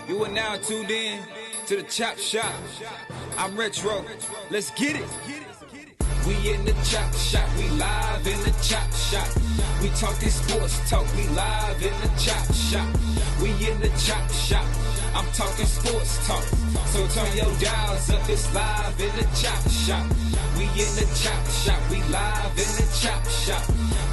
You are now tuned in to the Chop Shop. I'm Retro. Let's get it. We in the Chop Shop. We live in the Chop Shop. We talking sports talk. We live in the Chop Shop. We in the Chop Shop. I'm talking sports talk. So turn your dials up. It's live in the Chop Shop. We in the Chop Shop. We live in the Chop Shop.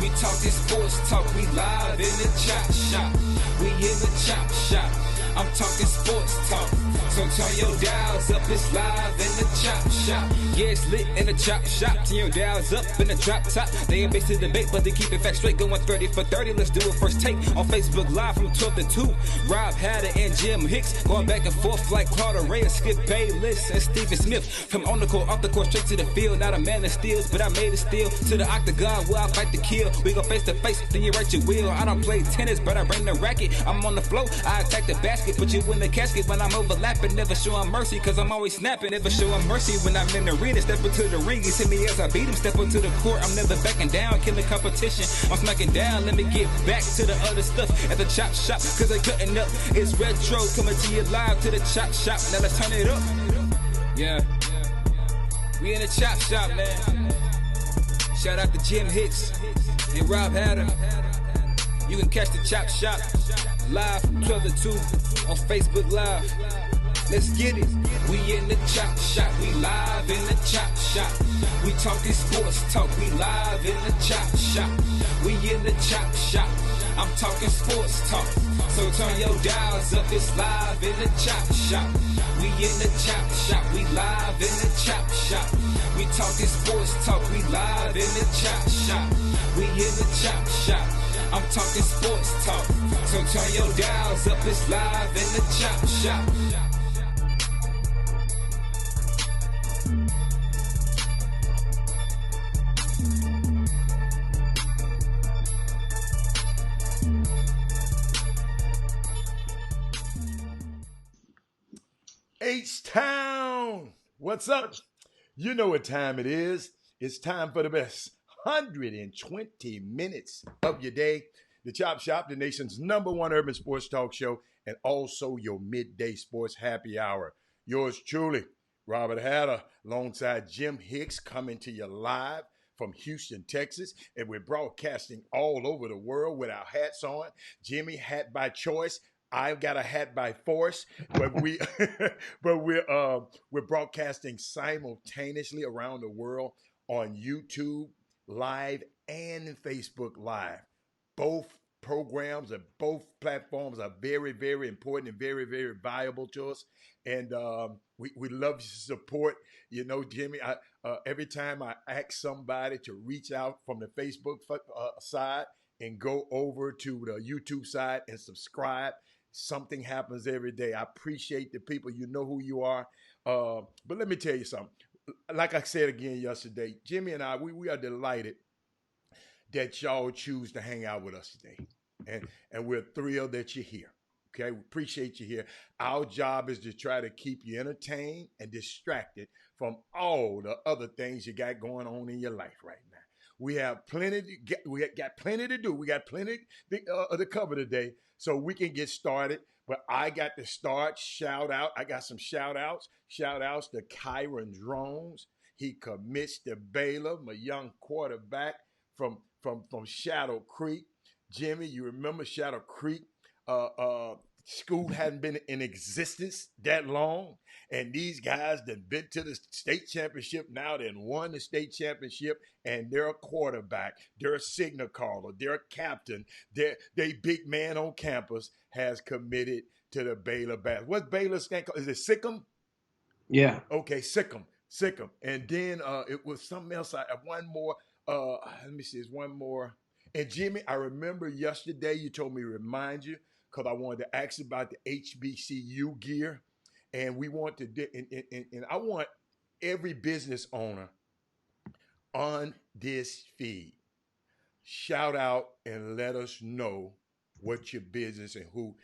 We talking sports talk. We live in the Chop Shop. We in the Chop Shop. I'm talking sports talk. So turn your dials up, it's live in the Chop Shop. Yeah, it's lit in the Chop Shop. Turn your dials up in the drop top. They ain't based in debate, but they keep it fact straight. Going 30 for 30. Let's do a first take on Facebook Live from 12 to 2. Rob Hatter and Jim Hicks going back and forth like Claude Ray and Skip Bayless and Stephen Smith. From on the court, off the court, straight to the field. Not a man that steals, but I made it still. To the octagon where I fight to kill. We go face to face, then you write your will. I don't play tennis, but I bring the racket. I'm on the floor, I attack the basket. Put you in the casket when I'm overlapping. Never showing mercy, cause I'm always snapping. Never showing mercy when I'm in the arena. Step into the ring, he hit me as I beat him. Step into the court, I'm never backing down. Killing competition, I'm smacking down. Let me get back to the other stuff at the Chop Shop, cause they cutting up. It's Retro coming to you live to the Chop Shop. Now let's turn it up. Yeah, we in the Chop Shop, man. Shout out to Jim Hicks and Rob Hatter. You can catch the Chop Shop live from 12 to 2 on Facebook Live. Let's get it. We in the Chop Shop. We live in the Chop Shop. We talking sports talk. We live in the Chop Shop. We in the Chop Shop. I'm talking sports talk. So turn your dials up. It's live in the Chop Shop. We in the Chop Shop. We live in the Chop Shop. We talking sports talk. We live in the Chop Shop. We in the Chop Shop. I'm talking sports talk. So turn your dials up. It's live in the Chop Shop. H-Town, what's up? You know what time it is. It's time for the best 120 minutes of your day. The Chop Shop, the nation's #1 urban sports talk show, and also your midday sports happy hour. Yours truly, Robert Hatter, alongside Jim Hicks, coming to you live from Houston, Texas, and we're broadcasting all over the world with our hats on. Jimmy, hat by choice. I've got a hat by force, but we're broadcasting simultaneously around the world on YouTube Live and Facebook Live. Both programs and both platforms are very, very important and very, very valuable to us. And we love your support. You know, Jimmy, every time I ask somebody to reach out from the Facebook side and go over to the YouTube side and subscribe, something happens every day. I appreciate the people. You know who you are. But let me tell you something. Like I said again yesterday, Jimmy and I, we are delighted that y'all choose to hang out with us today. And we're thrilled that you're here. Okay, we appreciate you here. Our job is to try to keep you entertained and distracted from all the other things you got going on in your life right now. We have plenty. We got plenty to do. We got plenty to cover today, so we can get started. But I got to start. Shout out. I got some shout outs. Shout outs to Kyron Drones. He commits to Baylor, my young quarterback from Shadow Creek. Jimmy, you remember Shadow Creek? School hadn't been in existence that long, and these guys that been to the state championship now, then won the state championship, and they're a quarterback, they're a signal caller, they're a captain, they big man on campus has committed to the Baylor Bass. What's Baylor stand called? Is it Sikkim? Yeah. Okay, Sikkim. And then it was something else. I have one more. Let me see. There's one more. And Jimmy, I remember yesterday you told me to remind you because I wanted to ask about the HBCU gear, and we want to. And I want every business owner on this feed shout out and let us know what your business and who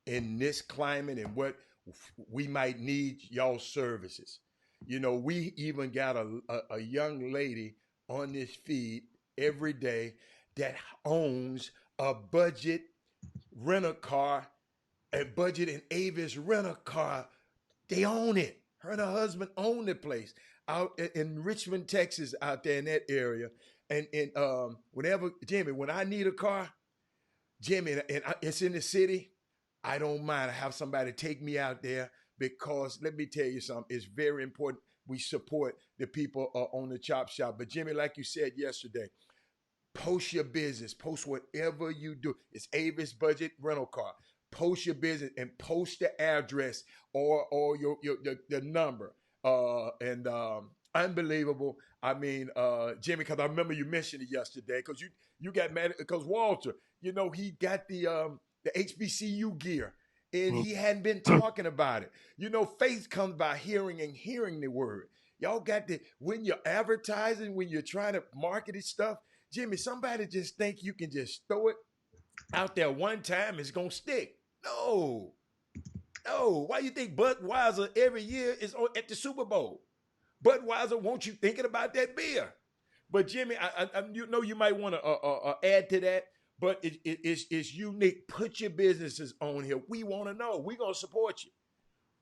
in this climate and what we might need y'all services. You know, we even got a young lady on this feed every day that owns a budget rental car And Budget and Avis rent a car. They own it. Her and her husband own the place out in Richmond, Texas, out there in that area. And whenever Jimmy, when I need a car, Jimmy, and it's in the city, I don't mind. I have somebody take me out there because let me tell you something. It's very important. We support the people on the chop shop. But Jimmy, like you said yesterday, post your business, post whatever you do. It's Avis Budget Rental Car. Post your business and post the address or your the number. And unbelievable. I mean, Jimmy, because I remember you mentioned it yesterday because you got mad because Walter, you know, he got the HBCU gear. And he hadn't been talking about it. You know, faith comes by hearing and hearing the word. Y'all got to, when you're advertising, when you're trying to market this stuff, Jimmy, somebody just think you can just throw it out there one time, it's going to stick. No. No. Why you think Budweiser every year is at the Super Bowl? Budweiser wants you thinking about that beer. But Jimmy, I you know you might want to add to that. But it's unique. Put your businesses on here. We want to know. We're going to support you.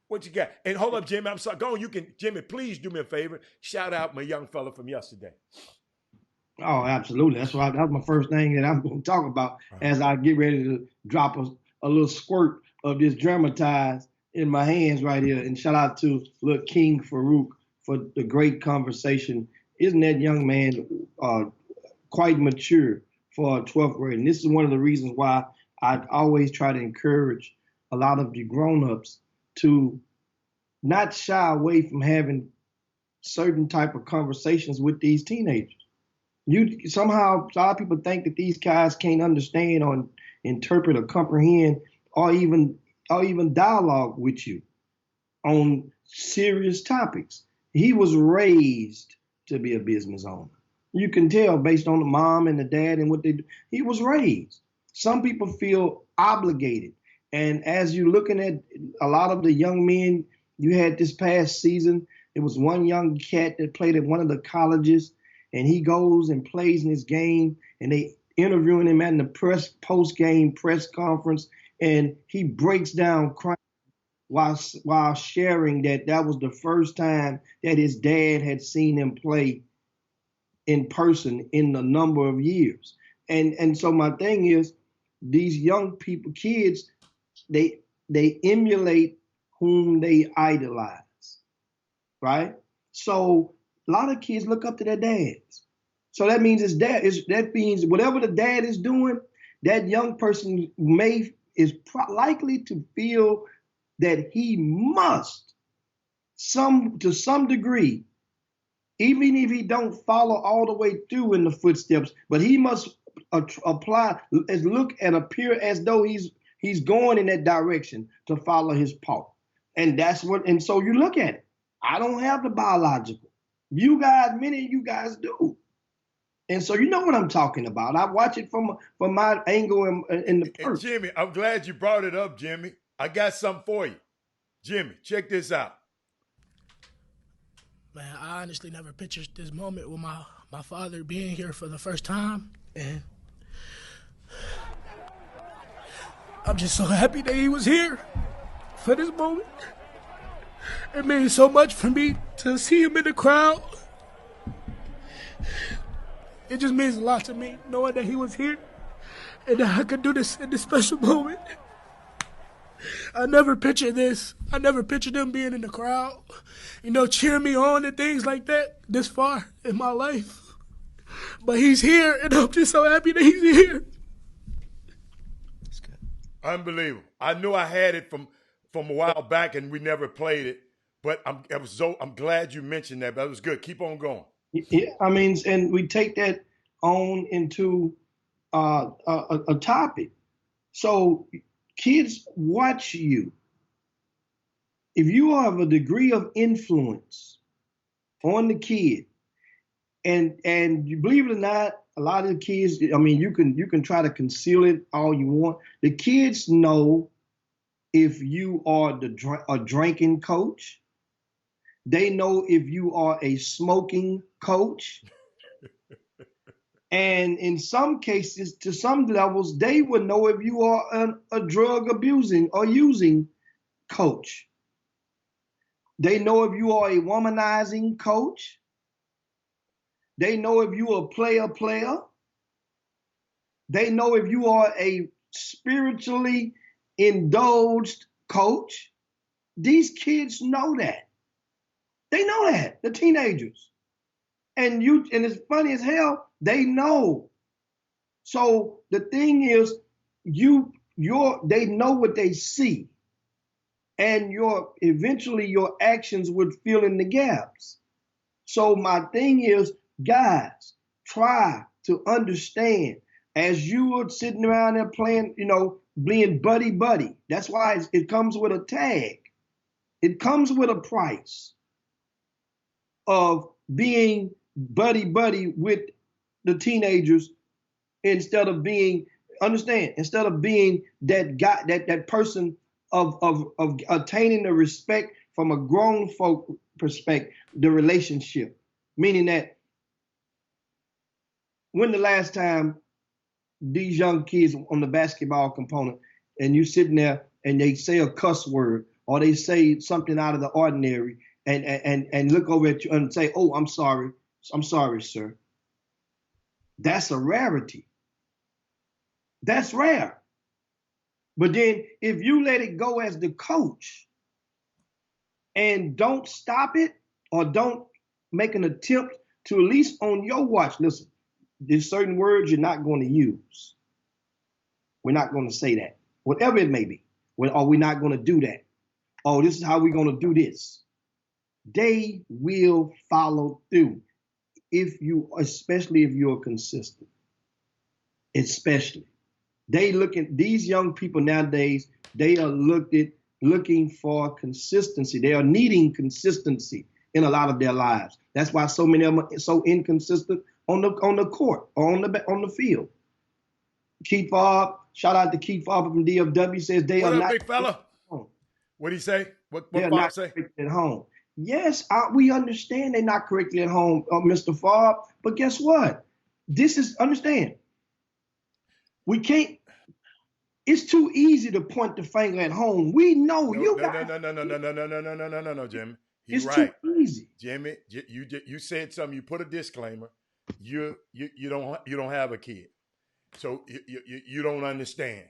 What you got? And hold up, Jimmy. I'm sorry. Go on. You can, Jimmy, please do me a favor. Shout out my young fella from yesterday. Oh, absolutely. That's my first thing that I'm going to talk about as I get ready to drop a little squirt of this Dramatized in my hands right here. And shout out to little King Farouk for the great conversation. Isn't that young man quite mature for 12th grade? And this is one of the reasons why I always try to encourage a lot of the grown-ups to not shy away from having certain type of conversations with these teenagers. Somehow, a lot of people think that these guys can't understand or interpret or comprehend or even dialogue with you on serious topics. He was raised to be a business owner. You can tell based on the mom and the dad and what they do. He was raised. Some people feel obligated. And as you're looking at a lot of the young men you had this past season, it was one young cat that played at one of the colleges, and he goes and plays in his game, and they interviewing him at the post-game press conference, and he breaks down crying while sharing that was the first time that his dad had seen him play in person in a number of years. And so my thing is, these young people, kids, they emulate whom they idolize, right? So a lot of kids look up to their dads. So that means that means whatever the dad is doing, that young person is likely to feel that he must, to some degree, even if he don't follow all the way through in the footsteps, but he must appear as though he's going in that direction to follow his path. And so you look at it. I don't have the biological. You guys, many of you guys do. And so you know what I'm talking about. I watch it from my angle in the person. Jimmy, I'm glad you brought it up, Jimmy. I got something for you. Jimmy, check this out. Man, I honestly never pictured this moment with my father being here for the first time. And I'm just so happy that he was here for this moment. It means so much for me to see him in the crowd. It just means a lot to me knowing that he was here and that I could do this in this special moment. I never pictured this. I never pictured him being in the crowd, cheering me on and things like that this far in my life. But he's here, and I'm just so happy that he's here. That's good. Unbelievable. I knew I had it from a while back, and we never played it. But I'm glad you mentioned that. That was good. Keep on going. Yeah, I mean, and we take that on into a topic. So kids watch you. If you have a degree of influence on the kid, and you believe it or not, a lot of the kids, I mean, you can try to conceal it all you want. The kids know if you are a drinking coach. They know if you are a smoking coach. And in some cases, to some levels, they would know if you are a drug abusing or using coach. They know if you are a womanizing coach. They know if you are a player. They know if you are a spiritually indulged coach. These kids know that. They know that, the teenagers. And it's funny as hell, they know. So the thing is, they know what they see. And eventually your actions would fill in the gaps. So my thing is, guys, try to understand as you are sitting around there playing, being buddy. That's why it comes with a tag. It comes with a price of being buddy with the teenagers instead of being that guy, that person of attaining the respect from a grown folk perspective, the relationship. Meaning that when the last time these young kids on the basketball component and you sitting there and they say a cuss word or they say something out of the ordinary and look over at you and say, "Oh, I'm sorry, sir." That's a rarity. That's rare. But then if you let it go as the coach and don't stop it or don't make an attempt to, at least on your watch, listen, there's certain words you're not going to use. We're not going to say that, whatever it may be. Or we're not going to do that. Oh, this is how we're going to do this. They will follow through especially if you're consistent. Especially. These young people nowadays, they are looking for consistency. They are needing consistency in a lot of their lives. That's why so many of them are so inconsistent on the court or on the field. Keith Favre, shout out to Keith Favre from DFW, says they what are up, not big fella? What'd he say? What they're Favre not say? correctly at home. Yes, we understand they're not correctly at home, Mr. Favre. But guess what? Understand. We can't. It's too easy to point the finger at home. We know No, Jimmy. He's right. Too easy. Jimmy, you said something. You put a disclaimer. You don't have a kid, so you don't understand.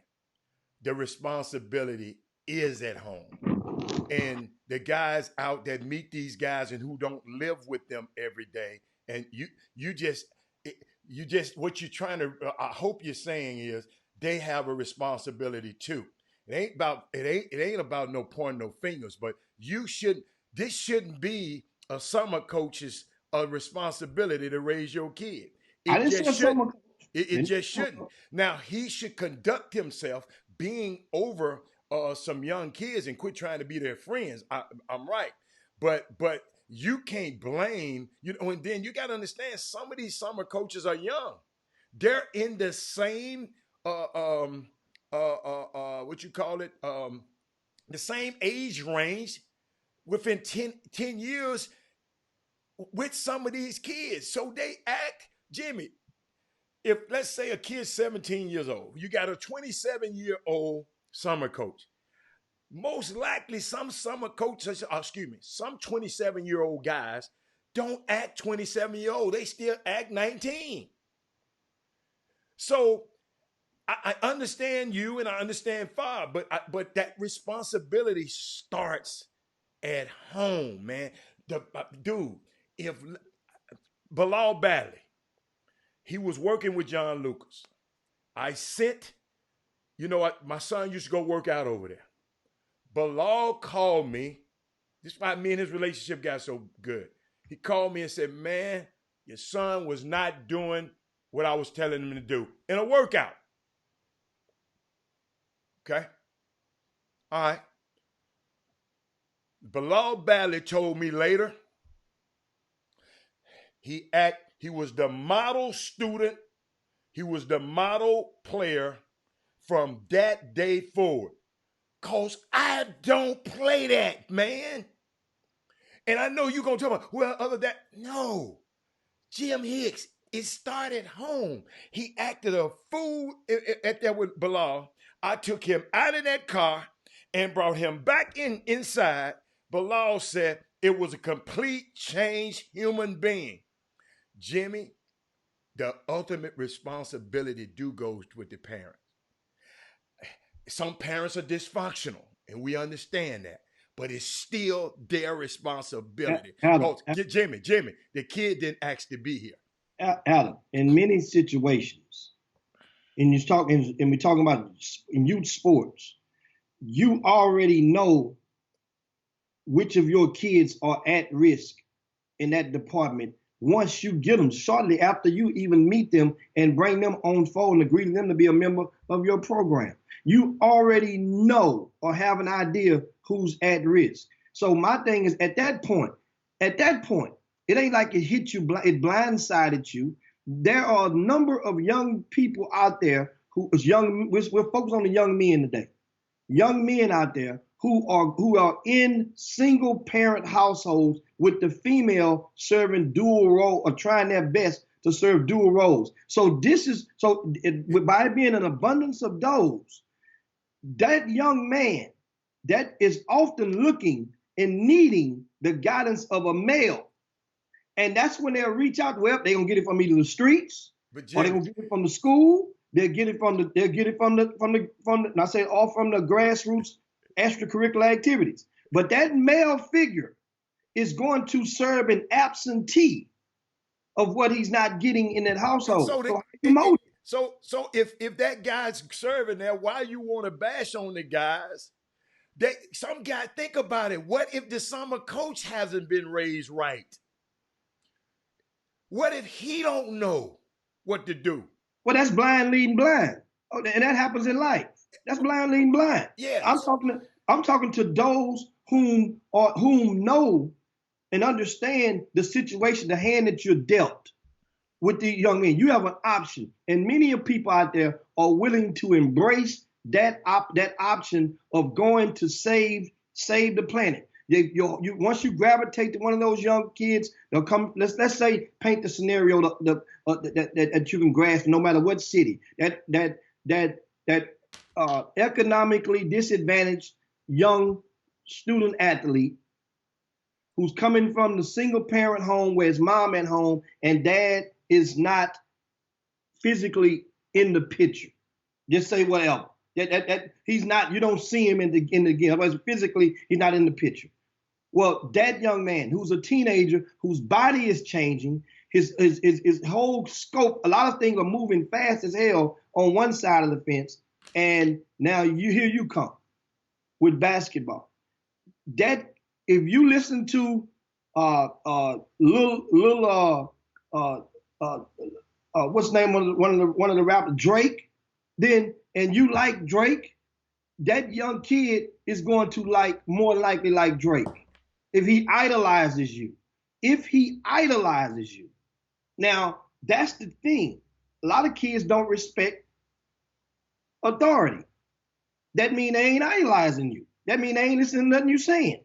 The responsibility is at home, and the guys out that meet these guys and who don't live with them every day, and you just what you're trying to. I hope you're saying is they have a responsibility too. It ain't about no pointing no fingers, but this shouldn't be a summer coach's responsibility to raise your kid. It just shouldn't. Now he should conduct himself being over some young kids and quit trying to be their friends. I'm right, but you can't blame, and then you got to understand some of these summer coaches are young. They're in the same what you call it, the same age range within 10 years with some of these kids. So they act, Jimmy, if let's say a kid's 17 years old, you got a 27-year-old summer coach. Most likely some summer coaches, some 27-year-old guys don't act 27-year-old. They still act 19. So I understand you and I understand Favre, but that responsibility starts at home, man. Dude, if Bilal Bradley, he was working with John Lucas. I sent, my son used to go work out over there. Bilal called me. This is why me and his relationship got so good. He called me and said, "Man, your son was not doing what I was telling him to do in a workout." Okay? All right. Bilal Bradley told me later he was the model student, he was the model player from that day forward. Cause I don't play that, man. And I know you're gonna tell me, well, other than that, no. Jim Hicks, It started home. He acted a fool at that with Bilal. I took him out of that car and brought him back inside. Bilal said it was a complete changed human being. Jimmy, the ultimate responsibility goes with the parents. Some parents are dysfunctional, and we understand that, but it's still their responsibility. Adam, Jimmy, the kid didn't ask to be here. Adam, in many situations, and we're talking about in youth sports, you already know which of your kids are at risk in that department once you get them, shortly after you even meet them and bring them on fold and agree to them to be a member of your program. You already know or have an idea who's at risk. So my thing is at that point, it ain't like it hit you, it blindsided you. There are a number of young people out there who is young. We're focused on the young men today. Young men out there who are in single parent households with the female serving dual role or trying their best to serve dual roles. So by it being an abundance of those, that young man that is often looking and needing the guidance of a male. And that's when they'll reach out. Well, they're gonna get it from either the streets or they're gonna get it from the school. They'll get it from the grassroots extracurricular activities. But that male figure is going to serve an absentee of what he's not getting in that household. So if that guy's serving there, why you want to bash on the guys? Some guy, think about it. What if the summer coach hasn't been raised right? What if he don't know what to do? Well, that's blind leading blind. Oh, and that happens in life. That's blind leading blind. Yeah. I'm talking to those whom know and understand the situation, the hand that you're dealt with the young men. You have an option, and many of people out there are willing to embrace that option of going to save the planet. Once you gravitate to one of those young kids, they'll come. Let's say paint the scenario that you can grasp, no matter what city. That economically disadvantaged young student athlete who's coming from the single parent home where his mom at home and dad is not physically in the picture. Just say whatever. That he's not. You don't see him in the game. Otherwise, physically, he's not in the picture. Well, that young man who's a teenager, whose body is changing, his whole scope, a lot of things are moving fast as hell on one side of the fence, and now here you come with basketball. That if you listen to what's the name of one of the rappers, Drake, then and you like Drake, that young kid is going to more likely like Drake if he idolizes you. Now, that's the thing. A lot of kids don't respect authority. That means they ain't idolizing you. That means they ain't listening to nothing you're saying.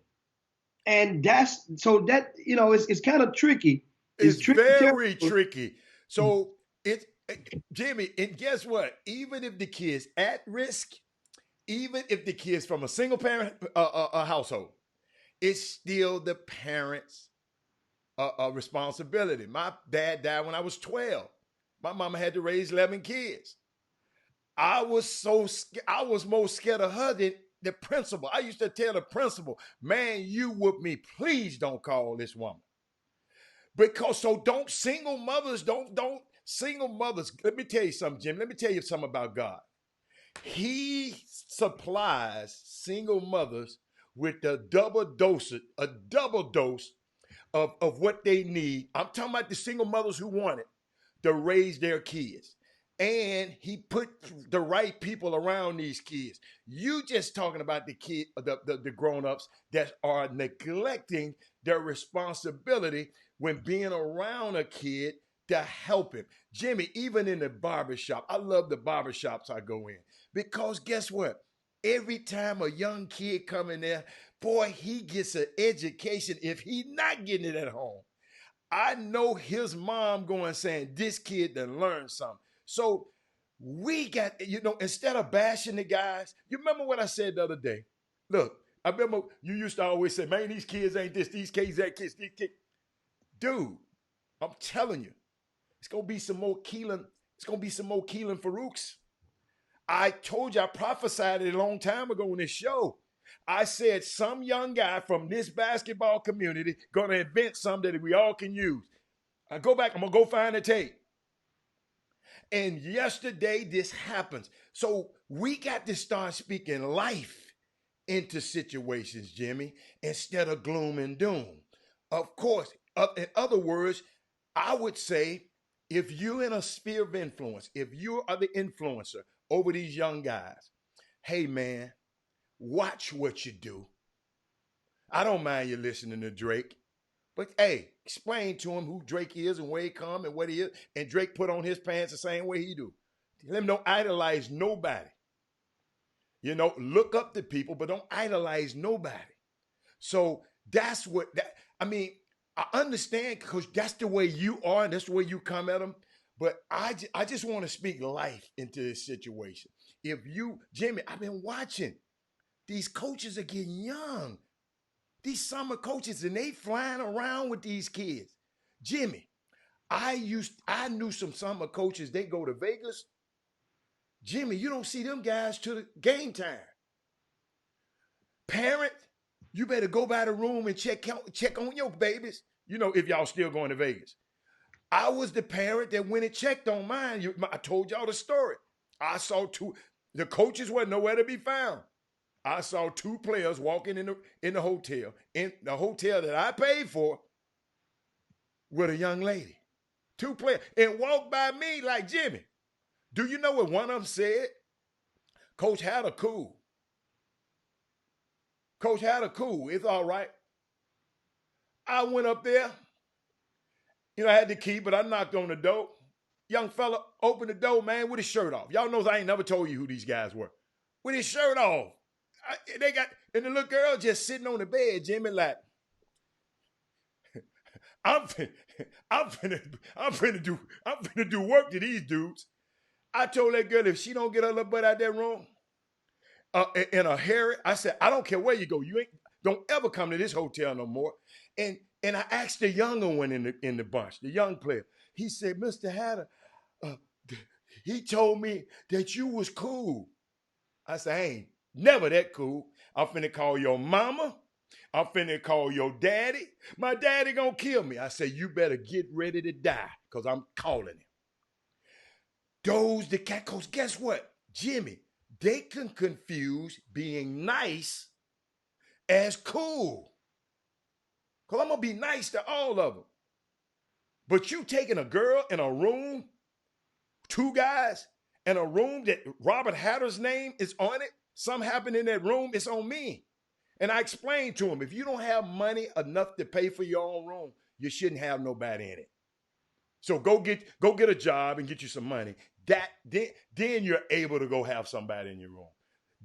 And it's kind of tricky. It's very tricky. So Jimmy, and guess what? Even if the kid's at risk, even if the kid's from a single parent household, it's still the parents' responsibility. My dad died when I was 12. My mama had to raise 11 kids. I was more scared of her than the principal. I used to tell the principal, man, you whoop me. Please don't call this woman. Because single mothers, let me tell you something, Jim. Let me tell you something about God. He supplies single mothers with a double dose of what they need. I'm talking about the single mothers who want it to raise their kids. And he put the right people around these kids. You just talking about the grown-ups that are neglecting their responsibility when being around a kid to help him. Jimmy, even in the barbershop, I love the barbershops I go in because guess what? Every time a young kid come in there, boy, he gets an education if he's not getting it at home. I know his mom going saying, this kid done learned something. So we got, instead of bashing the guys, you remember what I said the other day? Look, I remember you used to always say, man, these kids ain't this, these kids ain't kids, these kids. Dude, I'm telling you, it's gonna be some more Keelan. It's gonna be some more Keelan Farouks. I told you, I prophesied it a long time ago on this show. I said some young guy from this basketball community gonna invent something that we all can use. I go back, I'm gonna go find the tape. And yesterday this happens. So we got to start speaking life into situations, Jimmy, instead of gloom and doom. Of course, in other words, I would say if you're in a sphere of influence, if you are the influencer over these young guys, hey man, watch what you do. I don't mind you listening to Drake, but hey, explain to him who Drake is and where he come and what he is. And Drake put on his pants the same way he do. Let him don't idolize nobody. Look up to people, but don't idolize nobody. So that's I understand because that's the way you are and that's the way you come at them. But I just want to speak life into this situation. Jimmy, I've been watching. These coaches are getting young. These summer coaches, and they flying around with these kids. Jimmy, I knew some summer coaches, they go to Vegas. Jimmy, you don't see them guys till the game time. Parent, you better go by the room and check on your babies, if y'all still going to Vegas. I was the parent that went and checked on mine. I told y'all the story. I saw the coaches were nowhere to be found. I saw two players walking in the hotel that I paid for with a young lady. Two players, and walked by me like, Jimmy, do you know what one of them said? Coach had a cool. Coach had a cool. It's all right. I went up there. I had the key, but I knocked on the door. Young fella opened the door, man, with his shirt off. Y'all knows I ain't never told you who these guys were. With his shirt off. And the little girl just sitting on the bed, Jimmy, like, I'm finna do work to these dudes. I told that girl if she don't get her little butt out that room, in a hurry, I said, I don't care where you go. Don't ever come to this hotel no more. And I asked the younger one in the bunch, the young player. He said, Mr. Hatter, he told me that you was cool. I said, I ain't never that cool. I'm finna call your mama. I'm finna call your daddy. My daddy gonna kill me. I said, you better get ready to die because I'm calling him. The cat coach, guess what? Jimmy, they can confuse being nice as cool. Because I'm going to be nice to all of them. But you taking a girl in a room, two guys, in a room that Robert Hatter's name is on it, something happened in that room, it's on me. And I explained to him, if you don't have money enough to pay for your own room, you shouldn't have nobody in it. So go get a job and get you some money. Then you're able to go have somebody in your room.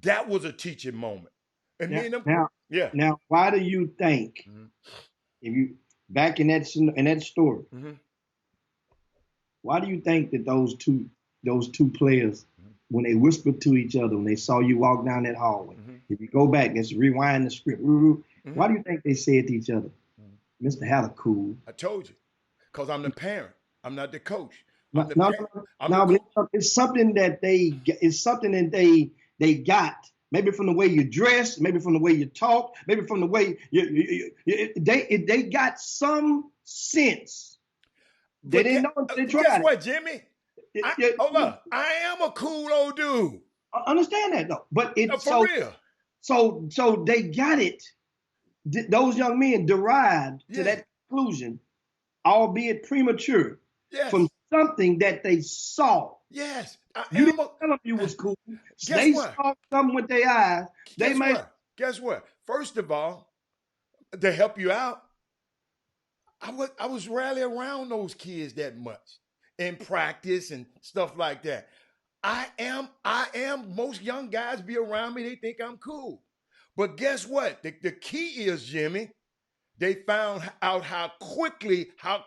That was a teaching moment. And now, why do you think, if you back in that story, why do you think that those two players, when they whispered to each other, when they saw you walk down that hallway, if you go back, let's rewind the script. Why do you think they said to each other, Mr. Hatter cool? I told you, because I'm the parent. I'm not the coach. But it's something that they got. Maybe from the way you dress, maybe from the way you talk, maybe from the way they got some sense. They didn't know they tried. Guess what, Jimmy? Hold on. I am a cool old dude. I understand that though, but it's for real. So they got it. Those young men derived to that conclusion, albeit premature, from something that they saw. Yes. You didn't tell them you was cool. They saw something with their eyes. Guess what? First of all, to help you out, I was rarely around those kids that much in practice and stuff like that. I am. Most young guys be around me, they think I'm cool. But guess what? The key is, Jimmy, they found out how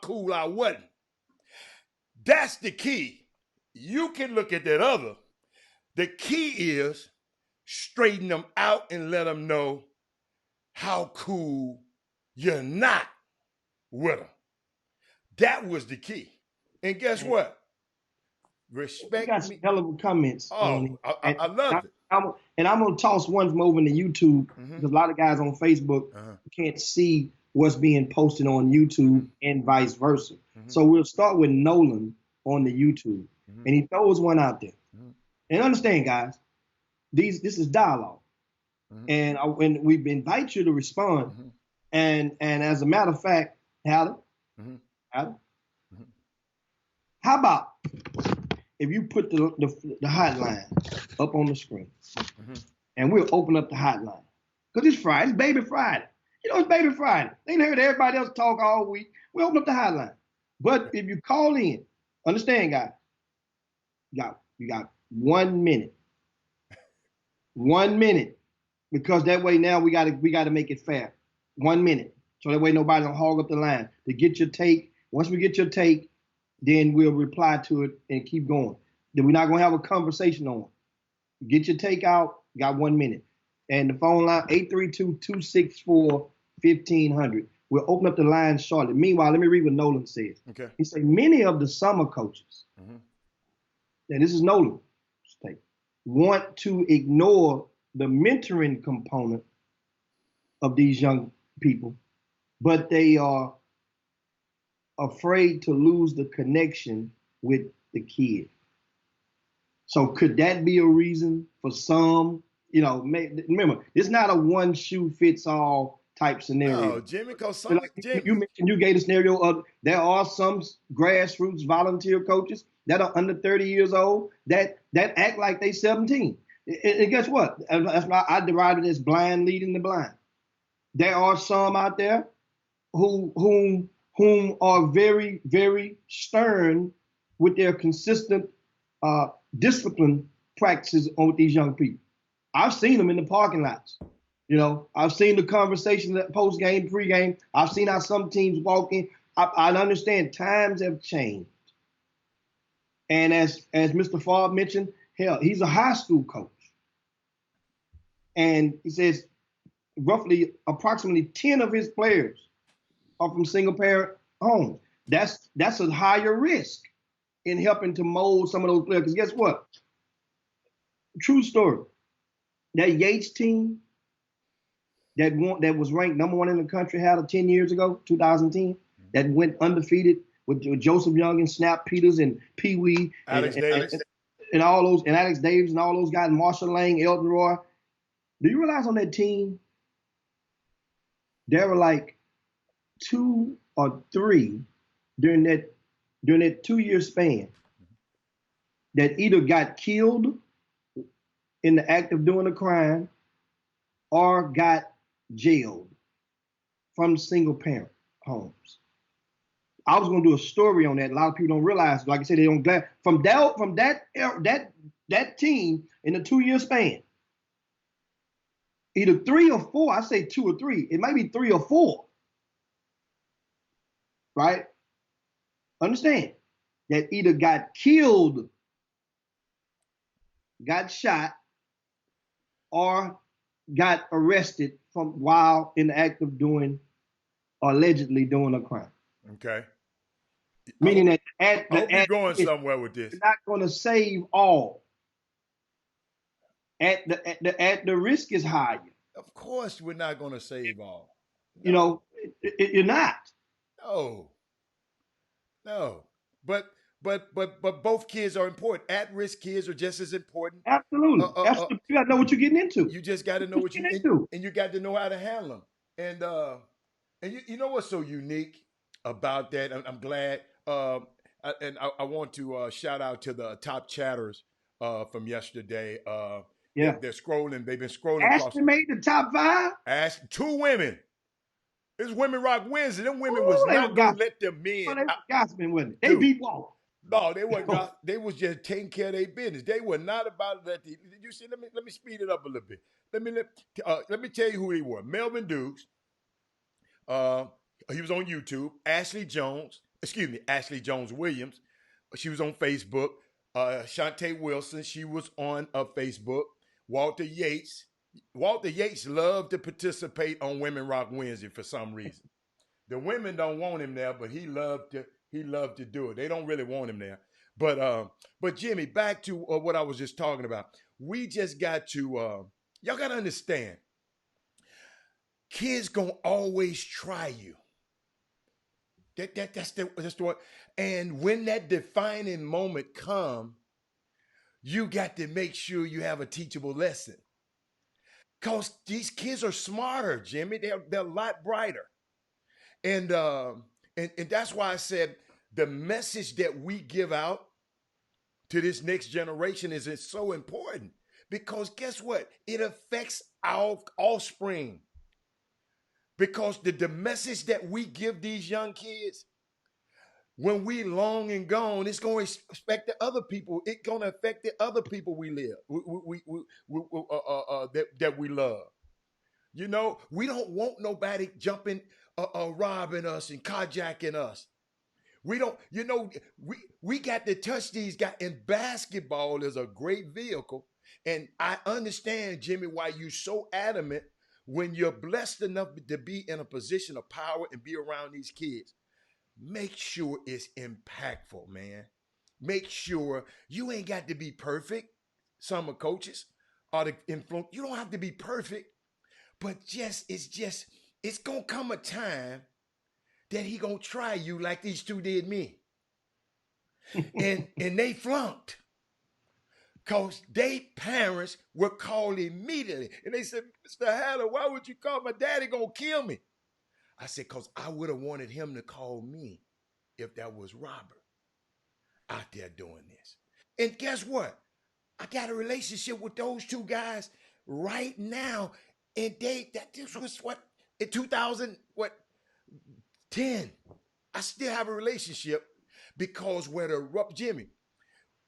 cool I wasn't. That's the key. You can look at that other. The key is straighten them out and let them know how cool you're not with them. That was the key. And guess what? Respect You got some me. hell of a comments. Oh, I loved it. And I'm gonna toss one from over to YouTube because a lot of guys on Facebook can't see what's being posted on YouTube and vice versa. So we'll start with Nolan on the YouTube, and he throws one out there. And understand, guys, this is dialogue, and when we invite you to respond, and as a matter of fact, Halle, how about if you put the hotline up on the screen, and we'll open up the hotline because it's Friday, it's Baby Friday. You know, it's Baby Friday. They ain't heard everybody else talk all week. We open up the hotline, but if you call in, understand, guys, you got 1 minute. 1 minute, because that way now we got to make it fair. 1 minute, so that way nobody don't hog up the line to get your take. Once we get your take, then we'll reply to it and keep going. Then we're not gonna have a conversation on it. Get your take out. Got 1 minute, and the phone line 832-264-1500. We'll open up the line shortly. Meanwhile, let me read what Nolan says. Okay. He said many of the summer coaches, and this is Nolan, want to ignore the mentoring component of these young people, but they are afraid to lose the connection with the kid. So could that be a reason for some? You know, remember, it's not a one shoe fits all type scenario. No, Jimmy, because some Jimmy. You mentioned, you gave the scenario of there are some grassroots volunteer coaches that are under 30 years old that act like they 17. And guess what? That's why I derived it as blind leading the blind. There are some out there whom are very, very stern with their consistent discipline practices on these young people. I've seen them in the parking lots. You know, I've seen the conversation post game, pre game. I've seen how some teams walk in. I understand times have changed. And as Mr. Favre mentioned, hell, he's a high school coach. And he says approximately 10 of his players are from single parent homes. That's a higher risk in helping to mold some of those players. Because guess what? True story. That Yates team that was ranked number 1 in the country, had 10 years ago, 2010, that went undefeated with Joseph Young and Snap Peters and Pee Wee and all those, and Alex Davis and all those guys, Marshall Lang, Elton Roy. Do you realize on that team there were like 2 or 3 during that 2-year span that either got killed in the act of doing a crime or got jailed from single parent homes? I was going to do a story on that. A lot of people don't realize, like I said, they don't glad from that team in the 2-year span. Either 3 or 4, I say 2 or 3. It might be 3 or 4. Right? Understand that either got killed, got shot, or got arrested while in the act of doing, or allegedly doing a crime. Okay. Meaning that I hope you're going somewhere with this. You're not going to save all. At the risk is higher. Of course, we're not going to save all. No. You know, you're not. No. But both kids are important. At-risk kids are just as important. Absolutely. You got to know what you're getting into. You just got to know what you're into, and you got to know how to handle them. And you know what's so unique about that? I'm glad. And I want to shout out to the top chatters from yesterday. Yeah, they're scrolling. They've been scrolling. Ashton made the top 5. 2 women. It's Women Rock Wednesday. Them women was not gonna let them men. Oh, they were gossiping with it. They beat Walt. No, they weren't. They was just taking care of their business. They were not about that. Did you see? Let me speed it up a little bit. Let me tell you who they were. Melvin Dukes, Uh, he was on YouTube. Ashley Jones Williams. She was on Facebook. Shantae Wilson, she was on Facebook. Walter Yates. Walter Yates loved to participate on Women Rock Wednesday for some reason. The women don't want him there, but he loved to do it. They don't really want him there. But Jimmy, back to what I was just talking about. We just got to y'all got to understand. Kids gonna always try you. That's the what. And when that defining moment come, you got to make sure you have a teachable lesson. Cause these kids are smarter, Jimmy. They're a lot brighter. And that's why I said the message that we give out to this next generation is so important. Because guess what? It affects our offspring. Because the message that we give these young kids, when we long and gone, it's going to affect the other people. It's going to affect the other people we live, that we love. You know, we don't want nobody jumping, robbing us and carjacking us. We don't, you know, we got to touch these guys. And basketball is a great vehicle. And I understand, Jimmy, why you're so adamant when you're blessed enough to be in a position of power and be around these kids. Make sure it's impactful, man. Make sure you ain't got to be perfect. Some coaches are the influence. You don't have to be perfect, but it's gonna come a time that he gonna try you like these two did me, and they flunked. Because they parents were called immediately. And they said, Mr. Haller, why would you call? My daddy gonna kill me. I said, because I would have wanted him to call me if that was Robert out there doing this. And guess what? I got a relationship with those two guys right now. And this was what, in 2010. I still have a relationship because Jimmy,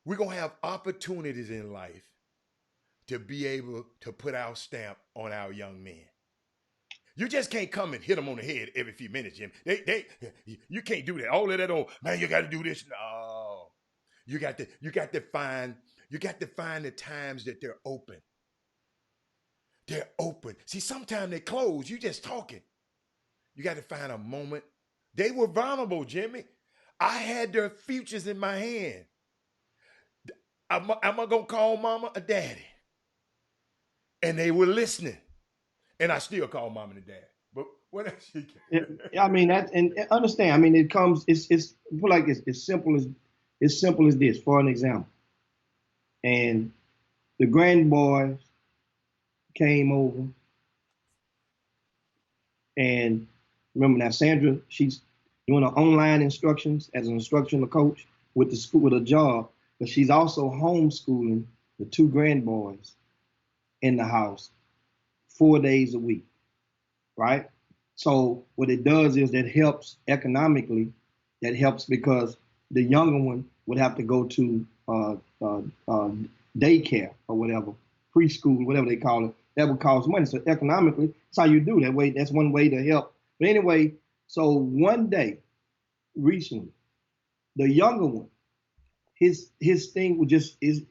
we're going to have opportunities in life to be able to put our stamp on our young men. You just can't come and hit them on the head every few minutes, Jim. You can't do that. All of that, man, you got to do this. No. You got to find the times that they're open. They're open. See, sometimes they close. You just talking. You got to find a moment. They were vulnerable, Jimmy. I had their futures in my hand. Am I going to call mama or daddy? And they were listening. And I still call mom and dad. But what else you can? I mean, and understand, I mean, it's like it's simple as this, for an example. And the grandboys came over. And remember now, Sandra, she's doing her online instructions as an instructional coach with the school, with a job. But she's also homeschooling the two grandboys in the house 4 days a week, right? So what it does is that helps economically. That helps because the younger one would have to go to daycare or whatever, preschool, whatever they call it. That would cost money. So economically, that's how you do that way. That's one way to help. But anyway, so one day, recently, the younger one, his thing would just is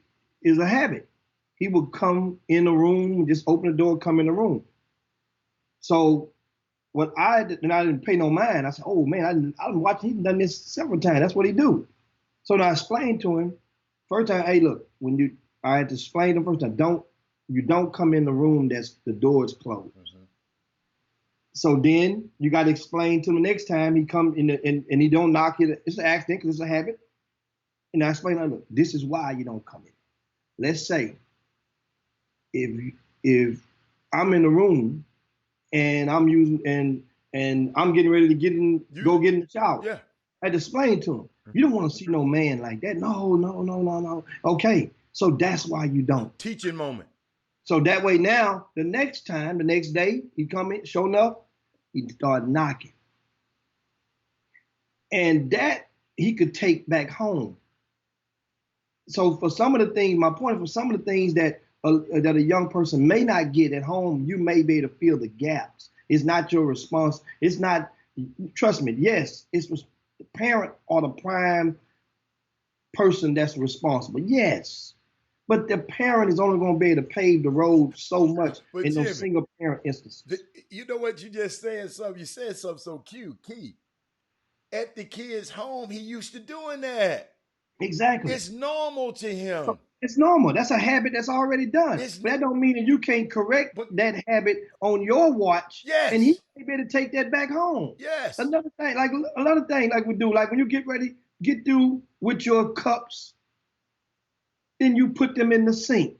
a habit. He would come in the room, just open the door, come in the room. So what I didn't pay no mind. I said, oh man, I've watched, he's done this several times. That's what he do. So I explained to him, first time, hey, look, I had to explain to him first time, you don't come in the room the door is closed. Mm-hmm. So then you got to explain to him the next time he come in and he don't knock it. It's an accident because it's a habit. And I explained, look, this is why you don't come in. Let's say if I'm in the room and I'm using and I'm getting ready to go get in the shower. Yeah. I had to explain to him. You don't want to see no man like that. No. Okay. So that's why you don't. Teaching moment. So that way now, the next day, he come in, sure enough, he started knocking. And that he could take back home. So for some of the things, my point, for some of the things that a young person may not get at home, you may be able to fill the gaps. It's not your response. It's not, trust me, yes, it's the parent or the prime person that's responsible. Yes. But the parent is only going to be able to pave the road so much But in Jimmy, those single parent instances. you know what you just said? Something you said something so cute, key. At the kid's home, he used to doing that. Exactly. It's normal to him. It's normal. That's a habit that's already done. It's But that don't mean that you can't correct but that habit on your watch, and he yes, may be able to take that back home. yes. Another thing, like another thing, like we do, like when you get through with your cups, then you put them in the sink.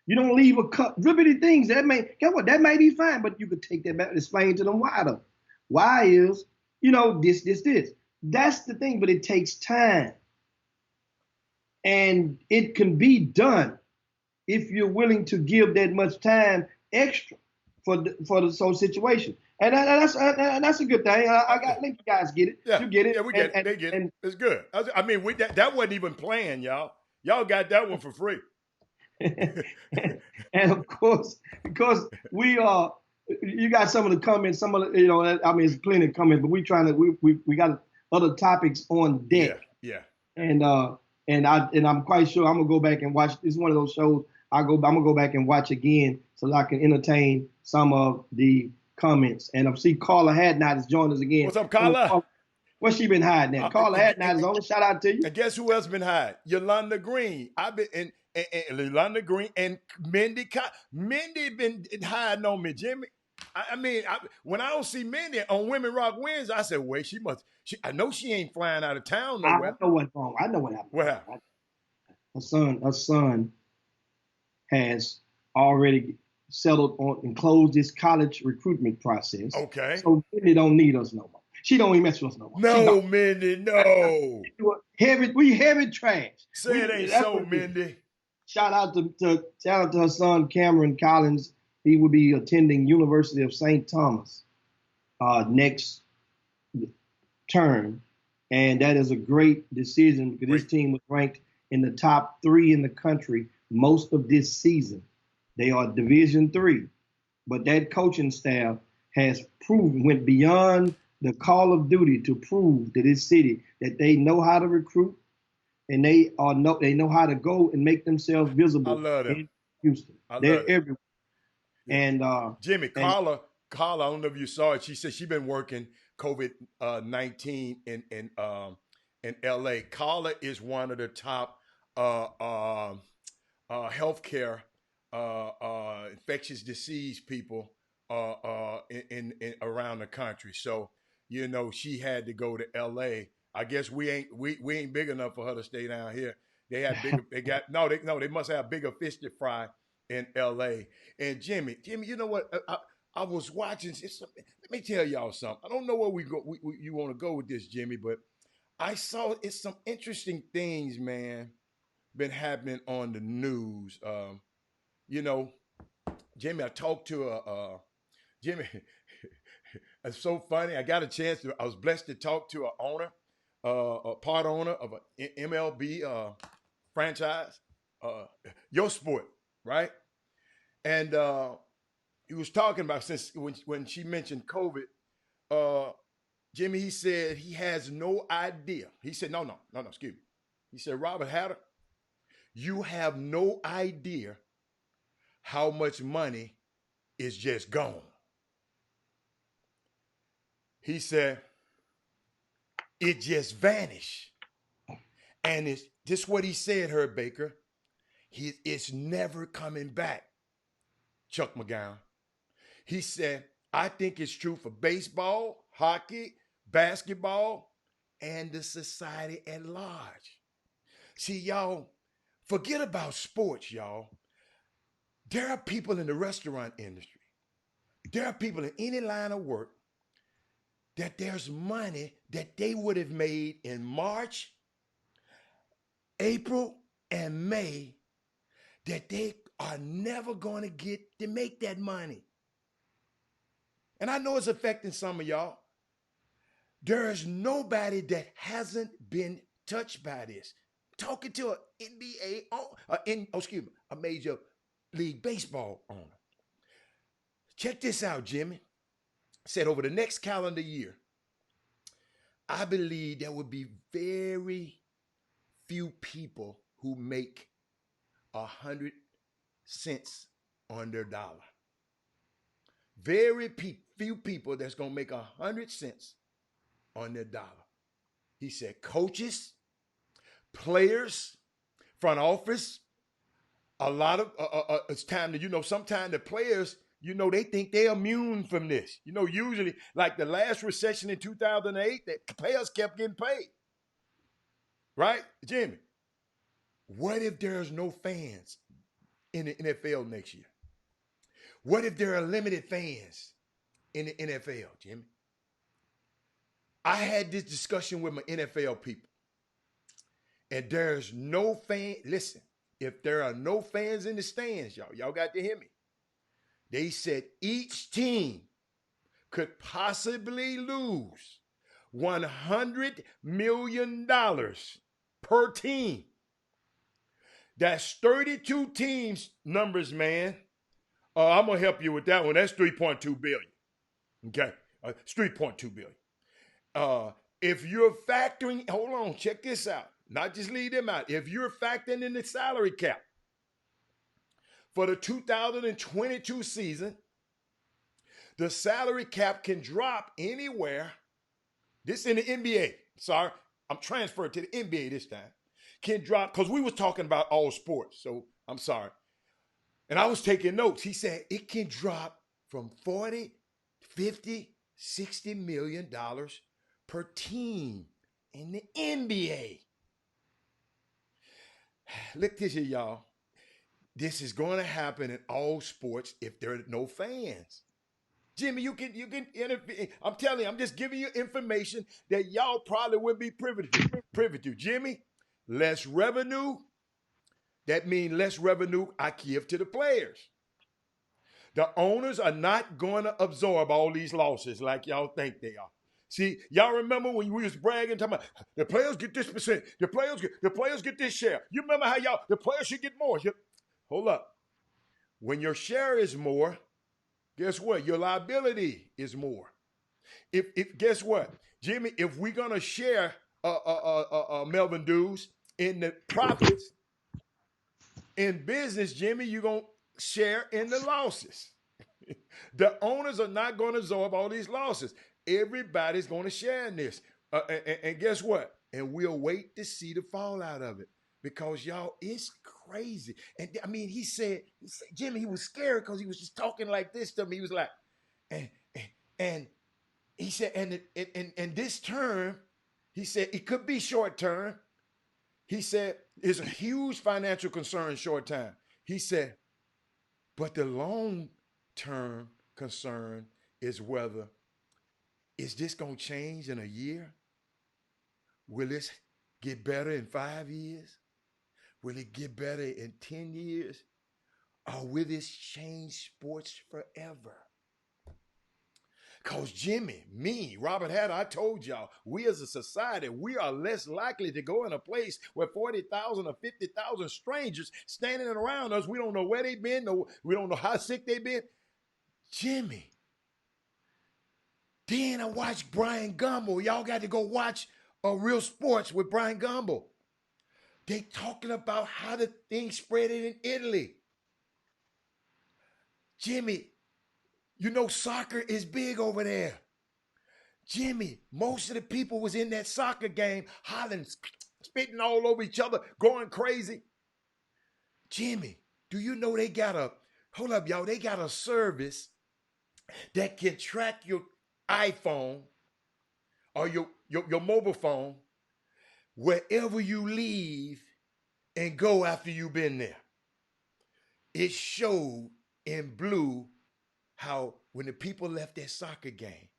You don't leave a cup, ribbity things. Guess what? That may be fine, but you could take that back and explain to them why though. Why is, this. That's the thing, but it takes time. And it can be done if you're willing to give that much time extra for the whole situation. And that's a good thing. I think you guys get it. Yeah, You get it. yeah, we get it. They get it. It's good. I mean, that wasn't even planned, y'all. Y'all got that one for free. And of course, because we are, you got some of the comments, some of the, I mean, it's plenty of comments, but we got other topics on deck. Yeah. And I'm quite sure I'm gonna go back and watch. It's one of those shows I'm gonna go back and watch again so that I can entertain some of the comments. And I see Carla Hadnot has joined us again. What's up, Carla? What's she been hiding at? Carla Hadnot is on. Shout out to you. And guess who else been hiding? Yolanda Green. I've been and Yolanda Green and Mindy. Mindy been hiding on me, Jimmy. I mean, when I don't see Mindy on Women Rock Wednesday, I said, wait, I know she ain't flying out of town nowhere. I know what's wrong. I know what happened. What happened? Her son has already settled on and closed this college recruitment process. Okay. So Mindy don't need us no more. She don't even mess with us no more. No, Mindy, no. We heavy trash. Say it ain't so, Mindy. Shout out to her son Cameron Collins. He will be attending University of St. Thomas next term, and that is a great decision because this team was ranked in the top 3 in the country most of this season. They are Division III, but that coaching staff has went beyond the call of duty to prove to this city that they know how to recruit and they know how to go and make themselves visible. I love it. In Houston. They're everywhere. And Jimmy, Carla, I don't know if you saw it. She said she's been working COVID-19 in LA. Carla is one of the top healthcare infectious disease people in around the country. So she had to go to LA. I guess we ain't big enough for her to stay down here. They have bigger. They must have bigger fish to fry in LA. And Jimmy, you know what? I was watching. Let me tell y'all something. I don't know where you want to go with this, Jimmy, but I saw it's some interesting things, man, been happening on the news. Jimmy, I talked to Jimmy. It's so funny. I got a chance I was blessed to talk to an owner, a part owner of an MLB franchise, Your Sport, right? And he was talking about when she mentioned COVID, Jimmy, he said he has no idea. He said, no, excuse me. He said, Robert Hatter, you have no idea how much money is just gone. He said, it just vanished. And it's just what he said, Herb Baker. It's never coming back, Chuck McGowan. He said, I think it's true for baseball, hockey, basketball, and the society at large. See, y'all, forget about sports, y'all. There are people in the restaurant industry. There are people in any line of work that there's money that they would have made in March, April, and May that they are never going to get to make that money. And I know it's affecting some of y'all. There is nobody that hasn't been touched by this. Talking to a Major League Baseball owner. Check this out, Jimmy. said over the next calendar year, I believe there would be very few people who make 100 cents on their dollar. Very few people that's going to make 100 cents on their dollar. He said coaches, players, front office, a lot of, it's time to, sometimes the players, they think they're immune from this. Usually like the last recession in 2008, the players kept getting paid. Right, Jimmy? What if there's no fans in the NFL next year? What if there are limited fans in the NFL, Jimmy? I had this discussion with my NFL people, and there's no fan. Listen, if there are no fans in the stands, y'all got to hear me. They said each team could possibly lose $100 million per team. That's 32 teams numbers, man. I'm going to help you with that one. That's $3.2 billion. Okay? It's $3.2 billion. If you're factoring, hold on, check this out. Not just leave them out. If you're factoring in the salary cap for the 2022 season, the salary cap can drop anywhere. This in the NBA. Sorry, I'm transferred to the NBA this time. Can drop, because we was talking about all sports, so I'm sorry. And I was taking notes. He said it can drop from 40, 50, $60 million per team in the NBA. Look this here, y'all. This is going to happen in all sports if there are no fans. Jimmy, you can intervene. I'm telling you, I'm just giving you information that y'all probably wouldn't be privy to. Jimmy, less revenue. That means less revenue I give to the players. The owners are not going to absorb all these losses like y'all think they are. See, y'all remember when we was bragging, talking about the players get this percent, the players get this share. You remember how the players should get more. Hold up. When your share is more, guess what? Your liability is more. If guess what, Jimmy? If we're gonna share Melvin dues in the profits in business, Jimmy, you're gonna share in the losses. The owners are not going to absorb all these losses. Everybody's going to share in this, and guess what? And we'll wait to see the fallout of it. Because y'all, it's crazy. And I mean, he said, Jimmy, he was scared because he was just talking like this to me. He was like, and he said, and this term, he said, it could be short term. He said, it's a huge financial concern short time. He said, but the long term concern is whether, is this going to change in a year? Will this get better in 5 years? Will it get better in 10 years? Or will this change sports forever? Because Jimmy, me, Robert Hatter, I told y'all, we as a society, we are less likely to go in a place where 40,000 or 50,000 strangers standing around us. We don't know where they've been. We don't know how sick they've been. Jimmy. Then I watched Brian Gumbel. Y'all got to go watch Real Sports with Brian Gumbel. They talking about how the thing spread it in Italy. Jimmy, soccer is big over there. Jimmy, most of the people was in that soccer game, hollering, spitting all over each other, going crazy. Jimmy, do you know they got a service that can track your iPhone or your mobile phone wherever you leave and go after you've been there. It showed in blue how when the people left that soccer game,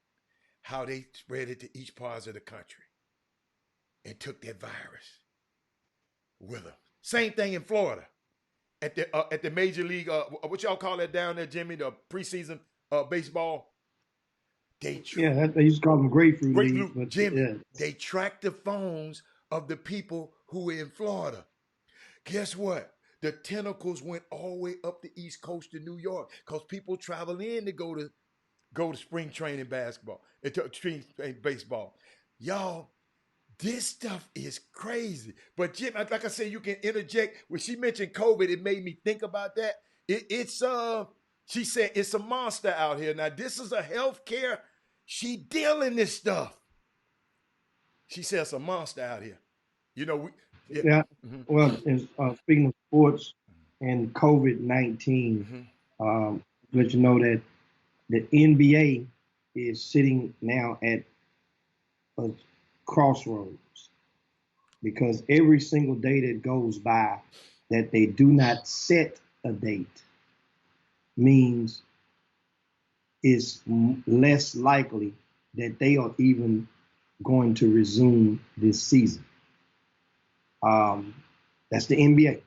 how they spread it to each part of the country and took that virus with them. Same thing in Florida at the major league, what y'all call that down there, Jimmy, the preseason baseball. They used to call them grapefruit leagues. But Jimmy, they tracked the phones of the people who were in Florida. Guess what? The tentacles went all the way up the East Coast to New York because people travel in to go to go to spring training basketball, spring training baseball. Y'all, this stuff is crazy. But Jim, like I said, you can interject. When she mentioned COVID, it made me think about that. She said it's a monster out here. Now, this is a healthcare. She dealing this stuff. She said it's a monster out here. You know, yeah. Yeah. Mhm. Well, speaking of sports and COVID-19, let you know that the NBA is sitting now at a crossroads because every single day that goes by that they do not set a date means it's less likely that they are even going to resume this season. That's the NBA.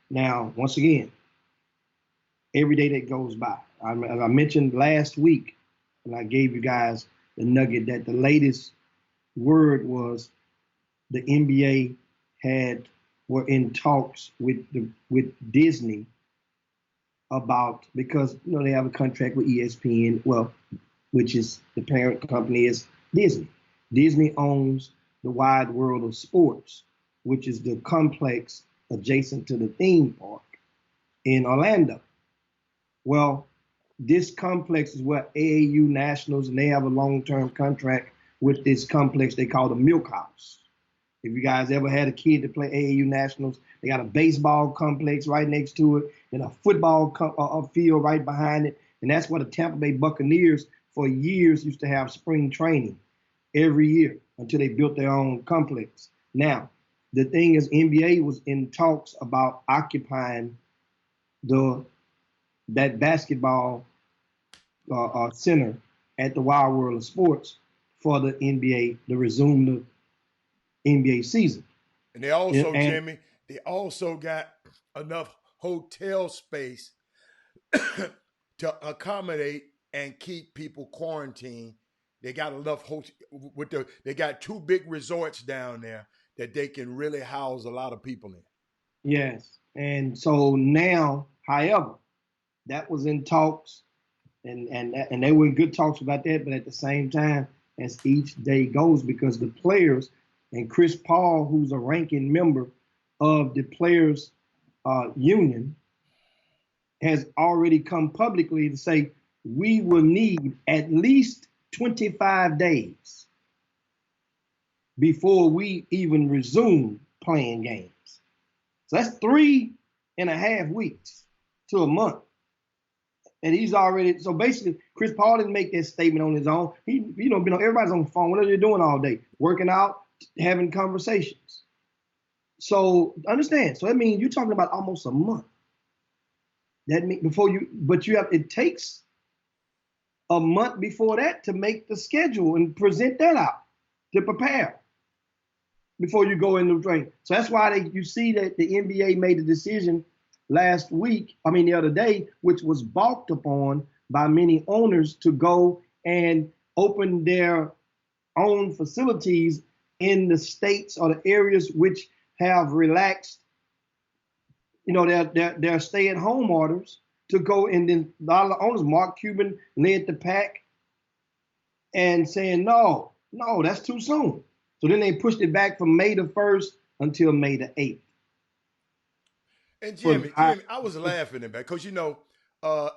Now, once again, every day that goes by, as I mentioned last week, and I gave you guys the nugget that the latest word was the NBA were in talks with Disney about, because they have a contract with ESPN, which is the parent company is Disney. Disney owns the Wide World of Sports, which is the complex adjacent to the theme park in Orlando. Well, this complex is where AAU Nationals, and they have a long-term contract with this complex they call the Milk House. If you guys ever had a kid to play AAU Nationals, they got a baseball complex right next to it and a football field right behind it. And that's where the Tampa Bay Buccaneers for years used to have spring training every year until they built their own complex. Now, the thing is, NBA was in talks about occupying that basketball center at the Wild World of Sports for the NBA to resume the NBA season. And they also, Jimmy, they also got enough hotel space to accommodate and keep people quarantined. They got enough they got 2 big resorts down there that they can really house a lot of people in. Yes. And so now, however, that was in talks and they were in good talks about that, but at the same time, as each day goes, because the players and Chris Paul, who's a ranking member of the players union, has already come publicly to say we will need at least 25 days before we even resume playing games. So that's 3.5 weeks to a month. And he's already, so basically, Chris Paul didn't make that statement on his own. He, been on, everybody's on the phone. What are they doing all day? Working out, having conversations. So understand. So that means you're talking about almost a month. That means it takes a month before that to make the schedule and present that out to prepare before you go into the training. So that's why you see that the NBA made the decision the other day, which was balked upon by many owners, to go and open their own facilities in the states or the areas which have relaxed, their stay-at-home orders, to go. And then a lot of the owners, Mark Cuban led the pack and saying, no, that's too soon. So then they pushed it back from May the 1st until May the 8th. And Jimmy, I was laughing at that because,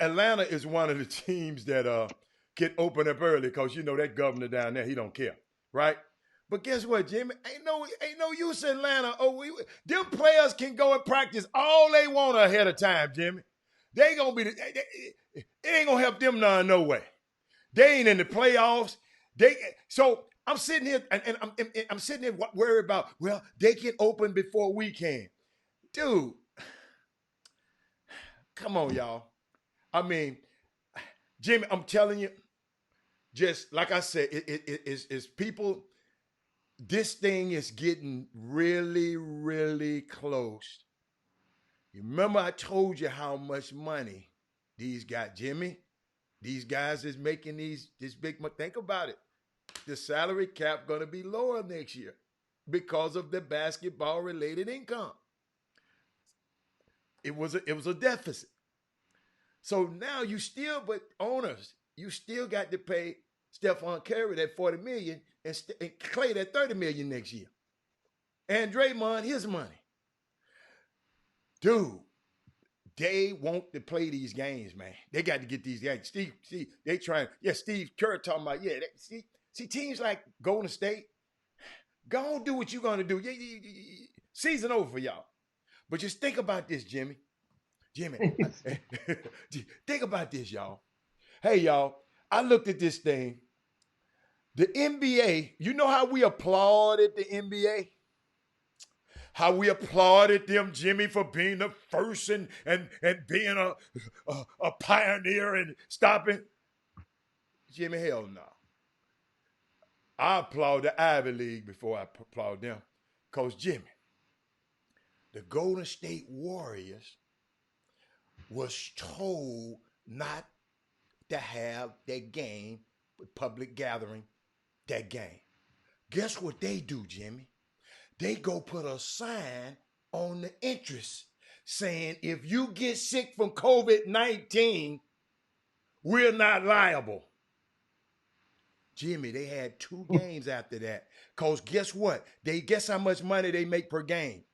Atlanta is one of the teams that get open up early because, that governor down there, he don't care, right? But guess what, Jimmy? Ain't no use in Atlanta. Them players can go and practice all they want ahead of time, Jimmy. They gonna be it ain't gonna help them none, no way. They ain't in the playoffs. So I'm sitting here and I'm sitting here worried about, they can open before we can. Dude, come on, y'all. I mean, Jimmy, I'm telling you, just like I said, it's people. This thing is getting really, really close. You remember I told you how much money these guys, Jimmy, these guys is making this big money. Think about it. The salary cap going to be lower next year because of the basketball related income. It was a deficit. So now you still, but owners, you still got to pay Stephon Curry that $40 million and Clay that $30 million next year. And Draymond his money. Dude, they want to play these games, man. They got to get these games. Steve, they trying. Yeah, Steve Kerr talking about, yeah, see teams like Golden State, go on, do what you're going to do. Season over for y'all. But just think about this, Jimmy. Think about this, y'all. Hey, y'all, I looked at this thing. The NBA, you know how we applauded the NBA? How we applauded them, Jimmy, for being the first and being a pioneer and stopping. Jimmy, hell no. I applaud the Ivy League before I applaud them. Because, Jimmy, the Golden State Warriors was told not to have that game with public gathering, that game. Guess what they do, Jimmy? They go put a sign on the entrance saying, if you get sick from COVID-19, we're not liable. Jimmy, they had 2 games after that. Because guess what? Guess how much money they make per game?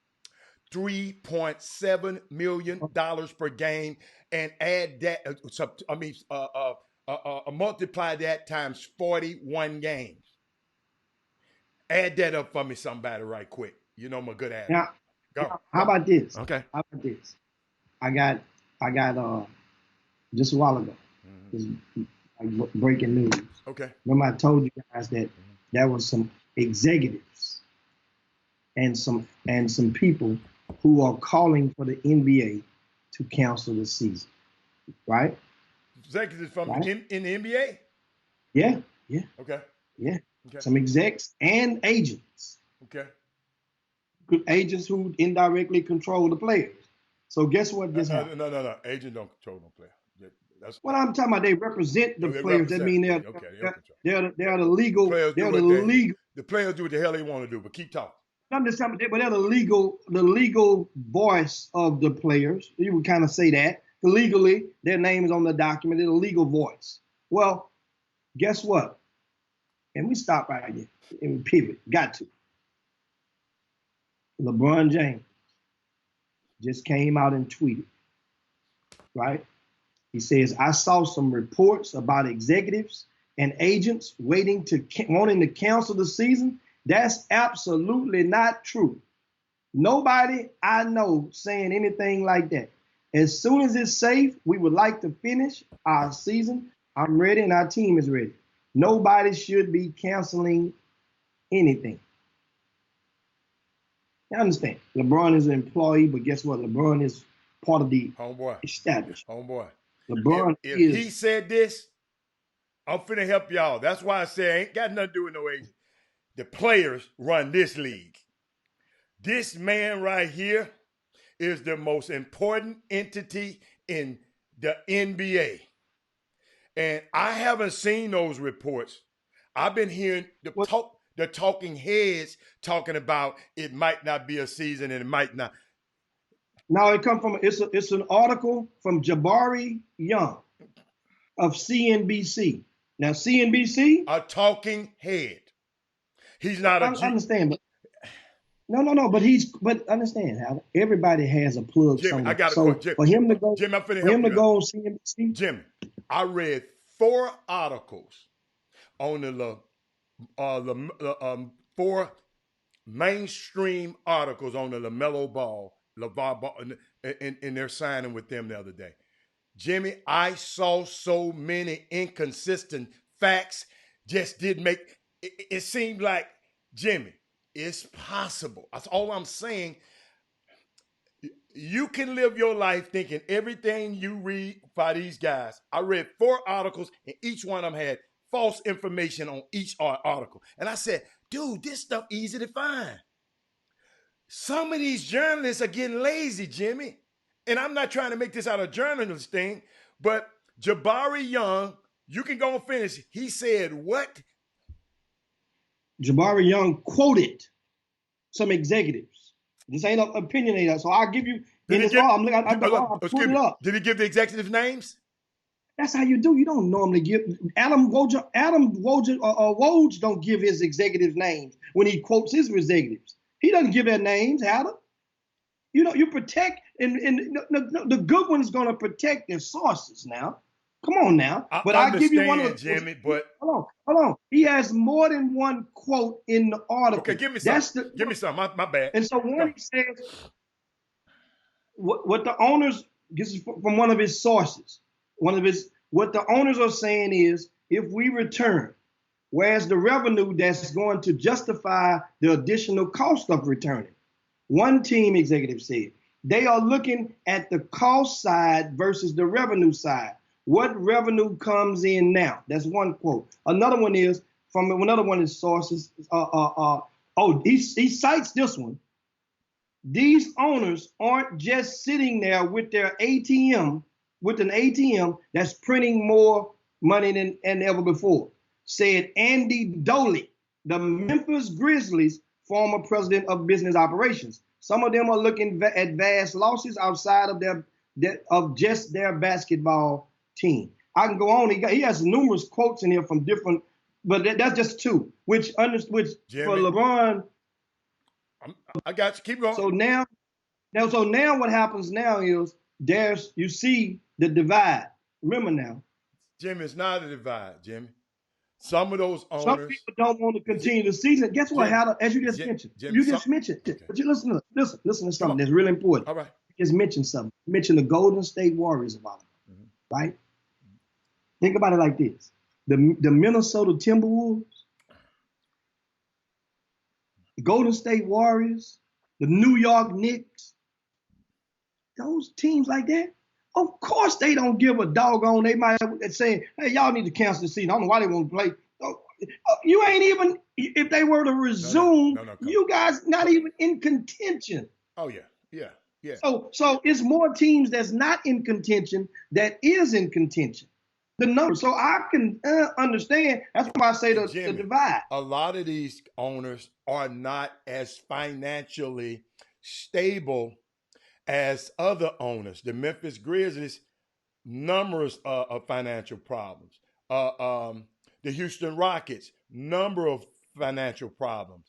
$3.7 million per game, and add that, multiply that times 41 games. Add that up for me, somebody, right quick. You know I'm a good at it. Now, how about this? Okay. How about this? I got just a while ago, breaking news. Okay. Remember I told you guys that there was some executives and some people who are calling for the NBA to cancel the season, right? Executives from right? in the NBA? Yeah. Okay. Yeah. Okay. Some execs and agents. Okay. Agents who indirectly control the players. So guess what just happened? No. Agents don't control no player. That's what I'm talking about. They represent the players. That mean they're the legal. Players they're the legal. The players do what the hell they want to do, but keep talking. I'm just talking, but they're the legal voice of the players. You would kind of say that. Legally, their name is on the document. They're the legal voice. Well, guess what? And we stop right here and we pivot. Got to. LeBron James just came out and tweeted, right? He says, I saw some reports about executives and agents wanting to cancel the season. That's absolutely not true. Nobody I know saying anything like that. As soon as it's safe, we would like to finish our season. I'm ready and our team is ready. Nobody should be canceling anything. You understand? LeBron is an employee, but guess what? LeBron is part of the establishment. Homeboy. LeBron if he said this, I'm finna help y'all. That's why I say I ain't got nothing to do with no agent. The players run this league. This man right here is the most important entity in the NBA. And I haven't seen those reports. I've been hearing the talking heads talking about it might not be a season and it might not. Now it come from it's an article from Jabari Young of CNBC. Now CNBC, a talking head. He's not a I understand, but no. But understand how everybody has a plug. Jimmy, I got for him to go. Jimmy, I'm finna for him to you go on CNBC. Jimmy, I read 4 articles on the 4 mainstream articles on the LaVar Ball, and they're signing with them the other day. Jimmy, I saw so many inconsistent facts. Just didn't make it seemed like, Jimmy, it's possible. That's all I'm saying. You can live your life thinking everything you read by these guys. I read 4 articles, and each one of them had false information on each article. And I said, dude, this stuff easy to find. Some of these journalists are getting lazy, Jimmy. And I'm not trying to make this out of a journalist thing, but Jabari Young, you can go and finish. He said what? Jabari Young quoted some executives. This ain't an opinionator, so I'll give you. I pulled it up. Did he give the executives' names? That's how you do. You don't normally give Woj don't give his executives names when he quotes his executives. He doesn't give their names, Adam. You protect, and the good one's going to protect their sources now. Come on now. But I'll give you one of the, Jimmy, but hold on. He has more than one quote in the article. Okay, give me some. Give me some. My bad. And so when he says what the owners, this is from one of his sources, what the owners are saying is, if we return, whereas the revenue that's going to justify the additional cost of returning. One team executive said, they are looking at the cost side versus the revenue side. What revenue comes in now? That's one quote. Another one is from another one of his sources. He cites this one. These owners aren't just sitting there with their ATM, with an ATM that's printing more money than ever before, said Andy Doley, the Memphis Grizzlies former president of business operations. Some of them are looking at vast losses outside of just their basketball team. I can go on. He has numerous quotes in here from different, but that's just two. Which Jimmy, for LeBron, I got you. Keep going. So now what happens now is you see the divide. Remember now, Jimmy, it's not a divide, Jimmy. Some of those owners. Some people don't want to continue the season. Guess what, Howard? As you just mentioned. You just mentioned. Okay. But you listen to something that's really important. All right. You just mentioned something. You mentioned the Golden State Warriors of all, right? Think about it like this. The Minnesota Timberwolves, the Golden State Warriors, the New York Knicks, those teams like that, of course they don't give a doggone. They might say, hey, y'all need to cancel the season. I don't know why they won't play. You ain't even, if they were to resume, you guys not even in contention. Oh, yeah. So it's more teams that's not in contention that is in contention. The number. So I can understand. That's why I say the divide. A lot of these owners are not as financially stable as other owners. The Memphis Grizzlies, numerous of financial problems. The Houston Rockets, number of financial problems.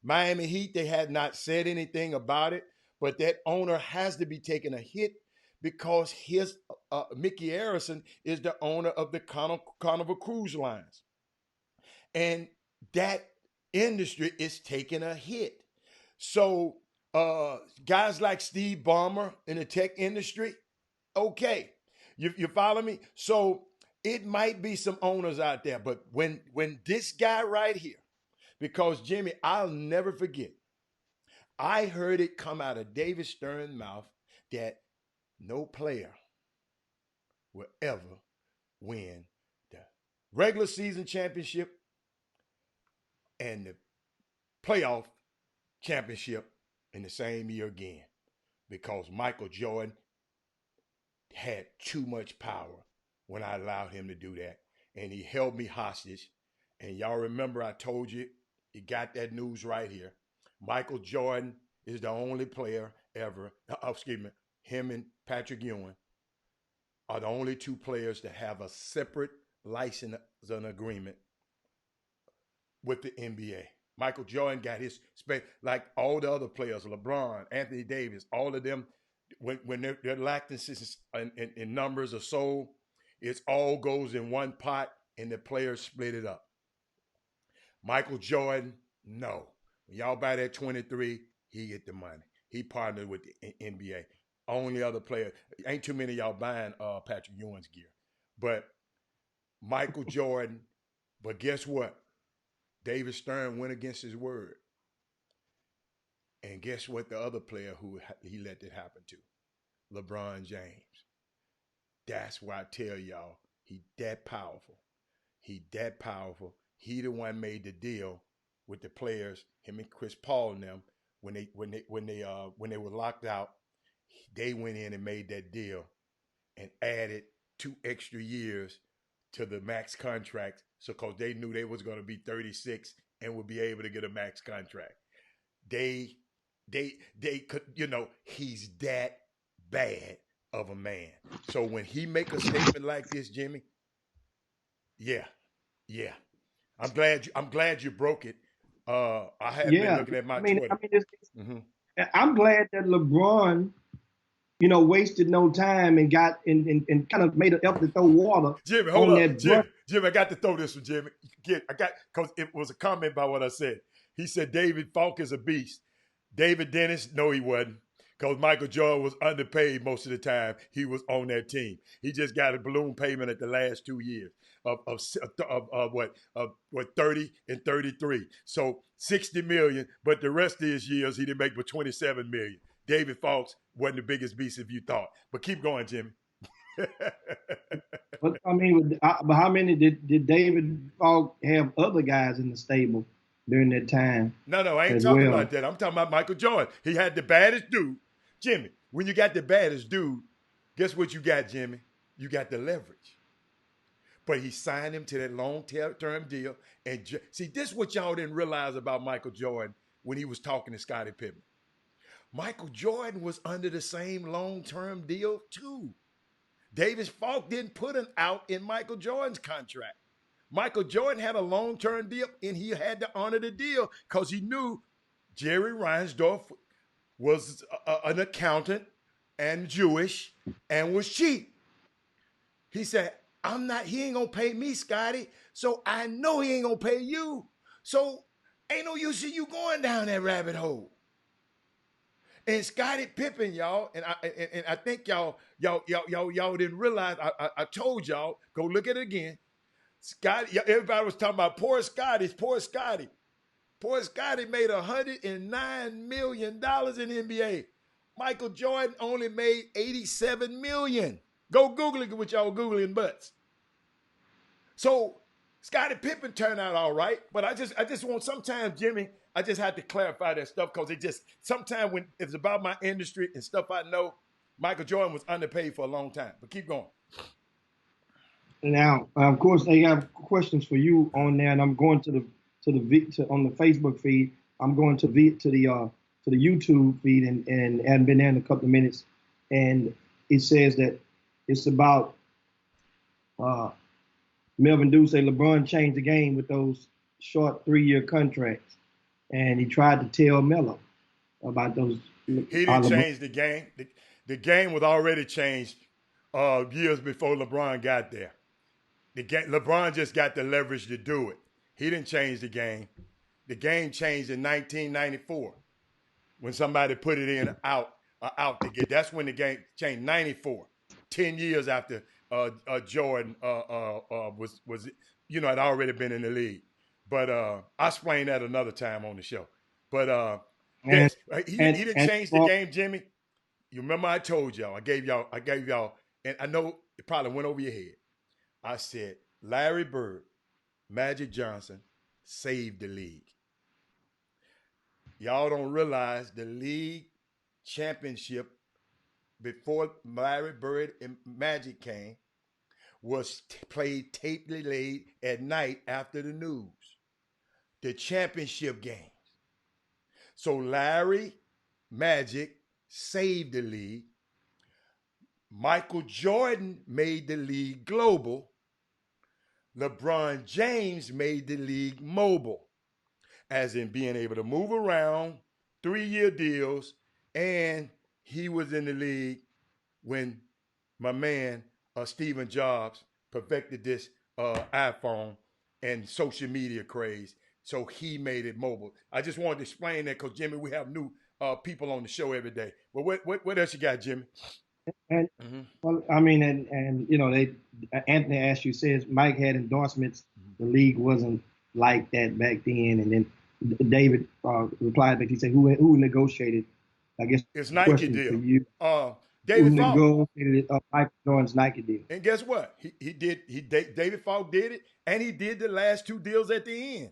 Miami Heat, they had not said anything about it, but that owner has to be taking a hit because his Mickey Arison is the owner of the Carnival Cruise Lines. And that industry is taking a hit. So guys like Steve Ballmer in the tech industry, okay, you follow me? So it might be some owners out there, but when this guy right here, because Jimmy, I'll never forget, I heard it come out of David Stern's mouth that no player will ever win the regular season championship and the playoff championship in the same year again, because Michael Jordan had too much power when I allowed him to do that, and he held me hostage. And y'all remember I told you, you got that news right here. Michael Jordan is the only player ever, him and Patrick Ewing are the only two players that have a separate license agreement with the NBA. Michael Jordan got his space, like all the other players, LeBron, Anthony Davis, all of them, when their licenses in numbers are sold, it all goes in one pot and the players split it up. Michael Jordan, no. When y'all buy that 23, he get the money. He partnered with the NBA. Only other player, ain't too many of y'all buying Patrick Ewing's gear. But Michael Jordan, but guess what? David Stern went against his word. And guess what the other player who he let it happen to? LeBron James. That's why I tell y'all, he that powerful. He that powerful. He the one made the deal with the players, him and Chris Paul and them, when they were locked out, they went in and made that deal and added 2 extra years to the max contract, so because they knew they was going to be 36 and would be able to get a max contract. They could, he's that bad of a man. So when he make a statement like this, Jimmy, yeah, yeah. I'm glad you broke it. I have been Yeah, looking at my I Twitter. mean, Hmm. I'm glad that LeBron, wasted no time and got and kind of made an effort to throw water Jimmy, hold on up. that brother. Jimmy, I got to throw this one, Jimmy. I got, because it was a comment by what I said. He said David Falk is a beast. David Dennis, no, he wasn't. Because Michael Jordan was underpaid most of the time he was on that team. He just got a balloon payment at the last 2 years of what 30 and 33. So 60 million, but the rest of his years he didn't make but 27 million. David Falks wasn't the biggest beast if you thought. But keep going, Jimmy. But I mean, but how many did David Falk have other guys in the stable during that time No, I ain't as talking well? about that. I'm talking about Michael Jordan. He had the baddest dude. Jimmy, when you got the baddest dude, guess what you got, Jimmy? You got the leverage. But he signed him to that long-term deal. And see, this is what y'all didn't realize about Michael Jordan when he was talking to Scottie Pippen. Michael Jordan was under the same long-term deal too. Davis Falk didn't put an out in Michael Jordan's contract. Michael Jordan had a long-term deal, and he had to honor the deal because he knew Jerry Reinsdorf was an accountant and Jewish and was cheap. He said, he ain't gonna pay me, Scotty. So I know he ain't gonna pay you. So ain't no use in you going down that rabbit hole. And Scottie Pippen, y'all, and I think y'all didn't realize. I told y'all, go look at it again. Scotty, everybody was talking about poor Scotty. Poor Scotty made $109 million in the NBA. Michael Jordan only made $87 million. Go Google it with y'all Googling butts. So Scottie Pippen turned out all right, but I just want, sometimes, Jimmy, I just have to clarify that stuff because sometimes when it's about my industry and stuff I know, Michael Jordan was underpaid for a long time. But keep going. Now, of course, they have questions for you on there, and I'm going on the Facebook feed. I'm going to the YouTube feed, and hadn't been there in a couple of minutes, and it says that it's about Melvin Dew say LeBron changed the game with those short 3-year contracts, and he tried to tell Melo about those. He didn't change the game. The game was already changed years before LeBron got there. LeBron just got the leverage to do it. He didn't change the game. The game changed in 1994 when somebody put it in out to get. That's when the game changed. 94, 10 years after Jordan was had already been in the league. But I'll explain that another time on the show. But yes, he didn't change the game, Jimmy. You remember I told y'all, I gave y'all, and I know it probably went over your head. I said, Larry Bird, Magic Johnson saved the league. Y'all don't realize the league championship before Larry Bird and Magic came was played tape delayed at night after the news. The championship games. So Larry, Magic saved the league. Michael Jordan made the league global. LeBron James made the league mobile, as in being able to move around, 3-year deals, and he was in the league when my man Stephen Jobs perfected this iPhone and social media craze. So he made it mobile. I just wanted to explain that because, Jimmy, we have new people on the show every day. But what else you got, Jimmy? And well, I mean, and Anthony, as you says, Mike had endorsements. The league wasn't like that back then. And then David replied back. He said, "Who negotiated?" I guess it's Nike deal. For you. David Who Falk negotiated Michael Jordan's Nike deal? And guess what? David Falk did it, and he did the last 2 deals at the end.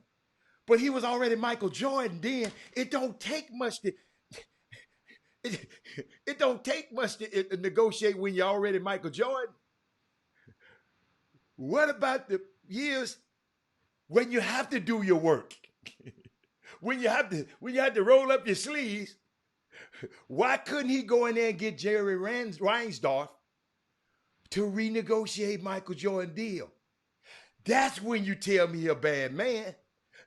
But he was already Michael Jordan then. It don't take much to. It don't take much to negotiate when you're already Michael Jordan. What about the years when you have to do your work? when you have to roll up your sleeves Why couldn't he go in there and get Jerry Reinsdorf to renegotiate Michael Jordan deal? That's when you tell me he a bad man.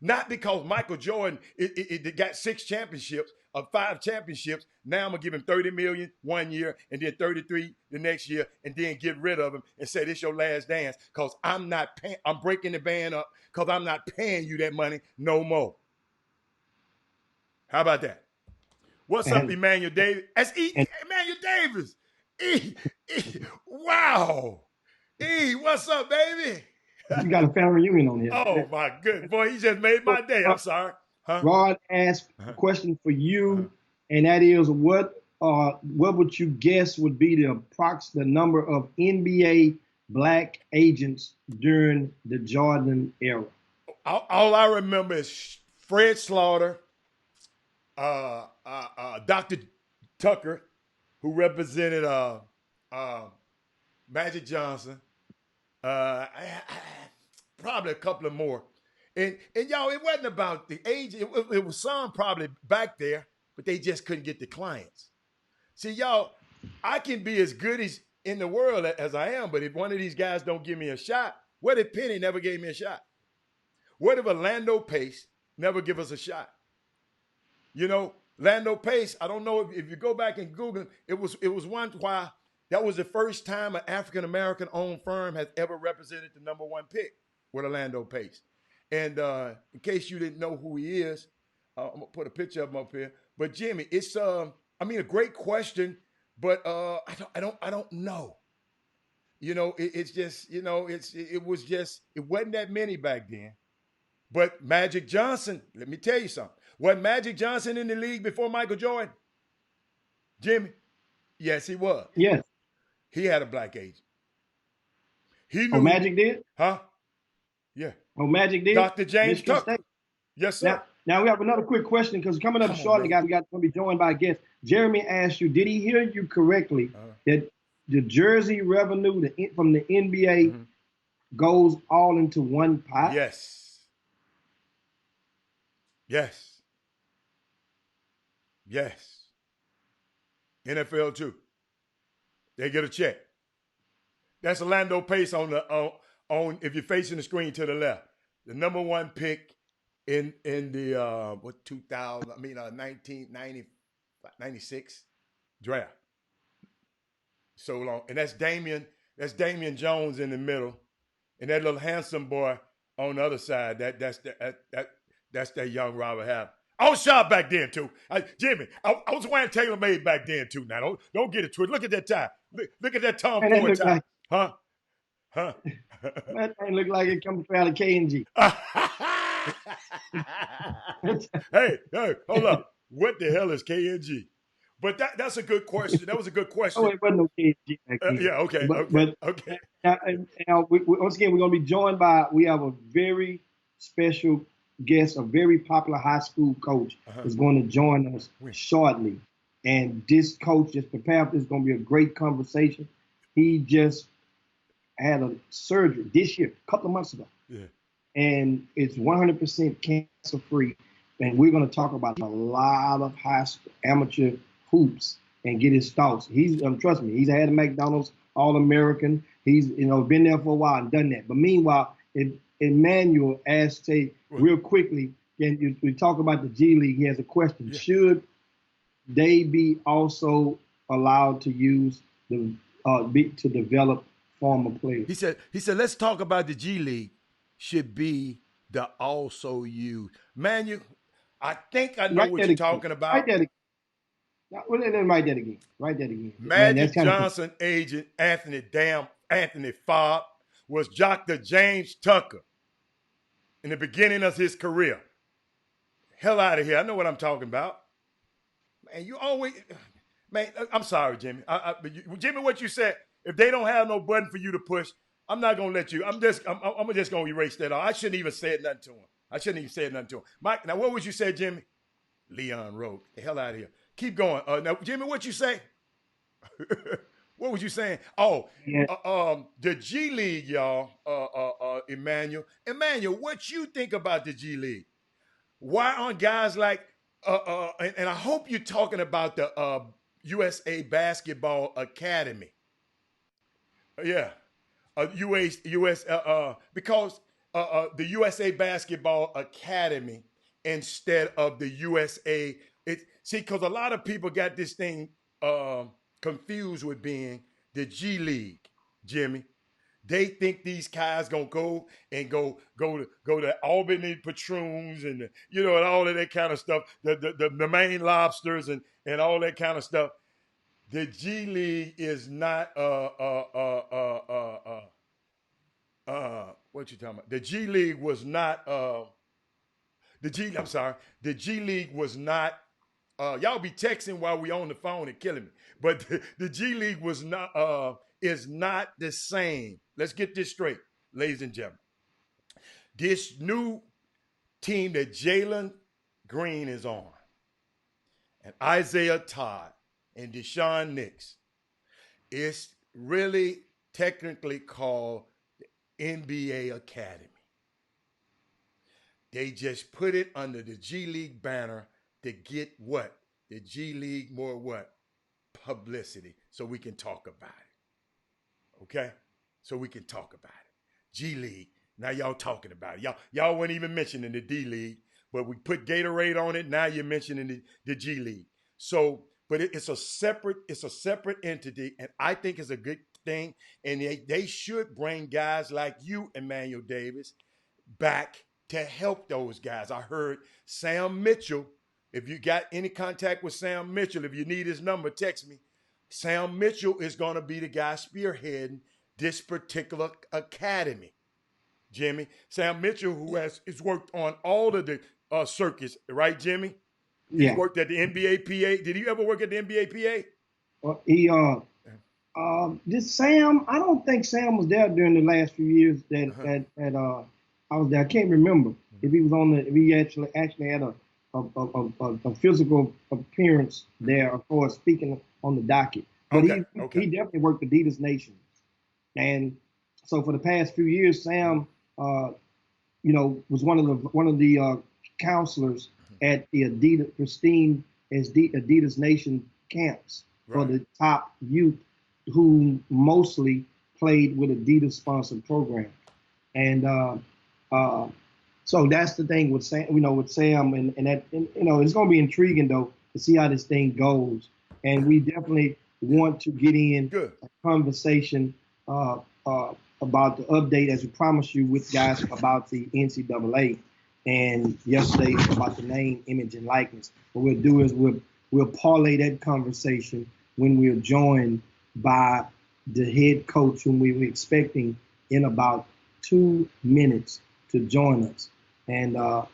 Not because Michael Jordan it got 6 championships or 5 championships. Now I'm gonna give him $30 million 1 year and then 33 the next year, and then get rid of him and say this your last dance because I'm breaking the band up because I'm not paying you that money no more. How about that? What's up, Emmanuel Davis? That's Emmanuel Davis. Wow. What's up, baby? You got a family reunion on here. Oh my goodness, boy! He just made my day. I'm sorry. Huh? Rod asked a question for you, and that is, what would you guess would be the number of NBA black agents during the Jordan era? All I remember is Fred Slaughter, Dr. Tucker, who represented Magic Johnson. Probably a couple of more. And y'all, it wasn't about the age. It was some probably back there, but they just couldn't get the clients. See, y'all, I can be as good as in the world as I am, but if one of these guys don't give me a shot, what if Penny never gave me a shot? What if Orlando Pace never give us a shot? You know, Orlando Pace, I don't know if you go back and Google it was one why that was the first time an African-American owned firm has ever represented the number 1 pick with Orlando Pace. And in case you didn't know who he is, I'm gonna put a picture of him up here. But Jimmy, it's a great question, but I don't know. You know, it's just, you know, it wasn't that many back then. But Magic Johnson, let me tell you something. Was Magic Johnson in the league before Michael Jordan? Jimmy? Yes, he was. Yes. He had a black agent. He knew. Oh, Magic did? Huh? Yeah. Oh, Magic did? Dr. James Michigan Tucker. State. Yes, sir. Now we have another quick question because coming up shortly, we got going to be joined by a guest. Jeremy asked you, did he hear you correctly that the jersey revenue from the NBA goes all into one pot? Yes. Yes. Yes. NFL too. They get a check. That's Orlando Pace on if you're facing the screen to the left. The number 1 pick in the 1996 draft. So long. And that's Damian Jones in the middle. And that little handsome boy on the other side, that's that young Robert Half. I was sharp back then too. Jimmy, I was wearing TaylorMade back then too. Now don't get it twisted. Look at that tie. Look at that Tom Ford tie. Huh? That thing look like it comes out of K&G. hey, hold up. What the hell is K&G? But that's a good question. That was a good question. Oh, it wasn't no K&G back then. Yeah, okay, okay. Now, once again, we're going to be joined by, we have a very special guest, a very popular high school coach is going to join us shortly. And this coach, just prepare for this, is going to be a great conversation. He just had a surgery this year, a couple of months ago. Yeah. And it's 100% cancer free. And we're going to talk about a lot of high school amateur hoops and get his thoughts. He's trust me, he's had a McDonald's All-American. He's been there for a while and done that. But meanwhile, Emmanuel asked real quickly, we talk about the G League. He has a question. Yeah. Should they be also allowed to use to develop former players? He said, let's talk about the G League. Should be the also used. Man, I think I know what you're talking about. Write that again. Write that again. Magic Johnson agent Anthony Fobb was Dr. James Tucker in the beginning of his career. Hell out of here. I know what I'm talking about. Man, you always, man, I'm sorry, Jimmy. Jimmy, what you said, if they don't have no button for you to push, I'm not going to let you. I'm just going to erase that off. I shouldn't even say nothing to him. Mike, now what would you say, Jimmy? Leon Rowe. The hell out of here. Keep going. Now, Jimmy, what you say? What was you saying? Oh, yeah. The G League, y'all, Emmanuel. Emmanuel, what you think about the G League? Why aren't guys like And I hope you're talking about the USA Basketball Academy. Yeah, because the USA Basketball Academy instead of the USA. Because a lot of people got this thing confused with being the G League, Jimmy. They think these guys gonna go to Albany Patroons and and all of that kind of stuff, the Maine Lobsters and all that kind of stuff. The G League is not what you talking about? The G League was not the G League was not y'all be texting while we on the phone and killing me. But the G League was not is not the same. Let's get this straight, ladies and gentlemen. This new team that Jalen Green is on, and Isaiah Todd and Deshaun Nix, is really technically called the NBA Academy. They just put it under the G League banner to get what? The G League more what? Publicity, so we can talk about it. Okay? So we can talk about it. G League. Now y'all talking about it. Y'all weren't even mentioning the D League, but we put Gatorade on it. Now you're mentioning the G League. So, but it's a separate entity, and I think it's a good thing. And they should bring guys like you, Emmanuel Davis, back to help those guys. I heard Sam Mitchell. If you got any contact with Sam Mitchell, if you need his number, text me. Sam Mitchell is going to be the guy spearheading this particular academy, Jimmy. Sam Mitchell, who has worked on all of the circuits, right, Jimmy? Yeah. He worked at the NBA PA. Did he ever work at the NBA PA? This Sam, I don't think Sam was there during the last few years that I was there. I can't remember if he was if he actually had a physical appearance there, of course, speaking on the docket. But he definitely worked Adidas Nation. And so for the past few years, Sam, was one of the counselors at the Adidas Nation camps for the top youth who mostly played with Adidas sponsored program. And so that's the thing with Sam, and it's going to be intriguing though to see how this thing goes. And we definitely want to get in a conversation about the update, as we promised you, with guys about the NCAA, and yesterday about the name, image, and likeness. What we'll do is we'll parlay that conversation when we're joined by the head coach, whom we were expecting in about 2 minutes to join us, and want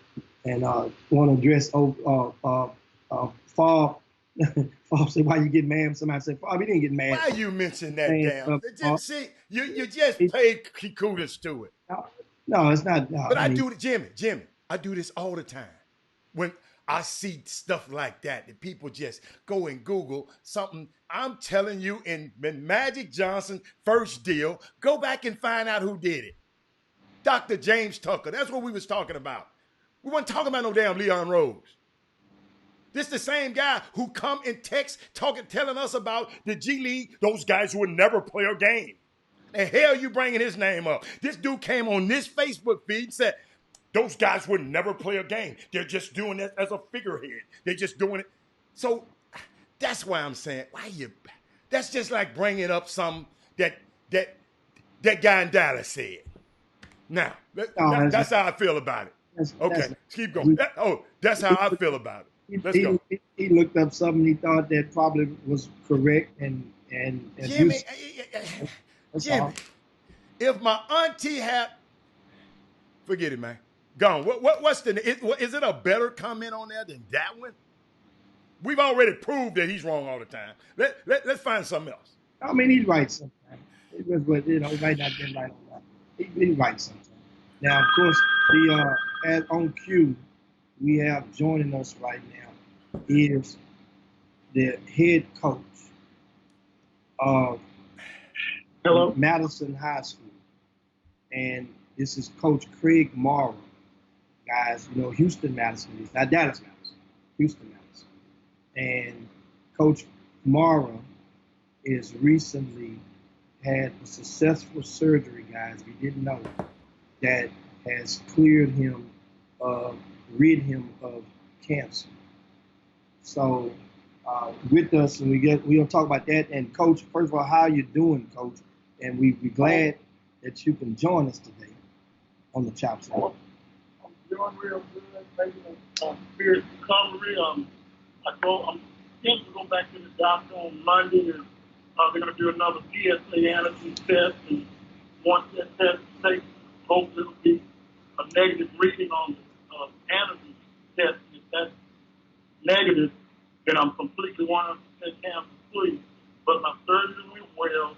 to address Fall. Fall said, "Why you get mad?" Somebody said, "Fall, we didn't get mad." Why you mention that damn? See, you just paid kudos to it. No, it's not. No, but I do it, Jimmy. I do this all the time. When I see stuff like that people just go and Google something. I'm telling you, in Magic Johnson's first deal, go back and find out who did it. Dr. James Tucker. That's what we was talking about. We weren't talking about no damn Leon Rose. This the same guy who come and text telling us about the G League, those guys who would never play a game. And hell, you bringing his name up. This dude came on this Facebook feed and said, those guys would never play a game. They're just doing it as a figurehead. They're just doing it. So that's why I'm saying, that's just like bringing up something that guy in Dallas said. Now, that's how I feel about it. Okay, keep going. That's how I feel about it. Let's go. He looked up something he thought that probably was correct, and Jimmy, if my auntie had, forget it, man. Gone. What's is it a better comment on there than that one? We've already proved that he's wrong all the time. Let's find something else. I mean, he's right sometimes. He might not be right on that. He's right sometimes. Now, of course, as on cue, we have joining us right now is the head coach of Madison High School. And this is Coach Craig Morrow. Guys, Houston Madison is not Dallas Madison. Houston Madison. And Coach Mara is recently had a successful surgery, guys, if you didn't know, that has cleared him, rid him of cancer. So with us, and we'll talk about that. And Coach, first of all, how you doing, Coach? And we're glad that you can join us today on the Chop Shop. I'm doing real good. Taking a spirit recovery. I'm scheduled to go back to the doctor on Monday, and they're going to do another PSA antigen test. And once that test takes, hopefully it'll be a negative reading on the antigen test. If that's negative, then I'm completely 100% cancer free. But my surgery went well.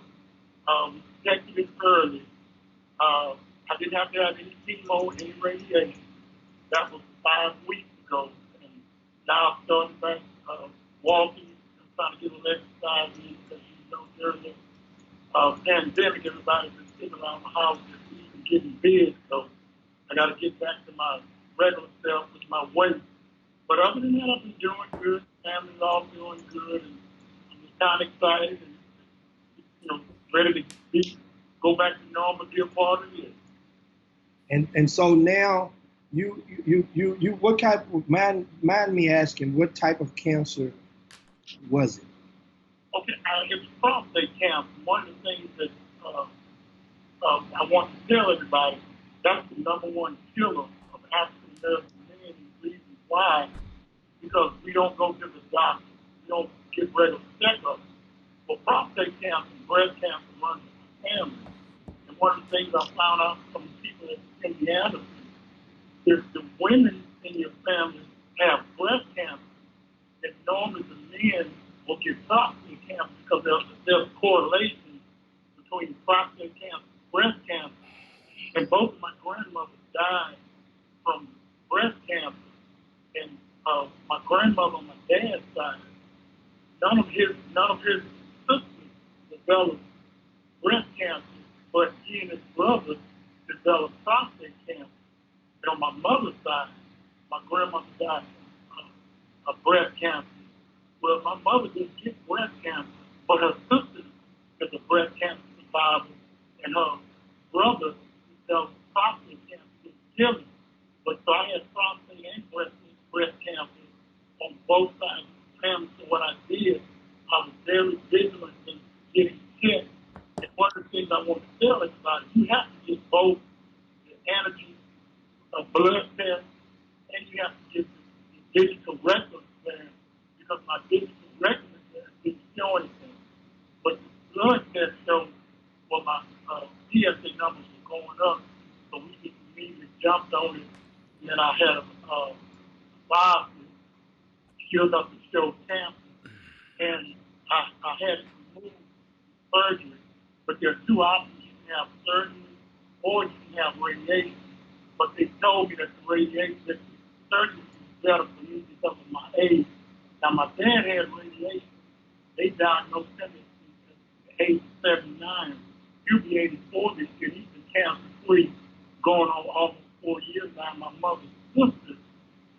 We detected it early. I didn't have to have any chemo, any radiation. That was 5 weeks ago. And now I'm starting back walking and trying to get a little exercise in because, during the pandemic, everybody's been sitting around the house just even getting big. So I got to get back to my regular self with my weight. But other than that, I've been doing good. Family's all doing good. And I'm just kind of excited and, ready to go back to normal, be a part of it. And so now you what type of mind me asking, what type of cancer was it? Okay, it was prostate cancer. One of the things that I want to tell everybody, that's the number one killer of African American men, and the reason why, because we don't go to the doctor, we don't get regular checkups. But prostate cancer and breast cancer runs in my family. And one of the things I found out from people in Indiana is the women in your family have breast cancer, and normally the men will get prostate cancer because there's a correlation between prostate cancer and breast cancer. And both of my grandmothers died from breast cancer. And my grandmother on my dad's side, none of his sisters developed breast cancer, but he and his brother developed prostate cancer. And on my mother's side, my grandmother died of breast cancer. Well, my mother didn't get breast cancer, but her sister is a breast cancer survivor, and her brother developed prostate cancer, killing. But so I had prostate and breast cancer on both sides of the family. So what I did, I was very vigilant in getting checked. And one of the things I want to tell everybody, you have to get both the antigen, a blood test, and you have to get the digital record exam, because my digital record exam didn't show anything. But the blood test showed, well, my PSA numbers were going up, so we just immediately jumped on it. And then I had a biopsy showed up to show cancer, and I had to remove surgery. But there are two options: you can have surgery or you can have radiation. But they told me that the radiation, that the surgery was better for me because of my age. Now my dad had radiation. They diagnosed him at the age of 79. He'll be 84 this year. He's been cancer free, going on almost 4 years now. My mother's sister,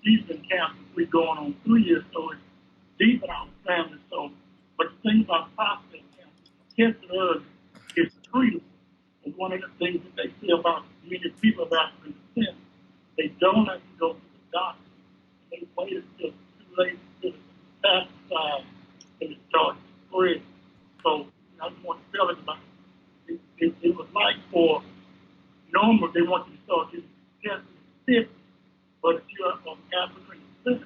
she's been cancer free going on 3 years, so it's deep in our family. So, but the thing about prostate cancer, cancer early is treatable. And one of the things that they say about many people of African descent, they don't have to go to the doctor. They wait until it's too late to metastasize and it starts to spread. So I just want to tell everybody, it was like for normal, they want you to start getting tested at 50, but if you're of African descent,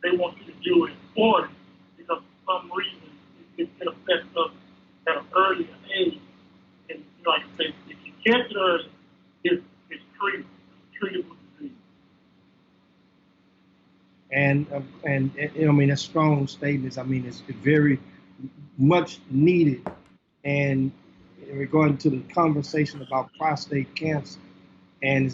they want you to do it at 40, because for some reason it affects us at an earlier age. And like I said, if you catch it early, it's treatable disease. And I mean, that's strong statements. I mean, it's very much needed. And regarding to the conversation about prostate cancer, and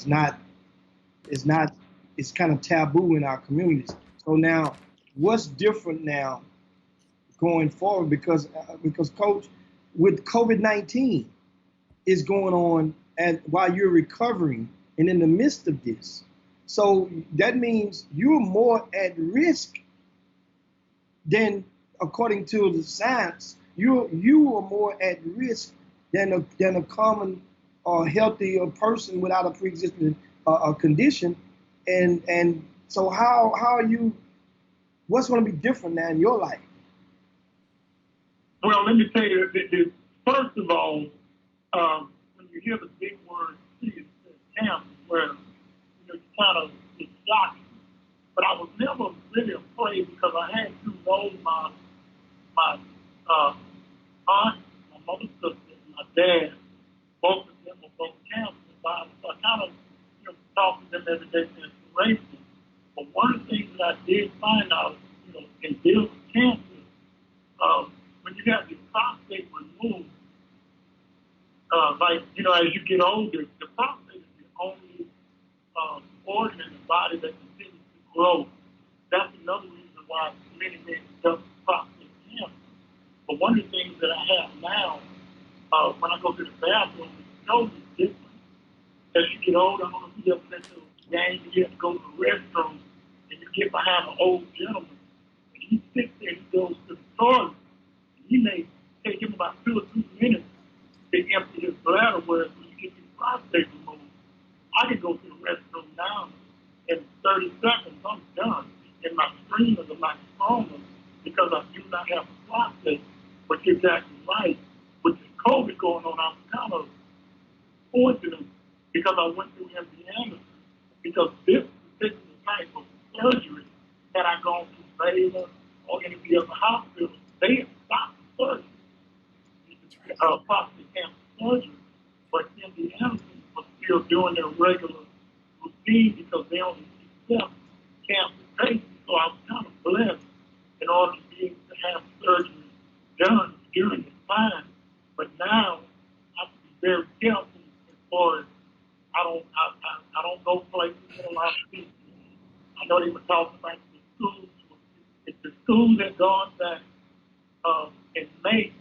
it's kind of taboo in our communities. So now, what's different now going forward? Because Coach, with COVID-19 is going on, and while you're recovering and in the midst of this, so that means you're more at risk then according to the science, you are more at risk than a common or healthy person without a pre-existing condition. And so how are you? What's going to be different now in your life? Well, let me tell you, first of all, when you hear the big word cancer, where you kind of it's shocking. But I was never really afraid because I had two roles. My aunt, my mother's sister, and my dad, both of them were both cancer. So I kind of talk to them every day for inspiration. But one of the things that I did find out, in dealing with cancer, when you have your prostate removed, as you get older, the prostate is the only organ in the body that continues to grow. That's another reason why many men develop prostate cancer. But one of the things that I have now, when I go to the bathroom, it's totally different. As you get older, I don't know if you ever been to a game, you have to go to the restroom, and you get behind an old gentleman, and he sits there, he goes to the toilet, and he may take him about 2 or 3 minutes to empty his bladder, whereas when you get your prostate removed, I can go to the restroom now in 30 seconds, I'm done. And my screamers are like stronger because I do not have a prostate. But you're exactly right. With this COVID going on, I'm kind of fortunate because I went through MD Anderson. Because this particular type of surgery, had I gone to Baylor or any of the other hospitals, they had stopped the surgery. Prostate cancer surgery. But MD Anderson was still doing their regular routine because they only accept cancer patients. So I was kind of blessed in order to be able to have surgery done during this time. But now I have to be very careful as far as I don't go places with a lot of people. I know they were talking about the schools. If the schools had gone back in May,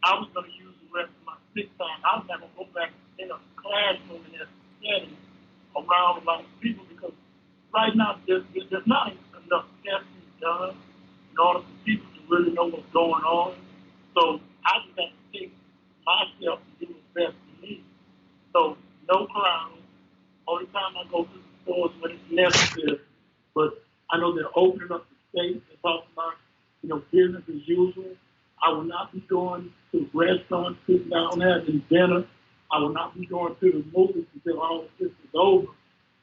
I was going to use the rest of my sick time. I was not going to go back in a classroom in that setting around a lot of people because right now there's not enough testing done in order for people to really know what's going on. So I just have to take myself to do what's best for me. So no crowds. Only time I go to the stores when it's necessary. But I know they're opening up the states and talking about, business as usual. I will not be going to restaurants, sitting down, having dinner. I will not be going to the movies until all of this is over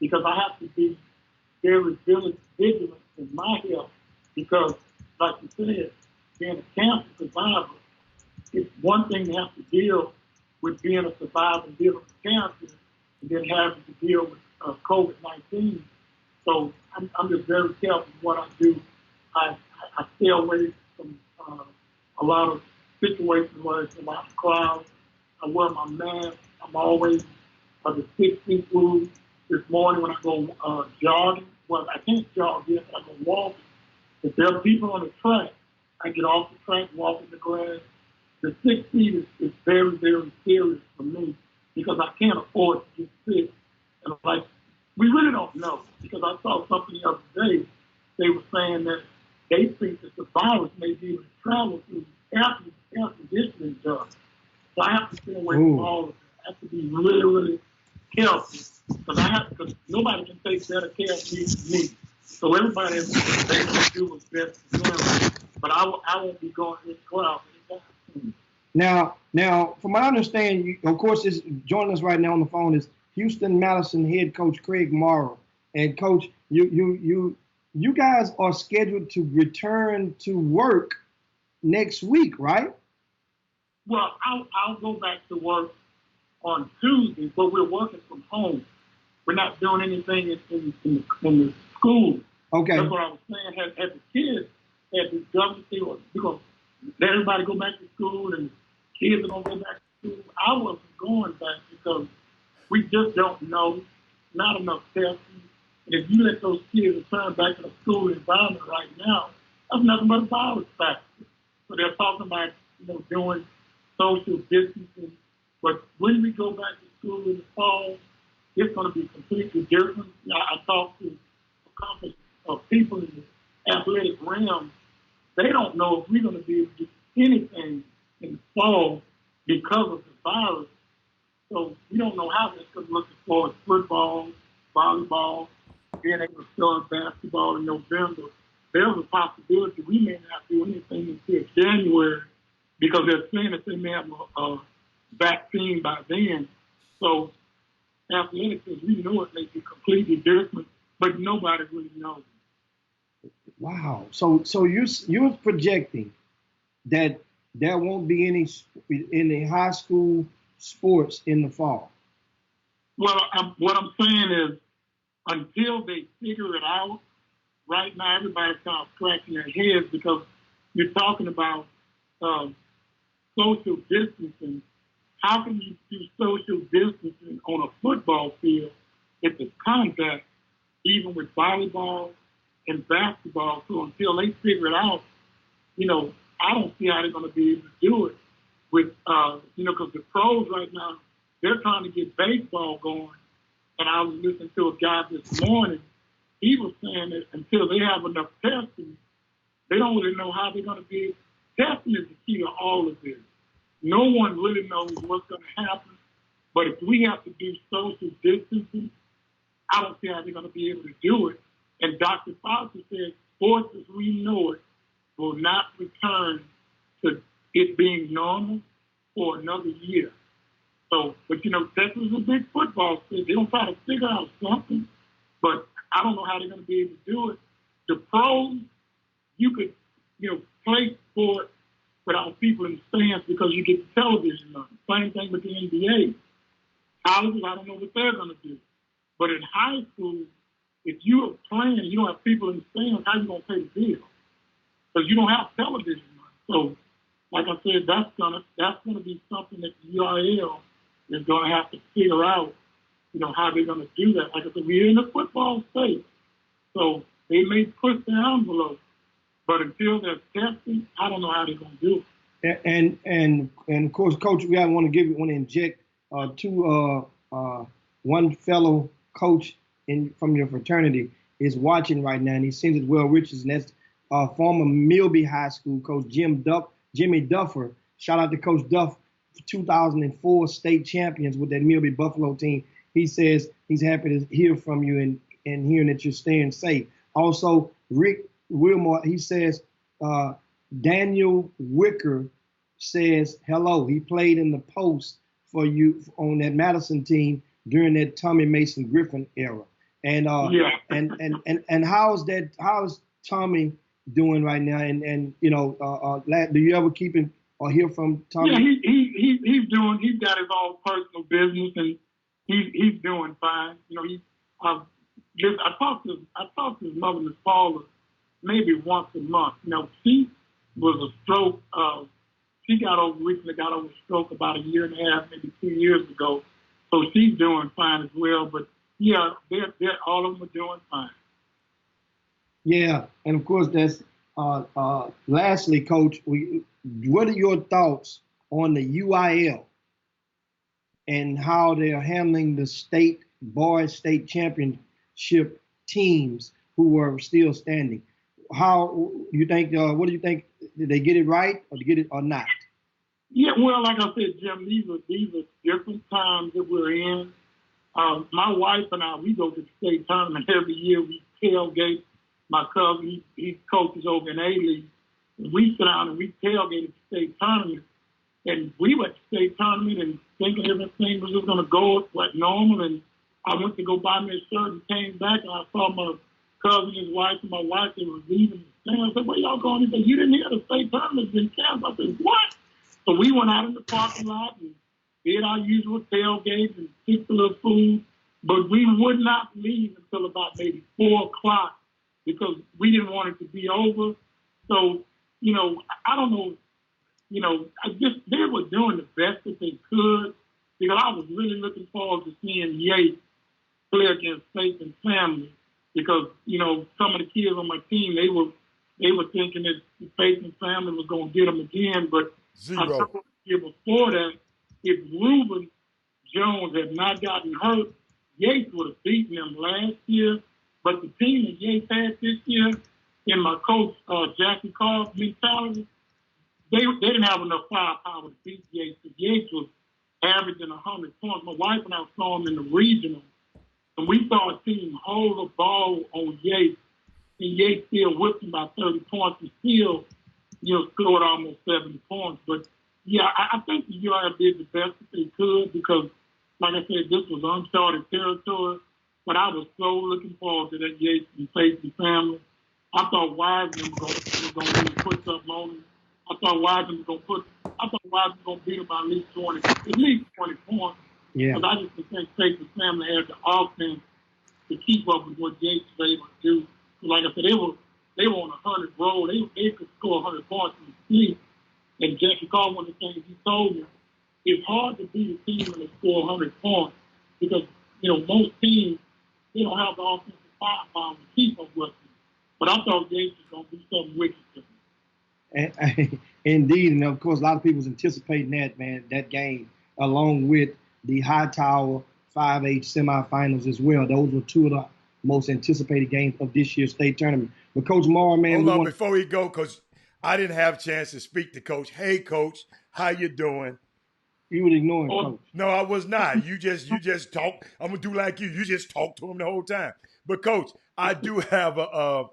because I have to be very vigilant in my health because, like you said, being a cancer survivor, it's one thing to have to deal with being a survivor and dealing with cancer and then having to deal with COVID-19. So I'm just very careful with what I do. I stay away from a lot of situations where it's a lot of crowds. I wear my mask. I'm always the 6 feet rule. This morning when I go jogging, well, I can't jog yet, but I go walking. If there are people on the track, I get off the track, walk in the grass. The 6 feet is very, very serious for me because I can't afford to get sick. And we really don't know because I saw something the other day. They were saying that they think that the virus may be able to travel through after the air conditioning does. So I have to stay away from all of it. I have to be really, really careful because nobody can take better care of me than me. So everybody has to do what's best for them. But I won't be going in the crowd anytime. Now, from my understanding, of course, joining us right now on the phone is Houston Madison head coach Craig Morrow. And coach, you guys are scheduled to return to work next week, right? Well, I'll go back to work on Tuesday, but we're working from home. We're not doing anything in the school. Okay. That's what I was saying. Had the kids had this government thing, we're going to let everybody go back to school and kids are going to go back to school. I wasn't going back because we just don't know. Not enough testing. And if you let those kids return back to the school environment right now, that's nothing but a virus factor. So they're talking about, doing social distancing. But when we go back to school in the fall, it's going to be completely different. I talked to a couple of people in the athletic realm they don't know if we're going to be able to do anything in the fall because of the virus. So we don't know how this could look as far as football, volleyball, being able to start basketball in November. There's a possibility we may not do anything until January because they're saying that they may have a vaccine by then. So athletics, as we know it, may be completely different, but nobody really knows. Wow. So you're projecting that there won't be any high school sports in the fall. Well, what I'm saying is until they figure it out, right now everybody's kind of scratching their heads because you're talking about social distancing. How can you do social distancing on a football field if it's contact, even with volleyball and basketball? So until they figure it out, I don't see how they're going to be able to do it with, because the pros right now, they're trying to get baseball going. And I was listening to a guy this morning. He was saying that until they have enough testing, they don't really know how they're going to be. Testing is the key to all of this. No one really knows what's going to happen. But if we have to do social distancing, I don't see how they're going to be able to do it. And Dr. Fauci said sports as we know it will not return to it being normal for another year. So, but Texas is a big football state. They're going to try to figure out something, but I don't know how they're going to be able to do it. The pros, you could, play sport without people in the stands because you get the television on. Same thing with the NBA. Colleges, I don't know what they're going to do. But in high school, if you are playing and you don't have people in the stands, how are you going to pay the bill? Because you don't have television money. So, like I said, that's gonna be something that the URL is going to have to figure out, how they're going to do that. Like I said, we're in the football state, so they may push the envelope, but until they're testing, I don't know how they're going to do it. And of course, Coach, we want to inject one fellow coach from your fraternity is watching right now, and he sings as Will Richards, and that's former Milby High School coach Jimmy Duffer. Shout out to Coach Duff, 2004 state champions with that Milby Buffalo team. He says he's happy to hear from you and hearing that you're staying safe. Also, Rick Wilmore, he says Daniel Wicker says hello. He played in the post for you on that Madison team during that Tommy Mason Griffin era. And and how's Tommy doing right now? And do you ever keep him or hear from Tommy? Yeah, he's doing. He's got his own personal business, and he's doing fine. I talk to his mother, Miss Paula, maybe once a month. She was a stroke. She recently got over a stroke about a year and a half, maybe 2 years ago. So she's doing fine as well. But yeah, they're all of them are doing fine. Yeah, and of course that's lastly, Coach, what are your thoughts on the UIL and how they're handling the boys state championship teams who are still standing? How you think? What do you think? Did they get it right, or get it or not? Yeah, well, like I said, Jim, these are different times that we're in. My wife and I, we go to the state tournament every year. We tailgate. My cousin, he coaches over in A-League. We sit down and we tailgate at the state tournament. And we went to the state tournament and thinking everything was just going to go like normal. And I went to go buy me a shirt and came back and I saw my cousin, his wife, and my wife, they were leaving the stand. I said, where y'all going? He said, you didn't hear the state tournament's been canceled. I said, what? So we went out in the parking lot and did our usual tailgates and picked a little food. But we would not leave until about maybe 4 o'clock because we didn't want it to be over. So, I don't know, they were doing the best that they could because I was really looking forward to seeing Yates play against Faith and Family because, some of the kids on my team, they were thinking that Faith and Family was going to get them again. But I thought the year before that, if Reuben Jones had not gotten hurt, Yates would have beaten them last year. But the team that Yates had this year, in my coach Jackie Carr's mentality, they didn't have enough firepower to beat Yates. Yates was averaging 100 points. My wife and I saw him in the regional, and we saw a team hold the ball on Yates, and Yates still whipped him by 30 points and still, scored almost 70 points. But, yeah, I think the UIL did the best that they could because, like I said, this was uncharted territory. But I was so looking forward to that Yates and Safety family. I thought Wiseman was going to put something on him. I thought Wiseman was going to beat him by at least 20 points. Yeah. But I just think Safety family had the offense to keep up with what Yates was able to do. Like I said, they were on a 100 roll. They could score 100 points in the sleep. And Jackie Carr, one of the things he told me, it's hard to beat a team when they score 100 points because, most teams, they don't have the offensive firepower to keep up with them. But I thought Yates was going to do something wicked to them. Indeed, and of course, a lot of people's anticipating that game, along with the Hightower 5H semifinals as well. Those were two of the most anticipated games of this year's state tournament. But Coach Morrow, man, hold on before we go, because I didn't have a chance to speak to Coach. Hey, Coach, how you doing? You were ignoring Coach. No, I was not. You just talk. I'm gonna do like you. You just talk to him the whole time. But Coach, I do have a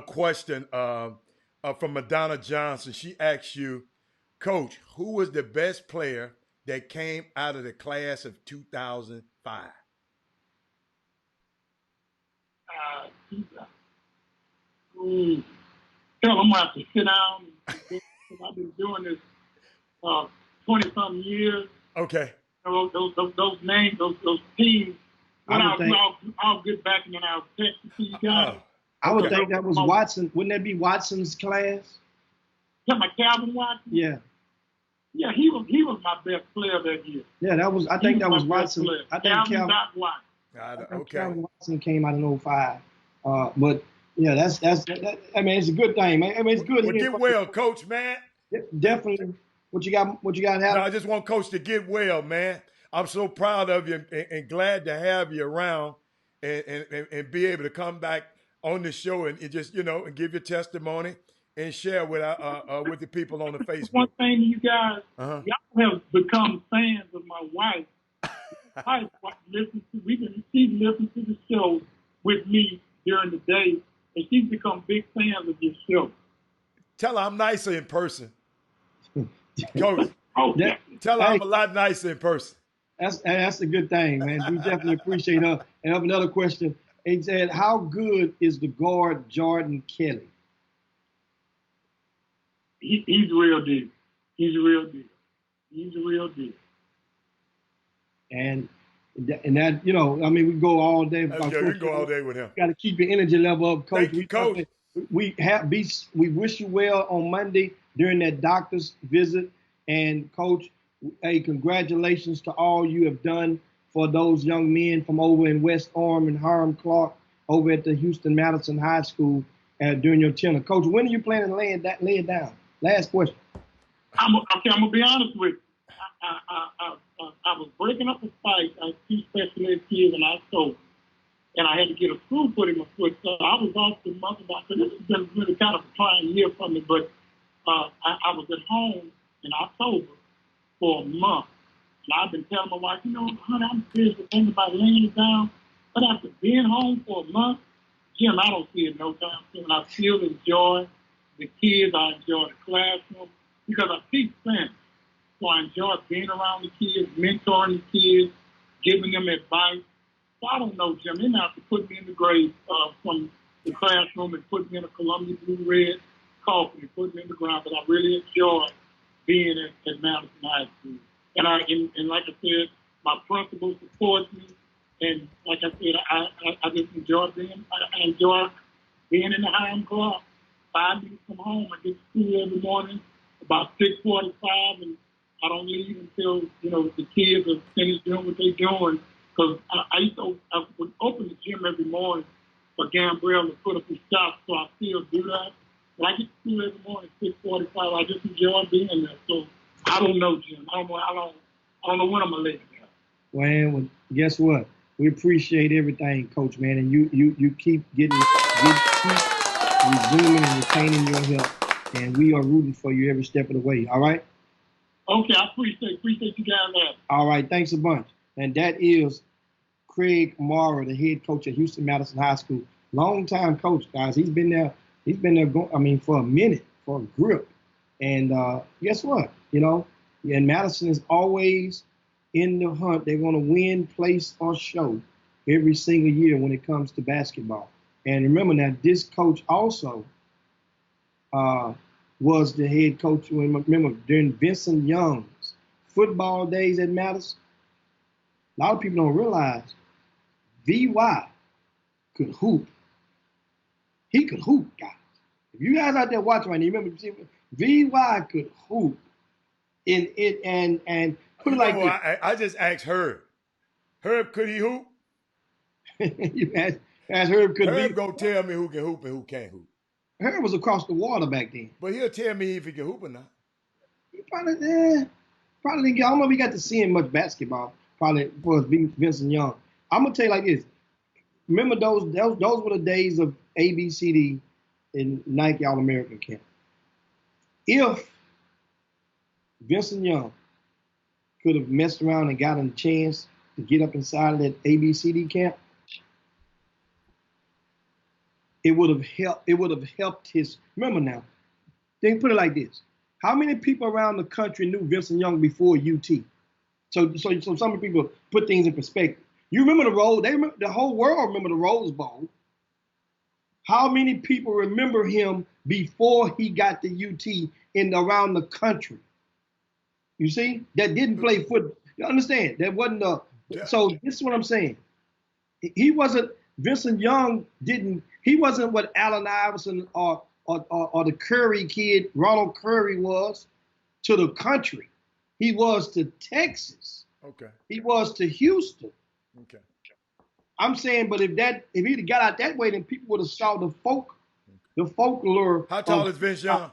question from Madonna Johnson. She asks you, Coach, who was the best player that came out of the class of 2005? Tell them I have to sit down. I've been doing this 20-something years. Okay. Those names, those teams. I'll get back and then I'll text it to you guys. I would think that was Watson. Wouldn't that be Watson's class? Yeah, my Calvin Watson. Yeah. Yeah, he was my best player that year. Yeah, I think that was Watson. I think Calvin Watson came out in 05. But yeah, that's I mean, it's a good thing, man. I mean, it's good. Well, get well, Coach, man. Definitely. What you got? No, I just want Coach to get well, man. I'm so proud of you and glad to have you around and be able to come back on the show and just and give your testimony and share with the people on the Facebook. One thing, you guys, y'all have become fans of my wife. She's listened to the show with me during the day, and she's become big fans of your show. Tell her I'm nicer in person. Coach, tell her I'm a lot nicer in person. That's a good thing, man. We definitely appreciate her. And I have another question. He said, how good is the guard Jordan Kelly? He's a real deal. He's a real deal. And that, I mean, we go all day. We can go all day with him. Got to keep your energy level up, Coach. Thank you, Coach. We wish you well on Monday during that doctor's visit. And Coach, hey, congratulations to all you have done for those young men from over in West Orm and Hiram Clark over at the Houston Madison High School during your tenure. Coach, when are you planning to lay it down? Last question. I'm gonna be honest with you. I was breaking up a fight. I had two special ed kids in October, and I had to get a screw put in my foot. So I was off the month about. So this has been really kind of a trying year for me. But I was at home in October for a month. And I've been telling my wife, honey, I'm serious with thinking about laying it down. But after being home for a month, Jim, I don't see it no time soon. I still enjoy the kids. I enjoy the classroom because I teach Spanish. So I enjoy being around the kids, mentoring the kids, giving them advice. So I don't know, Jim. They have to put me in the grade from the classroom and put me in a Columbia Blue Red coffee and put me in the ground. But I really enjoy being at Madison High School. And like I said, my principal supports me. And like I said, I just enjoy being in the Hiram Clark. 5 minutes from home, I get to school every morning about 6:45, and I don't leave until the kids are finished doing what they're doing. Because I would open the gym every morning for Gambrell to put up his shots, so I still do that. But I get to school every morning at 6:45. I just enjoy being there. So I don't know, Jim. I don't know when I'm gonna lay it down. Well, guess what? We appreciate everything, Coach, man, and you keep getting resuming and retaining your help, and we are rooting for you every step of the way. All right. Okay, I appreciate you guys there. All right. Thanks a bunch. And that is Craig Mara, the head coach at Houston Madison High School. Long-time coach, guys. He's been there. For a minute, for a grip. And guess what? And Madison is always in the hunt. They're going to win, place, or show every single year when it comes to basketball. And remember now, this coach also was the head coach. Remember, during Vincent Young's football days at Madison, a lot of people don't realize VY could hoop. He could hoop, guys. If you guys out there watching right now, you remember VY could hoop. And put it like this. I just asked Herb. Herb, could he hoop? You asked Herb could Herb gonna tell me who can hoop and who can't hoop. Herb was across the water back then. But he'll tell me if he can hoop or not. He probably didn't. I don't know if he got to see him much basketball. Probably was Vincent Young. I'm gonna tell you like this. Remember those were the days of ABCD in Nike All-American camp. If Vincent Young could have messed around and gotten a chance to get up inside of that ABCD camp, it would have helped his. Remember now, they put it like this: how many people around the country knew Vincent Young before UT? So some people put things in perspective. You remember the whole world remember the Rose Bowl. How many people remember him before he got to UT around the country? You see, that didn't play football. You understand? That wasn't So this is what I'm saying. He wasn't. Vincent Young didn't. He wasn't what Allen Iverson or the Curry kid, Ronald Curry, was to the country. He was to Texas. Okay. He was to Houston. Okay. I'm saying, but if he'd have got out that way, then people would have saw the folklore. How tall is Vince Young?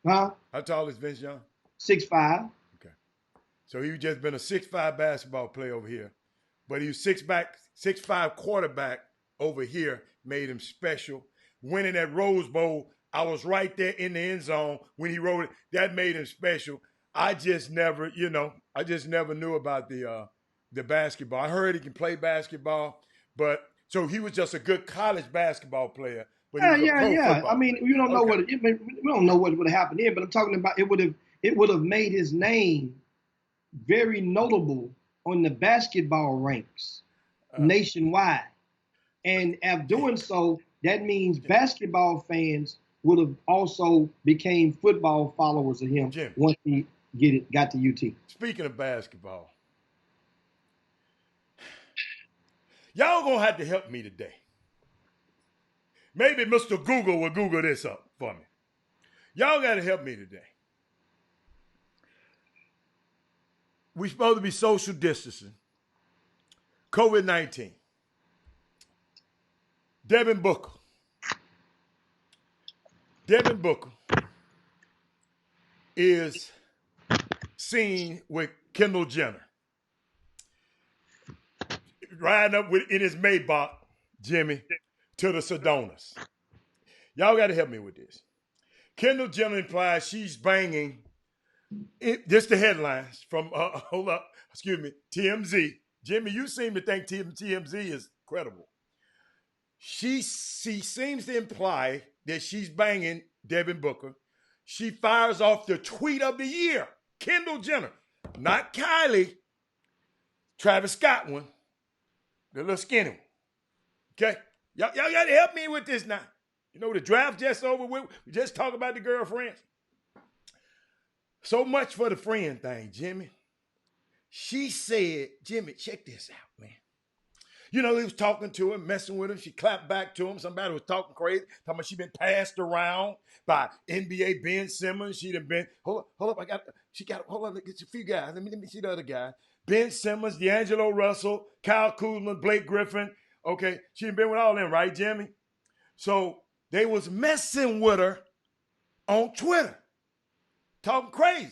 Huh? How tall is Vince Young? 6'5". Okay. So he just been a 6'5" basketball player over here. But he was 6'5" quarterback over here, made him special. Winning that Rose Bowl, I was right there in the end zone when he wrote it. That made him special. I just never knew about the basketball. I heard he can play basketball, but so he was just a good college basketball player. But yeah. I mean, we don't know we don't know what would have happened here, but I'm talking about it would have made his name very notable on the basketball ranks nationwide. And after doing so, that means basketball fans would have also became football followers of him once he got to UT. Speaking of basketball, y'all gonna have to help me today. Maybe Mr. Google will Google this up for me. Y'all gotta help me today. We're supposed to be social distancing. COVID-19. Devin Booker is seen with Kendall Jenner riding up in his Maybach, Jimmy, to the Sedonas. Y'all got to help me with this. Kendall Jenner implies she's banging. Just the headlines from TMZ. Jimmy, you seem to think TMZ is credible. She seems to imply that she's banging Devin Booker. She fires off the tweet of the year. Kendall Jenner, not Kylie. Travis Scott one, the little skinny one. Okay? Y'all got to help me with this now. You know, the draft just over with. We just talk about the girlfriends. So much for the friend thing, Jimmy. She said, Jimmy, check this out, man. You know, he was talking to him, messing with him. She clapped back to him. Somebody was talking crazy, talking about she been passed around by NBA Ben Simmons. She done been, hold up, hold on, it's a few guys. Let me see the other guy. Ben Simmons, D'Angelo Russell, Kyle Kuzma, Blake Griffin. Okay, she done been with all them, right, Jimmy? So they was messing with her on Twitter, talking crazy.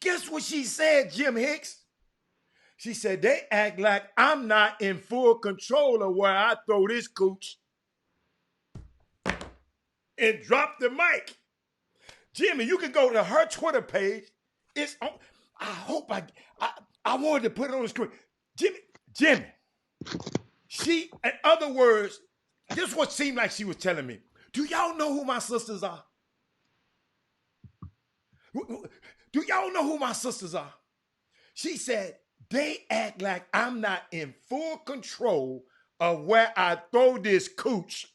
Guess what she said, Jim Hicks? She said, they act like I'm not in full control of where I throw this cooch. and dropped the mic. Jimmy, you can go to her Twitter page. It's on. I hope I wanted to put it on the screen. Jimmy. She, in other words, this is what seemed like she was telling me. Do y'all know who my sisters are? Do y'all know who my sisters are? She said, they act like I'm not in full control of where I throw this cooch.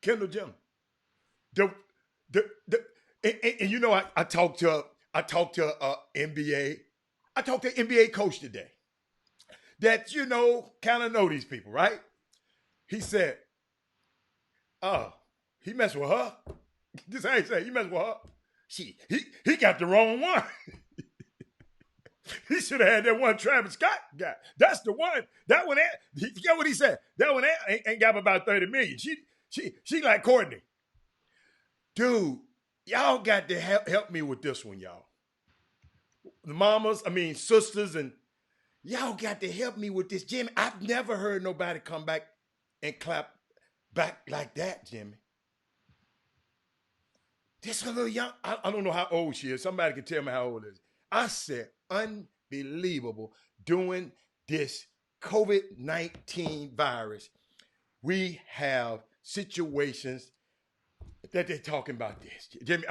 Kendall Jenner. And you know, I talked to NBA. I talked to NBA coach today that, you know, kind of know these people, right? He said, oh, he messed with her. This how he said, he messed with her. He got the wrong one. He should have had that one Travis Scott guy. That's the one. That one, get what he said. That one ain't got about 30 million. She like Courtney. Dude, y'all got to help me with this one, y'all. The mamas, sisters, and y'all got to help me with this. Jimmy, I've never heard nobody come back and clap back like that, Jimmy. This little young, I don't know how old she is. Somebody can tell me how old it is. I said, unbelievable. During this COVID-19 virus, we have situations that they're talking about this. Jimmy,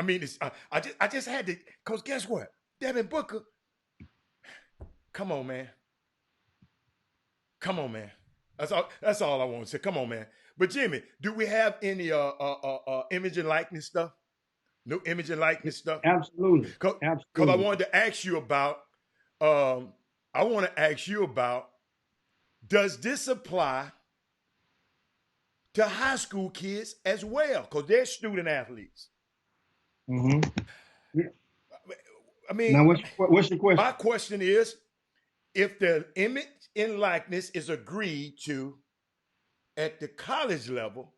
I just had to, because guess what? Devin Booker, come on, man. Come on, man. That's all I want to say. Come on, man. But Jimmy, do we have any image and likeness stuff? No image and likeness stuff? Absolutely. Because I wanted to ask you about, does this apply to high school kids as well? Because they're student athletes. Mm-hmm. Now, what's your question? My question is, if the image and likeness is agreed to at the college level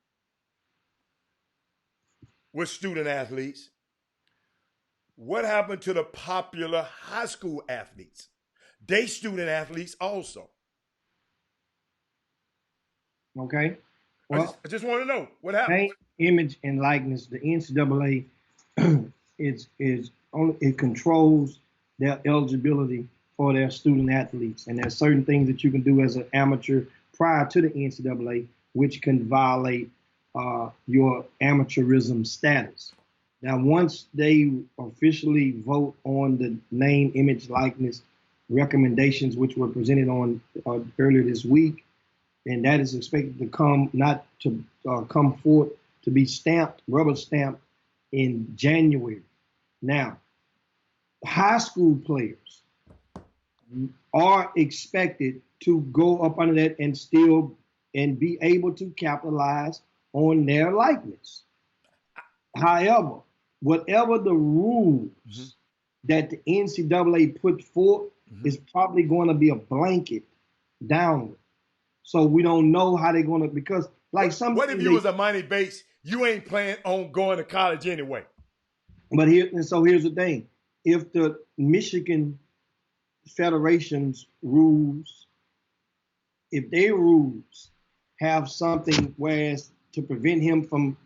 with student athletes, what happened to the popular high school athletes? They student athletes also. Okay. Well, I just want to know what happened. Name, image, and likeness. The NCAA it controls their eligibility for their student athletes, and there's certain things that you can do as an amateur prior to the NCAA, which can violate your amateurism status. Now, once they officially vote on the name, image, likeness recommendations, which were presented on earlier this week, and that is expected to come forth to be stamped, rubber stamped in January. Now, high school players are expected to go up under that and be able to capitalize on their likeness. However, whatever the rules that the NCAA put forth is probably going to be a blanket downward. So we don't know how they're going to, because like some. What if you was a Monty Bates? You ain't planning on going to college anyway. But here's the thing: if the Michigan Federation's rules, if their rules have something whereas to prevent him from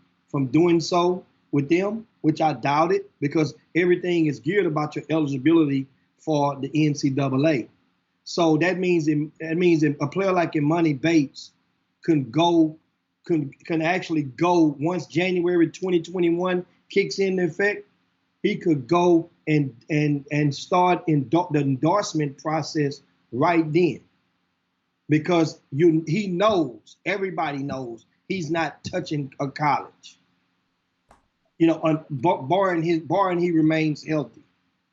doing so with them, which I doubt it, because everything is geared about your eligibility for the NCAA. So that means a player like Imani Bates can actually go once January 2021 kicks in effect. He could go and start the endorsement process right then, because everybody knows he's not touching a college. Barring he remains healthy.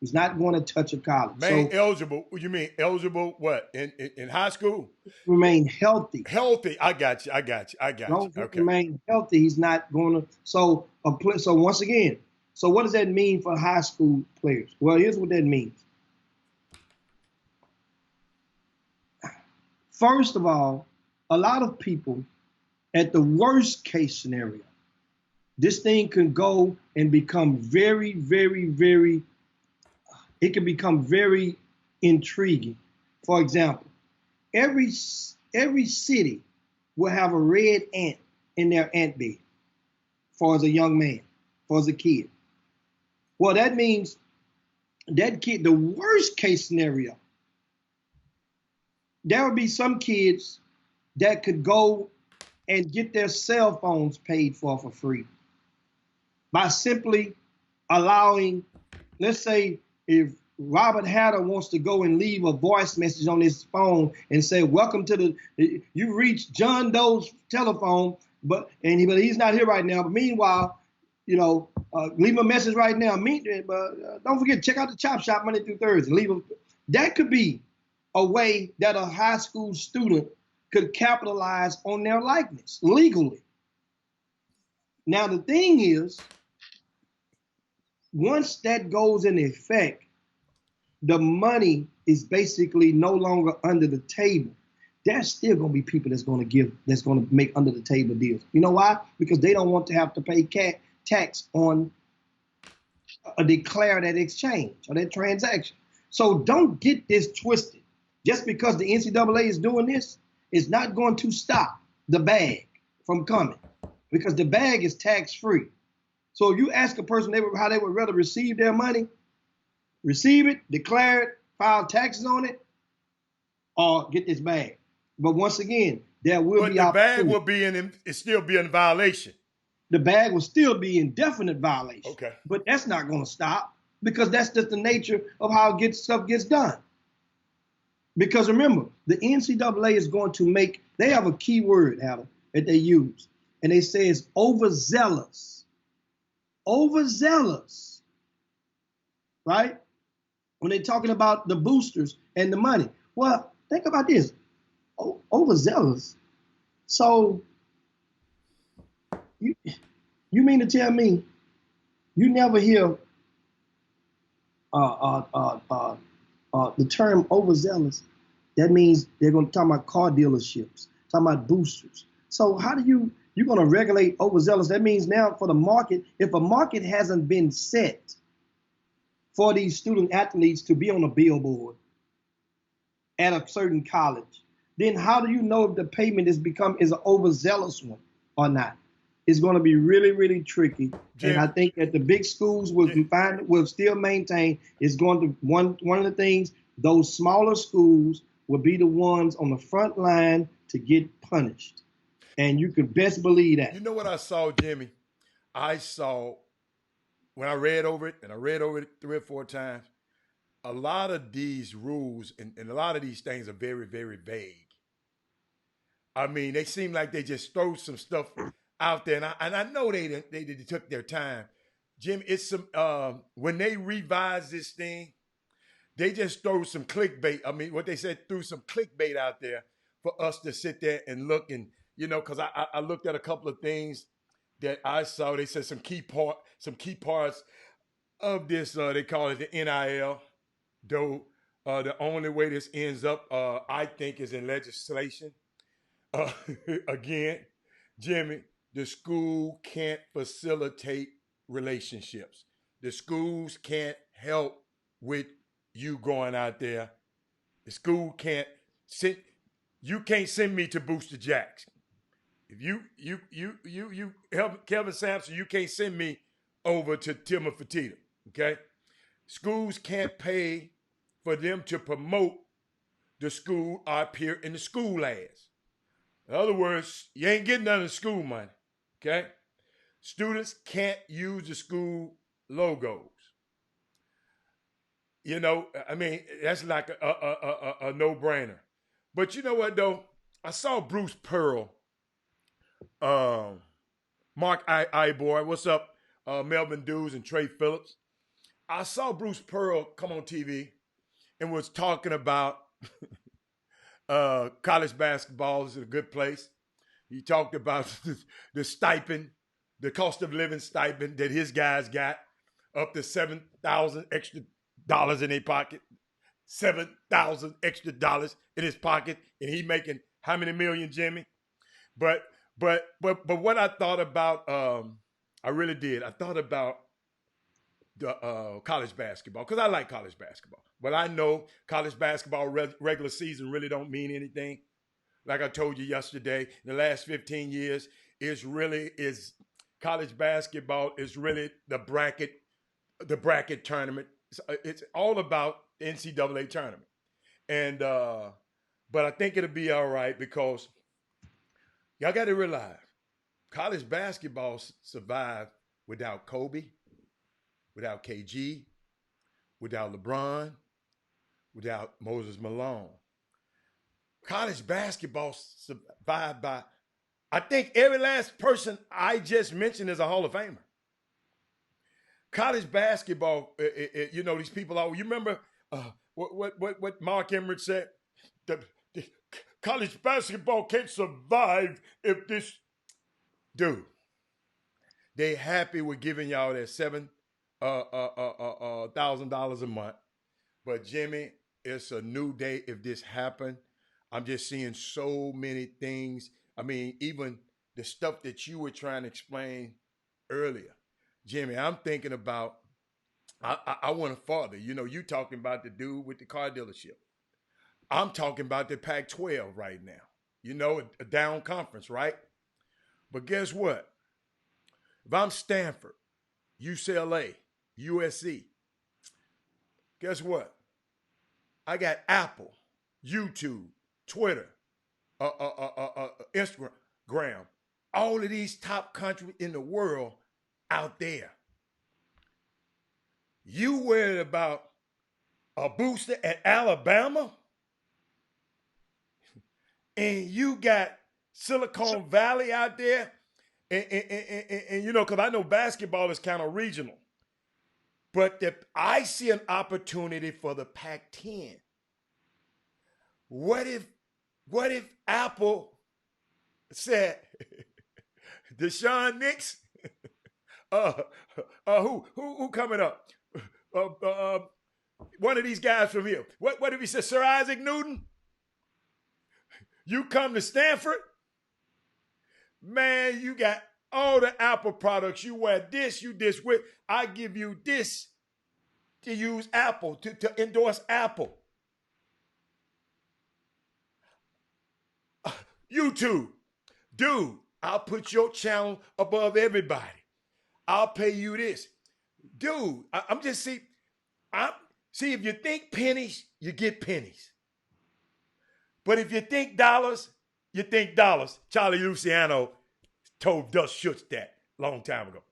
He's not going to touch a college. Eligible. You mean eligible what? In high school? Remain healthy. Healthy. I got you. Okay. Remain healthy. He's not going to. So once again, so what does that mean for high school players? Well, here's what that means. First of all, a lot of people, at the worst case scenario, this thing can go and become very, very, very. It can become very intriguing. For example, every city will have a red ant in their ant bed for as a young man, for as a kid. Well, that means that kid, the worst case scenario, there would be some kids that could go and get their cell phones paid for free by simply allowing, let's say, if Robert Hatter wants to go and leave a voice message on his phone and say, welcome to you reached John Doe's telephone, but he's not here right now. But meanwhile, leave a message right now. But don't forget, check out the Chop Shop Monday through Thursday. That could be a way that a high school student could capitalize on their likeness legally. Now, the thing is, once that goes in effect, the money is basically no longer under the table. There's still going to be people that's going to make under the table deals. You know why? Because they don't want to have to pay tax on declare that exchange or that transaction. So don't get this twisted. Just because the NCAA is doing this, it's not going to stop the bag from coming, because the bag is tax-free. So if you ask a person how they would rather receive their money, receive it, declare it, file taxes on it, or get this bag. But once again, there will be the bag will be still be in violation. The bag will still be in definite violation. Okay. But that's not going to stop, because that's just the nature of how stuff gets done. Because remember, the NCAA is going to they have a key word, Adam, that they use, and they say it's overzealous. Overzealous, right? When they're talking about the boosters and the money. Well, think about this. Overzealous. So you mean to tell me you never hear the term overzealous? That means they're going to talk about car dealerships, talking about boosters. So how do you're going to regulate overzealous? That means now for the market, if a market hasn't been set for these student athletes to be on a billboard at a certain college, then how do you know if the payment is an overzealous one or not? It's going to be really, really tricky. Jim, and I think that the big schools will still maintain is going to one of the things, those smaller schools will be the ones on the front line to get punished. And you can best believe that. You know what I saw, Jimmy? When I read over it, and I read over it 3 or 4 times, a lot of these rules and a lot of these things are very, very vague. I mean, they seem like they just throw some stuff out there, and I know they took their time. Jim, it's some when they revise this thing, they just throw some clickbait. I mean, what they said, threw some clickbait out there for us to sit there and look, and because I looked at a couple of things that I saw. They said some key parts of this. They call it the NIL. Though the only way this ends up, I think, is in legislation. Again, Jimmy, the school can't facilitate relationships. The schools can't help with you going out there. The school can't you can't send me to Booster Jacks. If you help Kevin Sampson, you can't send me over to Tillman Fertitta. Okay? Schools can't pay for them to promote the school or appear in the school ads. In other words, you ain't getting none of the school money. Okay? Students can't use the school logos. I mean, that's like a no-brainer. But you know what, though? I saw Bruce Pearl, Mark Ivor, what's up, Melvin Dews and Trey Phillips. I saw Bruce Pearl come on TV and was talking about college basketball is a good place. He talked about the stipend, the cost of living stipend that his guys got, up to $7,000 extra dollars in their pocket, $7,000 extra dollars in his pocket, and he making how many million, Jimmy? But what I thought about, I really did. I thought about the college basketball, because I like college basketball. But I know college basketball regular season really don't mean anything. Like I told you yesterday, in the last 15 years, is college basketball is really the bracket tournament. It's all about the NCAA tournament, and but I think it'll be all right because y'all got to realize college basketball survived without Kobe, without KG, without LeBron, without Moses Malone. College basketball survived by, I think every last person I just mentioned is a Hall of Famer. College basketball, you know, these people are, you remember what Mark Emmert said? The college basketball can't survive if this, dude, they happy with giving y'all that $7,000 a month. But Jimmy, it's a new day if this happened. I'm just seeing so many things. I mean, even the stuff that you were trying to explain earlier. Jimmy, I'm thinking about, I want to further. You know, you talking about the dude with the car dealership. I'm talking about the Pac-12 right now. You know, a down conference, right? But guess what? If I'm Stanford, UCLA, USC, guess what? I got Apple, YouTube, Twitter, Instagram, all of these top countries in the world out there. You worried about a booster at Alabama? And you got Silicon Valley out there? And you know, because I know basketball is kind of regional. But I see an opportunity for the Pac-10. What if Apple said, Deshaun Nix, who coming up? One of these guys from here. What if he said, Sir Isaac Newton? You come to Stanford? Man, you got all the Apple products. You wear this, you this with. I give you this to use Apple, to endorse Apple. YouTube, dude, I'll put your channel above everybody. I'll pay you this. Dude, I'm just see, if you think pennies, you get pennies. But if you think dollars, you think dollars. Charlie Luciano told Dust Schutz that long time ago.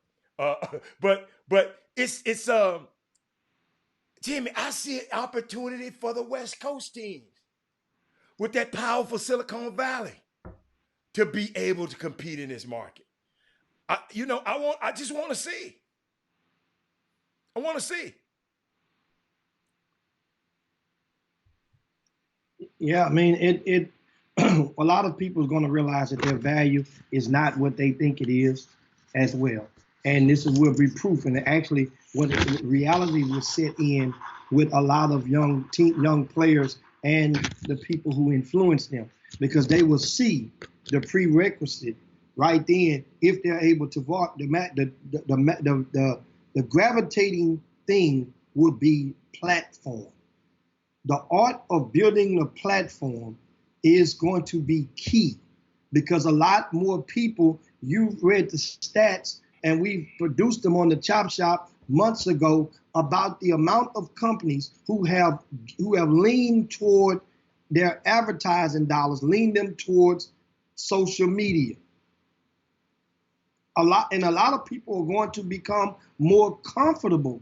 But it's Jimmy, I see an opportunity for the West Coast teams with that powerful Silicon Valley to be able to compete in this market. I just want to see. I want to see. Yeah, I mean, it a lot of people are going to realize that their value is not what they think it is as well. And this will be proof. And actually, what reality will set in with a lot of young players and the people who influence them, because they will see the prerequisite right then if they're able to vote. The gravitating thing would be platform. The art of building a platform is going to be key, because a lot more people, you read the stats and we produced them on the Chop Shop months ago about the amount of companies who have leaned toward their advertising dollars, leaned them towards social media. A lot of people are going to become more comfortable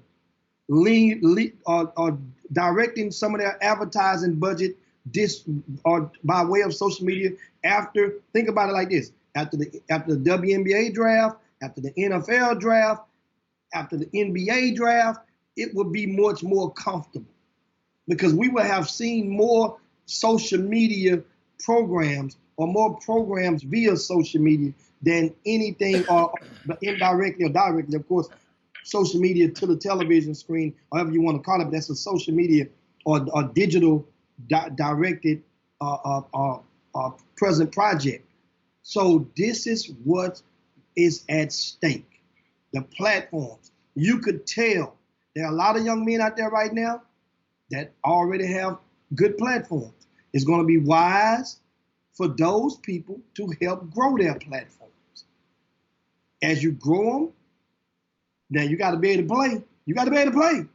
directing some of their advertising budget by way of social media. Think about it like this: after the WNBA draft, after the NFL draft, after the NBA draft, it would be much more comfortable, because we would have seen more social media programs or more programs via social media than anything, or indirectly or directly, of course. Social media to the television screen, however you want to call it, but that's a social media or digital directed present project. So this is what is at stake. The platforms. You could tell there are a lot of young men out there right now that already have good platforms. It's going to be wise for those people to help grow their platforms. As you grow them, then you got to be able to play. You got to be able to play.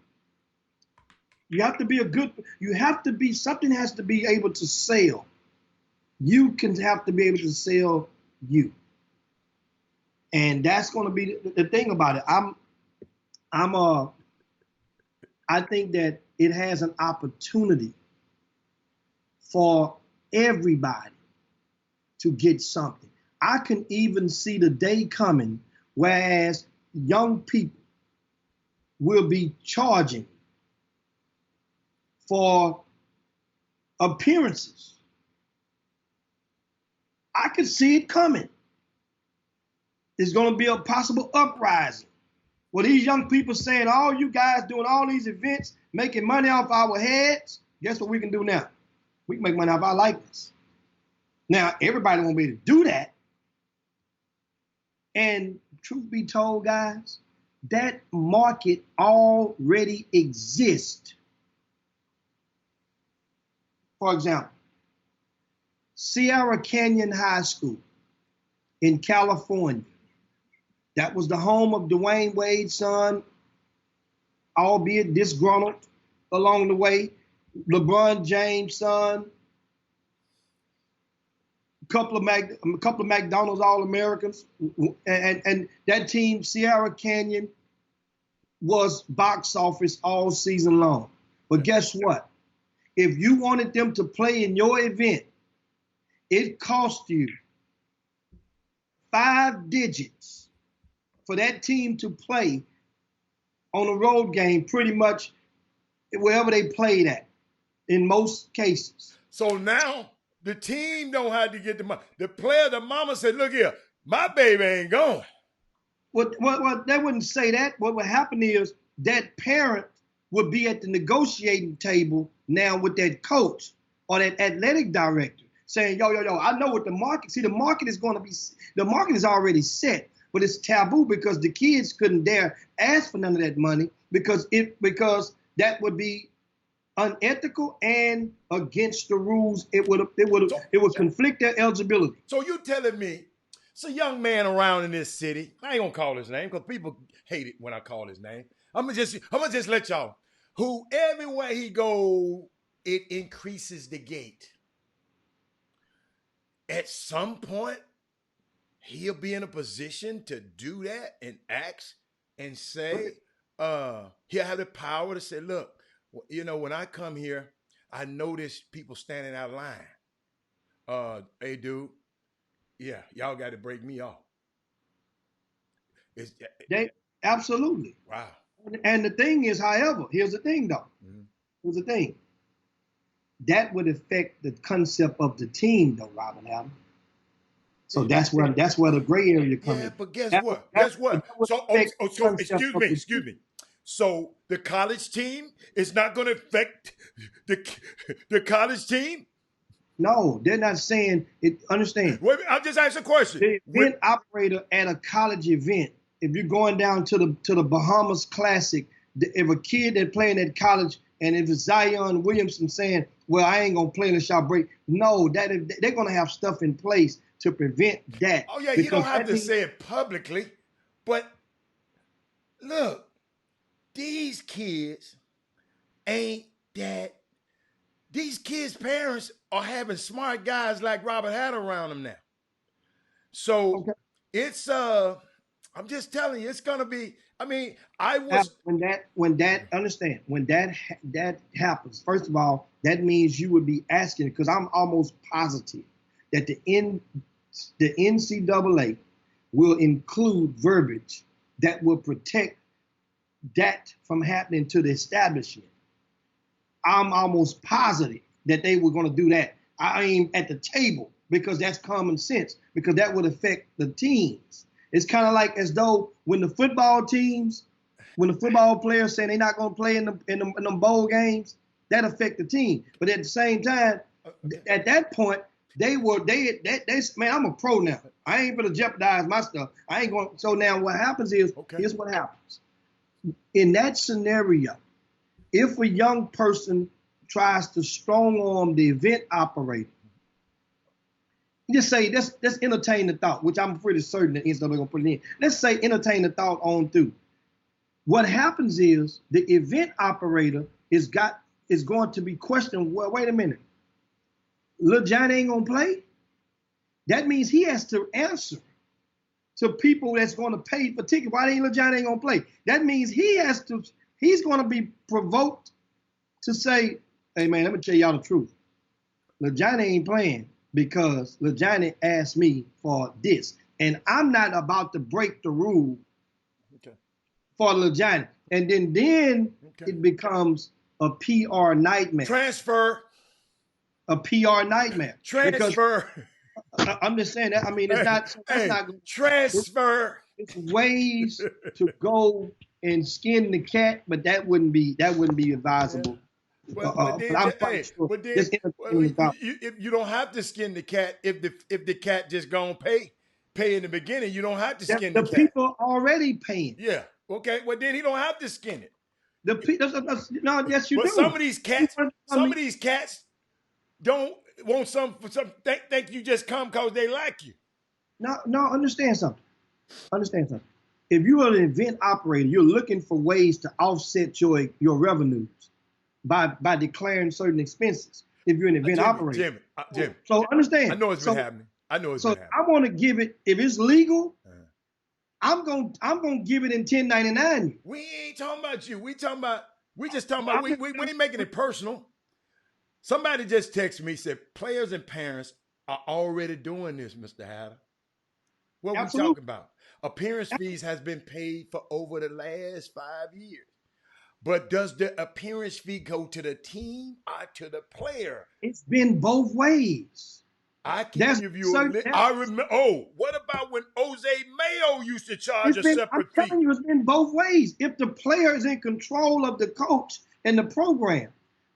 You have to be something has to be able to sell. You can have to be able to sell you. And that's going to be the thing about it. I think that it has an opportunity for everybody to get something. I can even see the day coming whereas young people will be charging for appearances. I could see it coming. There's going to be a possible uprising. Well, these young people saying, all you guys doing all these events, making money off our heads, guess what we can do now? We can make money off our likeness. Now, everybody won't be able to do that. And truth be told, guys, that market already exists. For example, Sierra Canyon High School in California. That was the home of Dwayne Wade's son, albeit disgruntled along the way. LeBron James' son, a couple of McDonald's All-Americans, and that team, Sierra Canyon, was box office all season long. But guess what? If you wanted them to play in your event, it cost you 5 digits for that team to play on a road game pretty much wherever they played at, in most cases. So now the team don't have to get the money. The player, the mama said, look here, my baby ain't going. Well, they wouldn't say that. What would happen is that parent would be at the negotiating table now with that coach or that athletic director saying, yo, I know what the market, see, the market is already set, but it's taboo because the kids couldn't dare ask for none of that money because that would be unethical and against the rules. It would conflict their eligibility. So you telling me it's a young man around in this city. I ain't gonna call his name because people hate it when I call his name. I'm gonna just let y'all. Who everywhere he go, it increases the gate. At some point, he'll be in a position to do that and ask and say, he'll have the power to say, look, when I come here, I notice people standing out of line. Hey, dude, yeah, y'all got to break me off. Absolutely. Wow. And the thing is, however, here's the thing, though. Mm-hmm. Here's the thing. That would affect the concept of the team, though, Robin Allen. So that's where the gray area comes in. Yeah, but guess what? So, excuse me. So the college team is not going to affect the college team? No, they're not saying it. Understand? Wait, I'll just ask a question. The event operator at a college event, if you're going down to the Bahamas Classic, if a kid that playing at college, and if it's Zion Williamson saying, well, I ain't going to play unless y'all break. No, they're going to have stuff in place to prevent that. Oh, yeah, you don't have to say it publicly. But look, these kids ain't that. These kids' parents are having smart guys like Robert Hatter around them now. So it's I'm just telling you, it's gonna be. I mean, when that happens. First of all, that means you would be asking, because I'm almost positive that the NCAA will include verbiage that will protect that from happening to the establishment. I'm almost positive that they were going to do that. I aim at the table because that's common sense, because that would affect the teams. It's kind of like as though when the football players say they're not going to play in the bowl games, that affect the team. But at the same time, at that point, man, I'm a pro now. I ain't going to jeopardize my stuff. I ain't going. So now what happens is, here's what happens. In that scenario, if a young person tries to strong arm the event operator Just say let's entertain the thought, which I'm pretty certain that NCAA gonna put it in. Let's say entertain the thought on through. What happens is the event operator is going to be questioned. Well, wait a minute, Lil Johnny ain't gonna play. That means he has to answer to people that's going to pay for tickets. Why ain't Lil Johnny ain't gonna play? That means he's going to be provoked to say, "Hey man, let me tell y'all the truth. Lil Johnny ain't playing because Lil Johnny asked me for this, and I'm not about to break the rule for Lil Johnny." And then it becomes a PR nightmare. Transfer. A PR nightmare. Transfer. Because I'm just saying that. I mean, it's not. Hey, not transfer. It's ways to go and skin the cat, but that wouldn't be advisable. But you don't have to skin the cat if the cat just gonna pay in the beginning. You don't have to skin the cat. The people already paying. Yeah. Okay. Well, then he don't have to skin it. No, yes, you do. Some of these cats don't want think you just come because they like you. No, understand something. If you are an event operator, you're looking for ways to offset your revenues by declaring certain expenses. If you're an event operator, Jimmy. So understand. I know it's been happening. been happening. I want to give it, if it's legal, I'm gonna give it in 1099. We ain't talking about you. We just talking about we ain't making it personal. Somebody just texted me, said players and parents are already doing this, Mr. Hatter. What we talking about? Appearance fees has been paid for over the last 5 years. But does the appearance fee go to the team or to the player? It's been both ways. I can give you I remember. Oh, what about when Jose Mayo used to charge a separate fee? I'm telling you, it's been both ways. If the player is in control of the coach and the program,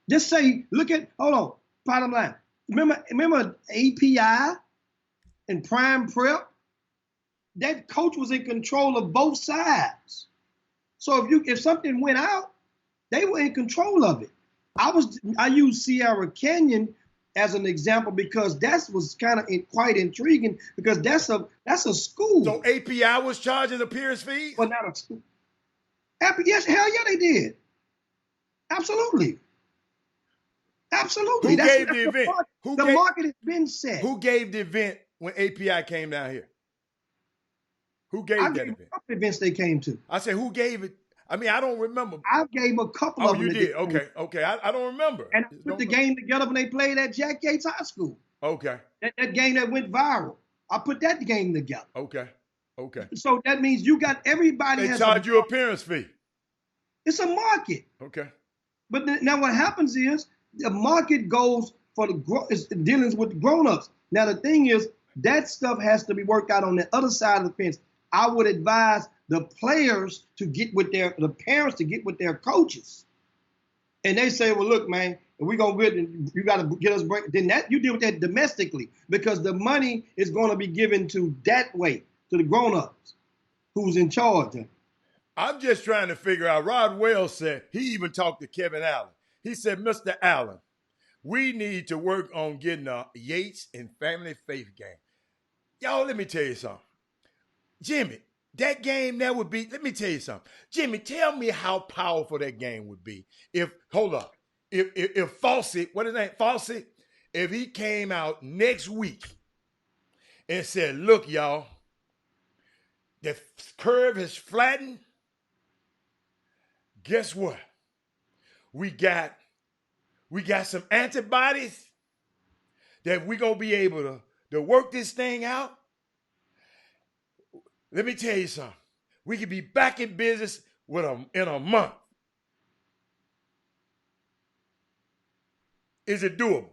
just say, hold on, bottom line. Remember API and Prime Prep? That coach was in control of both sides. So if something went out, they were in control of it. I used Sierra Canyon as an example because that was kind of quite intriguing because that's a school. So API was charging appearance fees? Well, not a school. Yes, hell yeah, they did. Absolutely. Who gave the event? The market has been set. Who gave the event when API came down here? Who gave that event? A couple events they came to. I said, who gave it? I mean, I don't remember. I gave a couple of them. Oh, you did? Okay. I don't remember. And I put the game together when they played at Jack Yates High School. Okay. That game that went viral. I put that game together. Okay. So that means you got everybody. They charge you appearance fee. It's a market. Okay. But now what happens is the market goes for the dealings with the grown-ups. Now the thing is that stuff has to be worked out on the other side of the fence. I would advise the players to get with the parents to get with their coaches. And they say, well, look, man, we're going to you got to get us break. Then you deal with that domestically because the money is going to be given to that way, to the grown-ups who's in charge. I'm just trying to figure out. Rod Wells said, he even talked to Kevin Allen. He said, Mr. Allen, we need to work on getting a Yates and Family Faith game. Y'all, let me tell you something. Jimmy, that game, that would be, let me tell you something. Jimmy, tell me how powerful that game would be if Fawcett, what is his name, Fawcett, if he came out next week and said, look, y'all, the curve has flattened. Guess what? We got some antibodies that we're going to be able to work this thing out. Let me tell you something. We could be back in business in a month. Is it doable?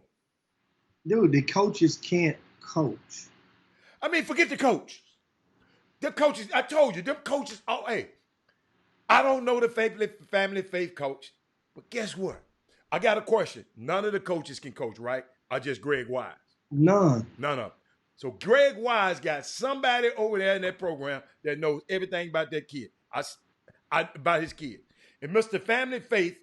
Dude, the coaches can't coach. I mean, forget the coach. The coaches, I told you, them coaches, I don't know the family faith coach, but guess what? I got a question. None of the coaches can coach, right? Or just Greg Wise? None of them. So Greg Wise got somebody over there in that program that knows everything about that kid, about his kid. And Mr. Family Faith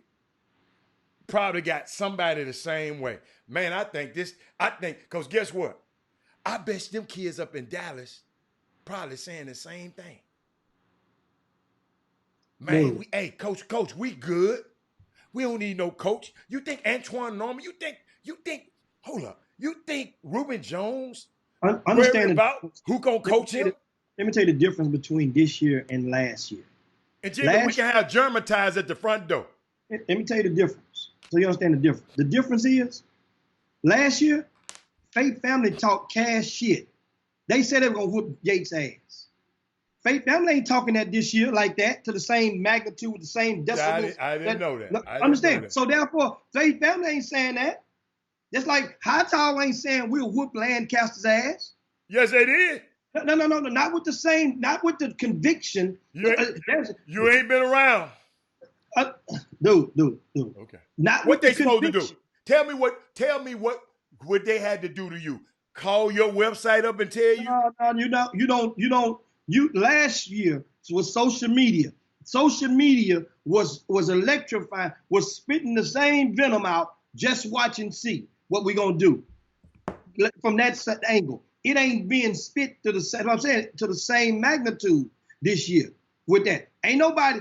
probably got somebody the same way. Man, I think, because guess what? I bet them kids up in Dallas probably saying the same thing. Man, Dude. hey, coach, we good. We don't need no coach. You think Antoine Norman? Hold up. You think Reuben Jones worried Understand about who gonna coach him? Let me tell you the difference between this year and last year. And Jimmy, we can have German-ties at the front door. Let me tell you the difference, so you understand the difference. The difference is, last year, Faith Family talked cash shit. They said they were gonna whoop Yates' ass. Faith Family ain't talking that this year like that to the same magnitude, the same decibels. I didn't know that. Understand? So therefore, Faith Family ain't saying that. Just like Hightower ain't saying we'll whoop Lancaster's ass. Yes, they did. No, not with the conviction. You ain't been around. Dude. Okay. Not what with they supposed to do? conviction. Tell me what they had to do to you. Call your website up and tell you. No, you don't. Last year was social media. Social media was electrifying, was spitting the same venom out. Just watch and see what we gonna do from that angle. It ain't being spit to the same. I'm saying to the same magnitude this year with that. Ain't nobody.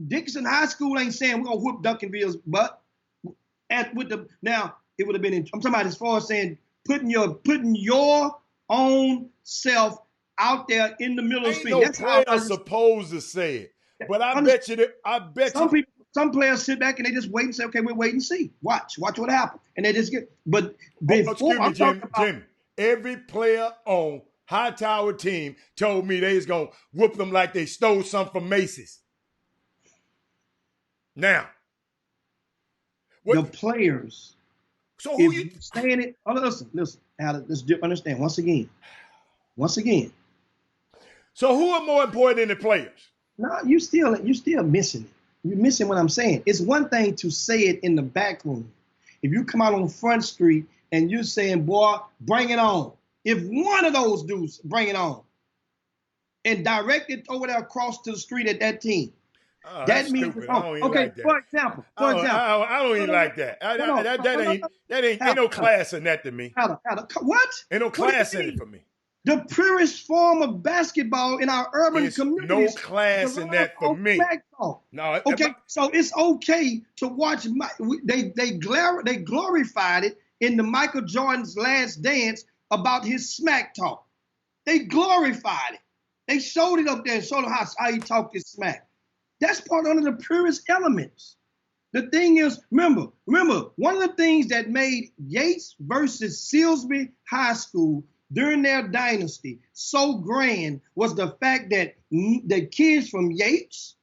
Dickinson High School ain't saying we're gonna whoop Duncanville's butt. Now it would have been. I'm talking about as far as saying putting your own self out there in the middle of the street. No That's how player supposed to say it. But I bet you. Some players sit back and they just wait and say, okay, we'll wait and see. Watch what happens. And they just get. But before Jim. Every player on Hightower team told me they was gonna whoop them like they stole something from Macy's. Now, the players. So who you saying it? Oh, listen, Alex, let's understand once again. So who are more important than the players? No, you still missing it. You're missing what I'm saying. It's one thing to say it in the back room. If you come out on Front Street and you're saying, boy, bring it on. If one of those dudes bring it on and direct it over there across to the street at that team, that means stupid. I don't even okay. Like that. For example, I don't even like that. That ain't no class in that to me. What? Ain't no class in it for me. The purest form of basketball in our urban communities. No class in that for me. No. Okay, so it's okay to watch. They glorified it in the Michael Jordan's Last Dance about his smack talk. They glorified it. They showed it up there and showed how he talked his smack. That's part of the purest elements. The thing is, remember, one of the things that made Yates versus Silsbee High School during their dynasty so grand was the fact that the kids from Yates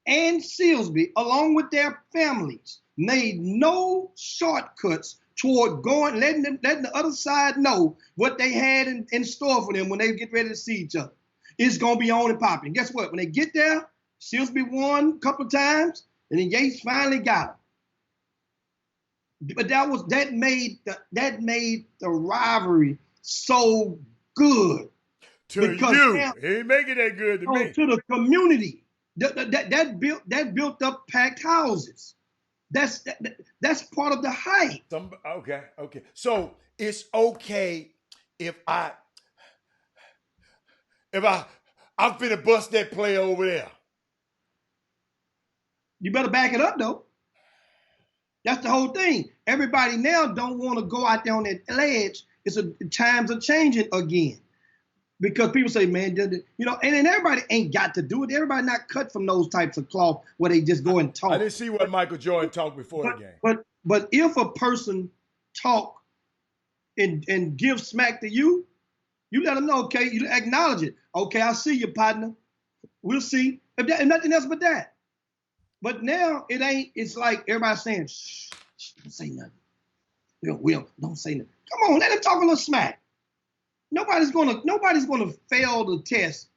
and Silsbee, along with their families, made no shortcuts toward letting the other side know what they had in store for them when they get ready to see each other. It's going to be on and popping. Guess what? When they get there, Silsbee won a couple of times, and then Yates finally got them. But that made the rivalry so good. To you. He ain't making that good to me. To the community. That built up packed houses. That's part of the hype. Okay. So it's okay if I'm finna bust that player over there. You better back it up though. That's the whole thing. Everybody now don't want to go out there on that ledge. Times are changing again. Because people say, man, and then everybody ain't got to do it. Everybody not cut from those types of cloth where they just go and talk. I didn't see what Michael Jordan talked before the game. But if a person talk and give smack to you, you let them know, okay, you acknowledge it. Okay, I see you, partner. We'll see. If nothing else but that. But now it's like everybody's saying, shh, don't say nothing. Don't say nothing. Come on, let him talk a little smack. Nobody's gonna fail the test.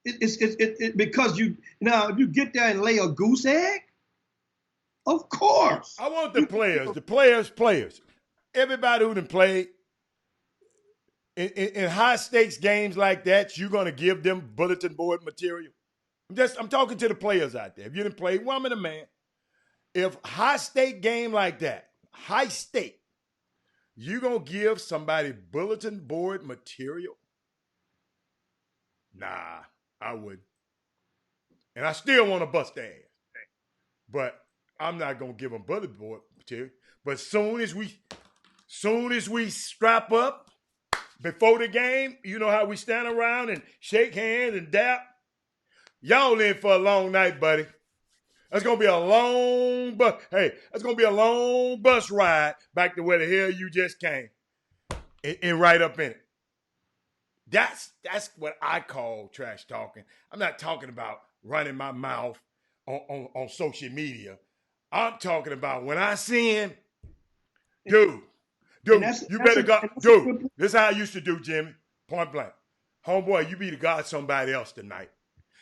Because if you get there and lay a goose egg, of course. I want the players. Everybody who done played in high stakes games like that, you're gonna give them bulletin board material. I'm talking to the players out there. If you didn't play, woman or man, if high stake game like that, high stake, You gonna give somebody bulletin board material? Nah, I wouldn't. And I still want to bust their ass. But I'm not gonna give them bulletin board material. But soon as we strap up before the game, you know how we stand around and shake hands and dap. Y'all in for a long night, buddy. That's gonna be a long bus. Hey, that's gonna be a long bus ride back to where the hell you just came, and right up in it. That's what I call trash talking. I'm not talking about running my mouth on social media. I'm talking about when I see him, dude, you better go, dude. This is how I used to do, Jimmy. Point blank, homeboy, you be the god somebody else tonight,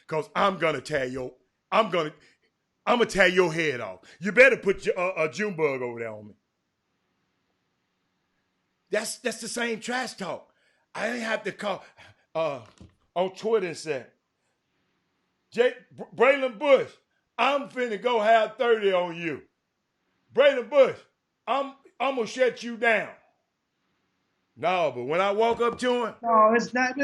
cause I'm gonna tear your head off. You better put a June bug over there on me. That's the same trash talk. I didn't have to call on Twitter and say, Braylon Bush, I'm finna go have 30 on you. Braylon Bush, I'm gonna shut you down. No, but when I walk up to him, no, it's not.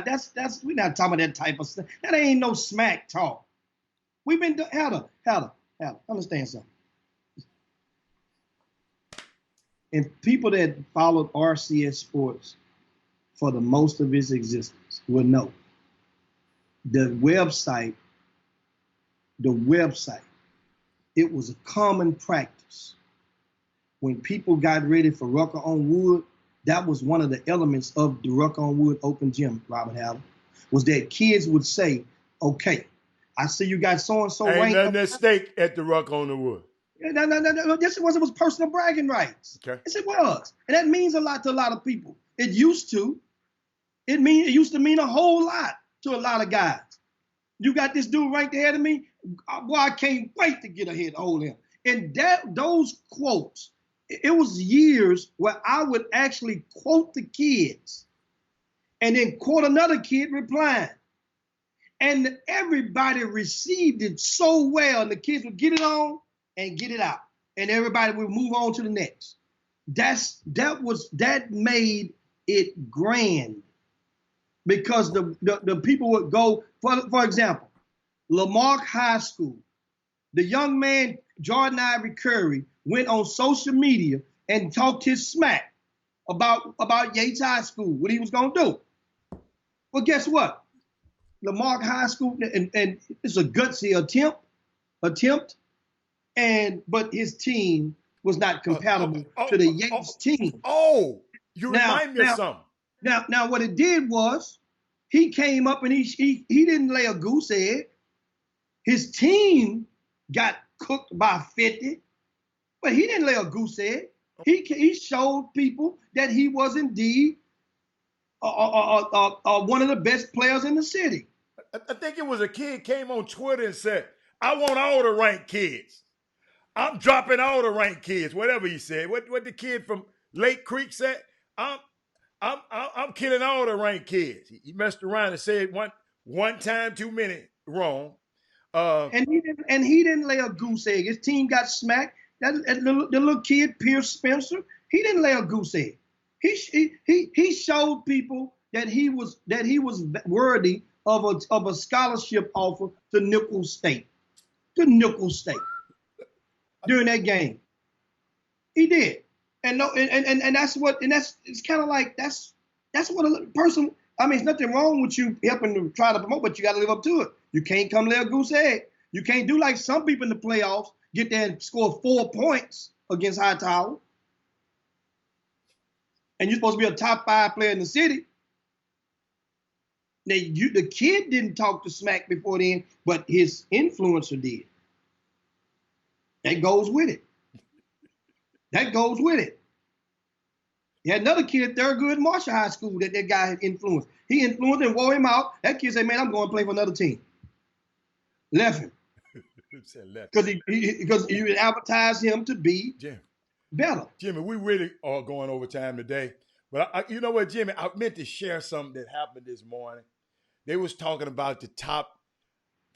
That's we're not talking about that type of stuff. That ain't no smack talk. We've been Heather, understand something. And people that followed RCS Sports for the most of its existence will know the website, it was a common practice. When people got ready for Rucker on Wood, that was one of the elements of the Rucker on Wood Open Gym, Robert Allen, was that kids would say, okay, I see you got so-and-so ain't ranked. nothing at stake at the Rucker on the Wood. No. This was personal bragging rights. Okay. Yes, it was. And that means a lot to a lot of people. It used to. It used to mean a whole lot to a lot of guys. You got this dude ranked ahead of me. Boy, I can't wait to get ahead of him. And those quotes, it was years where I would actually quote the kids and then quote another kid replying. And everybody received it so well, and the kids would get it on and get it out, and everybody would move on to the next. That made it grand, because the people would go, for example, Lamarck High School. The young man Jordan Ivory Curry went on social media and talked his smack about Yates High School, what he was gonna do. Well, guess what? Lamarck High School, and it's a gutsy attempt, but his team was not compatible to the Yates team. Oh, you remind me of something. Now, what it did was, he came up and he didn't lay a goose egg. His team got cooked by 50, but he didn't lay a goose egg. He showed people that he was indeed one of the best players in the city. I think it was a kid came on Twitter and said, I want all the ranked kids. I'm dropping all the ranked kids, whatever he said. What the kid from Lake Creek said? I'm killing all the ranked kids. He messed around and said one time too many wrong. And he didn't lay a goose egg. His team got smacked. The little kid, Pierce Spencer, he didn't lay a goose egg. He showed people that he was worthy of a scholarship offer to Nicholls State. During that game. He did. And it's kind of like that's what a person, I mean, it's nothing wrong with you helping to try to promote, but you got to live up to it. You can't come lay a goose egg. You can't do like some people in the playoffs, get there and score 4 points against Hightower. And you're supposed to be a top 5 player in the city. Now, the kid didn't talk to smack before then, but his influencer did. That goes with it. He had another kid at Thurgood Marshall High School that guy had influenced. He influenced and wore him out. That kid said, man, I'm going to play for another team. Left him. Because you advertised him to be better. Jimmy, we really are going over time today. But you know what, Jimmy? I meant to share something that happened this morning. They was talking about the top.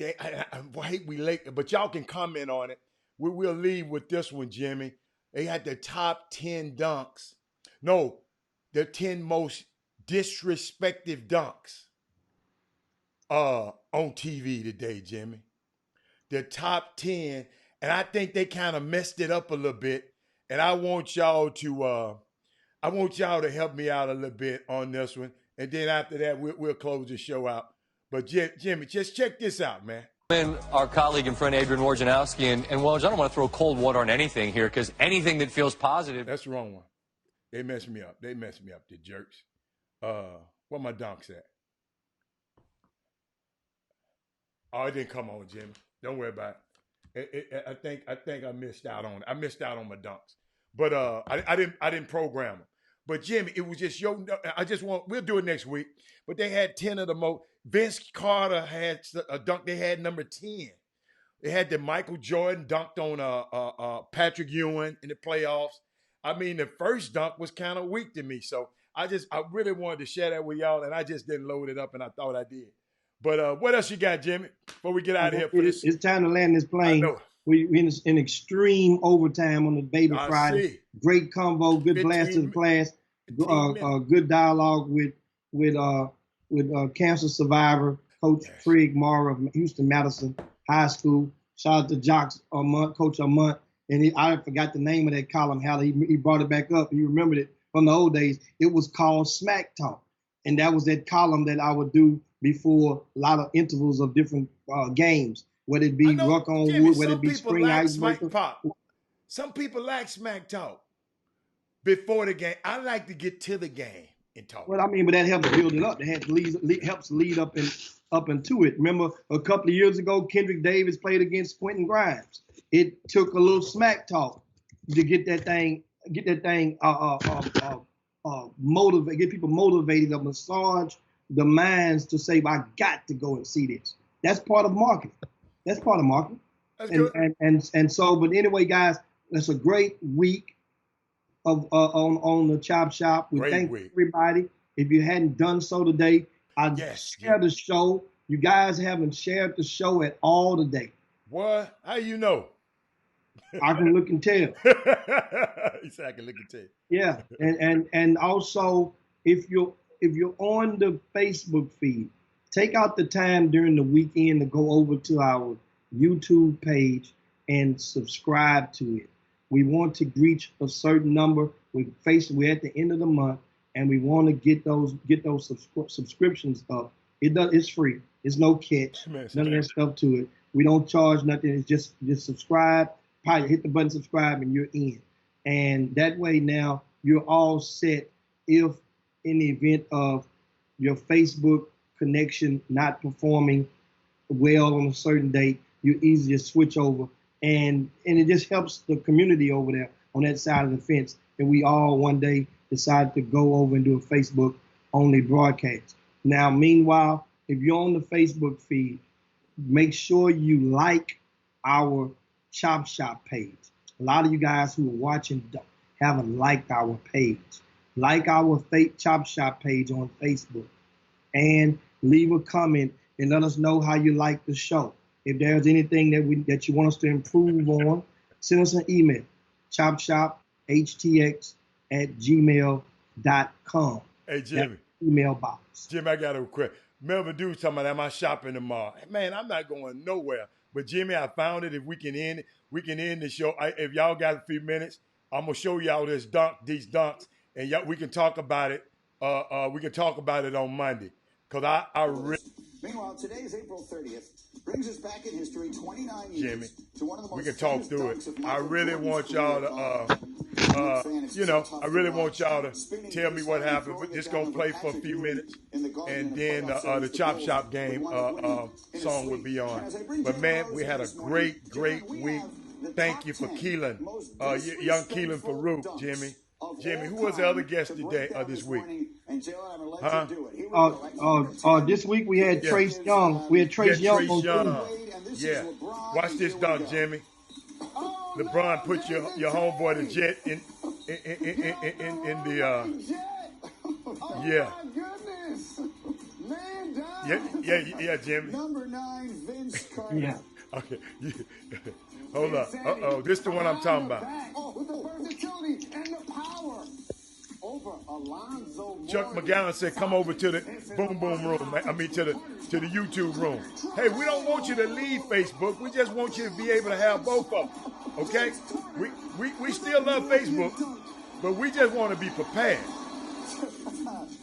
I hate we late, but y'all can comment on it. We'll leave with this one, Jimmy. They had the top 10 dunks No, the 10 most disrespectful dunks on TV today, Jimmy. The top 10, and I think they kind of messed it up a little bit. And I want y'all to help me out a little bit on this one. And then after that, we'll close the show out. But Jimmy, just check this out, man. Our colleague and friend Adrian Wojnarowski, and Woj, I don't want to throw cold water on anything here because anything that feels positive. That's the wrong one. They messed me up. The jerks. Where my dunks at? Oh, it didn't come on, Jimmy. Don't worry about it. I think I missed out on it. I missed out on my dunks, but I didn't program them. But Jimmy, it was just we'll do it next week. But they had 10 of the most. Vince Carter had a dunk. They had number 10. They had the Michael Jordan dunked on Patrick Ewing in the playoffs. I mean, the first dunk was kind of weak to me. So I really wanted to share that with y'all, and I just didn't load it up, and I thought I did. But what else you got, Jimmy, before we get out of here for this? It's time to land this plane. We're in extreme overtime on the Baby Friday. See. Great convo, good blast to the class, good dialogue with cancer survivor, Coach Craig Morrow of Houston Madison High School. Shout out to Jocks Coach Armont. And I forgot the name of that column, how he brought it back up. He remembered it from the old days. It was called Smack Talk. And that was that column that I would do before a lot of intervals of different games, whether it be Ruck on Jimmy, Wood, whether it be Spring Icebreaker. Some people like Smack Talk before the game. I like to get to the game and talk. Well, I mean, but that helps build it up. That helps lead up into it. Remember, a couple of years ago, Kendrick Davis played against Quentin Grimes. It took a little smack talk to get that thing motivate, get people motivated, to massage the minds to say, well, I got to go and see this. That's part of marketing. That's and so, but anyway, guys, that's a great week of on the Chop Shop. We thank everybody. If you hadn't done so today, share the show. You guys haven't shared the show at all today. What? How you know? I can look and tell. He said I can look and tell. Yeah, and also if you're on the Facebook feed, take out the time during the weekend to go over to our YouTube page and subscribe to it. We want to reach a certain number. We're at the end of the month, and we want to get those subscriptions up. It's free. There's no catch. None of that stuff to it. We don't charge nothing. It's just subscribe. Probably hit the button subscribe, and you're in. And that way now you're all set. If in the event of your Facebook connection not performing well on a certain date, you're easy to switch over. And it just helps the community over there on that side of the fence. And we all one day decide to go over and do a Facebook only broadcast. Now, meanwhile, if you're on the Facebook feed, make sure you like our Chop Shop page. A lot of you guys who are watching haven't liked our page. Like our Chop Shop page on Facebook and leave a comment and let us know how you like the show. If there's anything that you want us to improve on, send us an email, chopshophtx@gmail.com. Hey, Jimmy. That's email box. Jimmy, I got a request. Melvin Dude's talking about, am I shopping tomorrow? Man, I'm not going nowhere. But Jimmy, I found it. If we can end the show. If y'all got a few minutes, I'm gonna show y'all these dunks, and we can talk about it. We can talk about it on Monday. Cause I really. Meanwhile, today is April 30th. Brings us back in history 29 years Jimmy, to one of the most we can talk through it. I really want y'all to, tell me what happened. We're just gonna play for a few minutes, and then the Chop Shop game song will be on. But man, we had a great week. Thank you for Keelan, young Keelan Farouk, Jimmy. Jimmy, who was the other guest today this week? This week we had Trace Young. We had Trace Young on Zoom. Yeah. Watch this dunk, Jimmy. LeBron put your homeboy the Jet in the yeah. Yeah, Jimmy. Number 9, Vince Carter. Yeah. Okay. Hold up. This is the one I'm talking about. With the versatility and the power. Chuck McGowan said, "Come over to the Boom Boom room. I mean, to the YouTube room. Hey, we don't want you to leave Facebook. We just want you to be able to have both of them. Okay? We still love Facebook, but we just want to be prepared.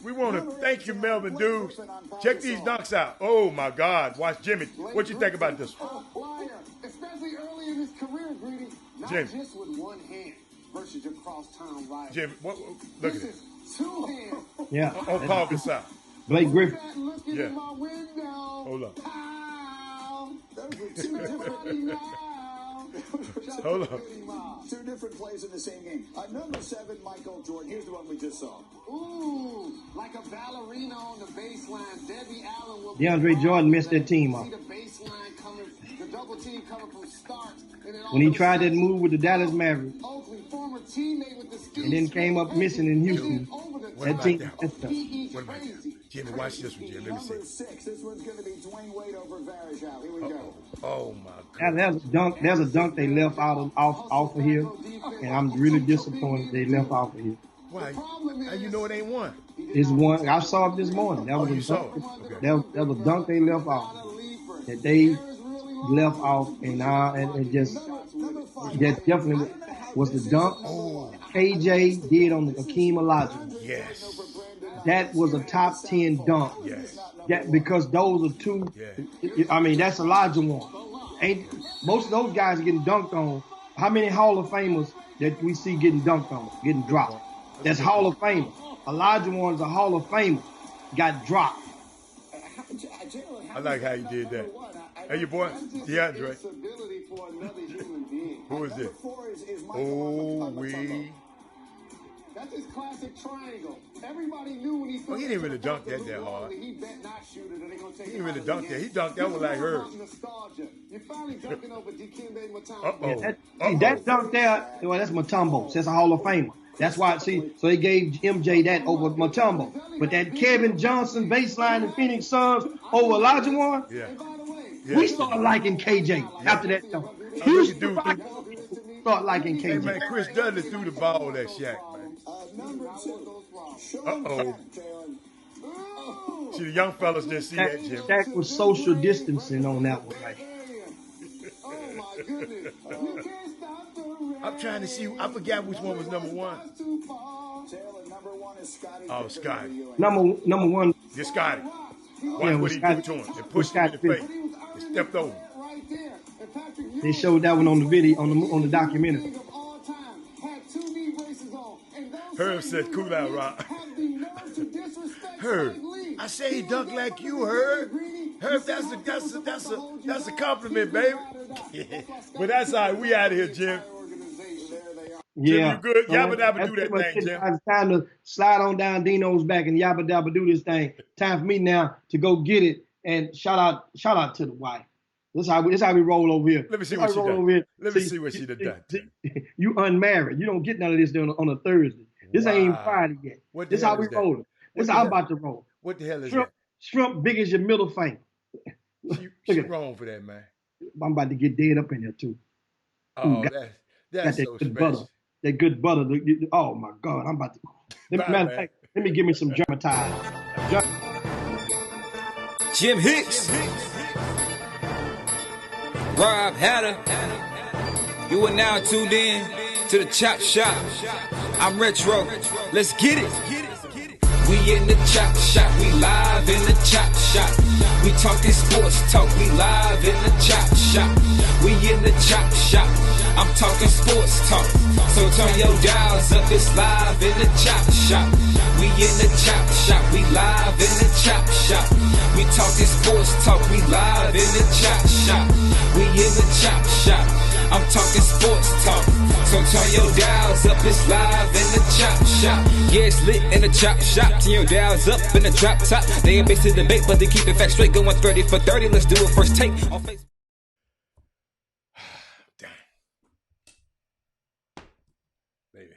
We want to thank you, Melvin Dukes. Check these dunks out. Oh my God! Watch Jimmy. What you think about this one? Especially early in his career, Greedy. Not Jimmy. just with one hand versus your crosstown rival. Jimmy, look at This this. is two hands. Yeah. On Paul Gasol. Blake Griffin. Looking Yeah. in my window. Hold up. Pow. Those were two Hold up. Two different plays in the same game. Number 7, Michael Jordan. Here's the one we just saw. Ooh, like a ballerina on the baseline. Debbie Allen will DeAndre Jordan messed that team up. see the baseline coming, the double team coming from start. And then When he tried that move with the Dallas Mavericks Oakley, former teammate with the Skins, and then came up missing in Houston, What that about team that? messed up. What about that? Jimmy, watch this one, Jimmy. Let me Number see. 6. This one's going to be Dwayne Wade over Varejao. Here we go. Oh my God. There's a dunk. There's a dunk they left off of here, and I'm really disappointed they left off of here. Why? How you know it ain't one? It's one I saw it this morning. That was you a saw dunk. it? Okay. That was a dunk they left off. That they left off, and it just that definitely was the dunk KJ did on the Akeem Olajuwon. Yes. That was a top 10 dunk. Yes. That because those are two. I mean, that's Olajuwon. Ain't most of those guys are getting dunked on. How many Hall of Famers that we see getting dunked on, getting dropped? That's Hall of Famers. Olajuwon's a Hall of Famer. Got dropped. I like how you did that. Hey, your boy, DeAndre. Who is this? Oh, we. That's his classic triangle. Everybody knew when he Oh, he didn't really dunk that hard. He bet not shoot it, or they gonna take He didn't really dunk that. He dunked that one like her. Nostalgia. You're finally dunking over Dikembe Mutombo. Uh-oh. That dunk there, well, that's Mutombo. That's a Hall of Famer. That's why, see, so they gave MJ that over Mutombo. But that Kevin Johnson baseline in Phoenix Suns over Olajuwon, Yeah. we started liking KJ after that dunk. Houston start liking Hey, KJ. man, Chris Dudley threw the ball at Shaq, man. Uh-oh. See, the young fellas didn't see that, Jim. Shaq was social distancing on that one, right? I'm trying to see. I forgot which one was number 1. Oh, Scotty. Number one, This Scotty. Watch Yeah, what with he Scotty- did to him. They with pushed him in the Scotty face. They stepped over him. they showed that one on the video, on the documentary. Herb said, "Cool out, Rob." Herb, I say he dunked like you, Herb. Herb, that's a compliment, baby. But that's all right. We out of here, Jim. Yeah. you good? So Yabba dabba that's do that pretty much thing, it. Jim. It's time to slide on down Dino's back and yabba dabba do this thing. Time for me now to go get it. And shout out to the wife. This how we roll over here. Let me see This what how she we roll done. over here. Let me see what she done done. You unmarried. You don't get none of this on a Thursday. This ain't even Wow. Friday yet. What the This hell how we is that? roll. This the how I'm hell? about to roll. What the hell is Shrimp big as your middle finger. that? She Look at wrong for that, man. I'm about to get dead up in here too. Oh, got- that's Got that so good special. butter. That good butter. Oh my God, I'm about to. Bye, Matter of man. fact, let me give me some Germatized. Jim Hicks, Rob Hatter. You are now tuned in to the Chop Shop. I'm Retro. Let's get it. We in the Chop Shop. We live in the Chop Shop. We talking sports talk. We live in the Chop Shop. We in the Chop Shop. I'm talking sports talk. So turn your dials up. It's live in the Chop Shop. We in the Chop Shop. We live in the Chop Shop. We talking sports talk. We live in the Chop Shop. We in the Chop Shop. I'm talking sports talk. So turn your dials up. It's live in the Chop Shop. Yeah, it's lit in the Chop Shop. Turn your dials up in the drop top. They ain't based to debate, but they keep it fact straight. Going 30 for 30. Let's do it first take on Facebook. Damn. Baby,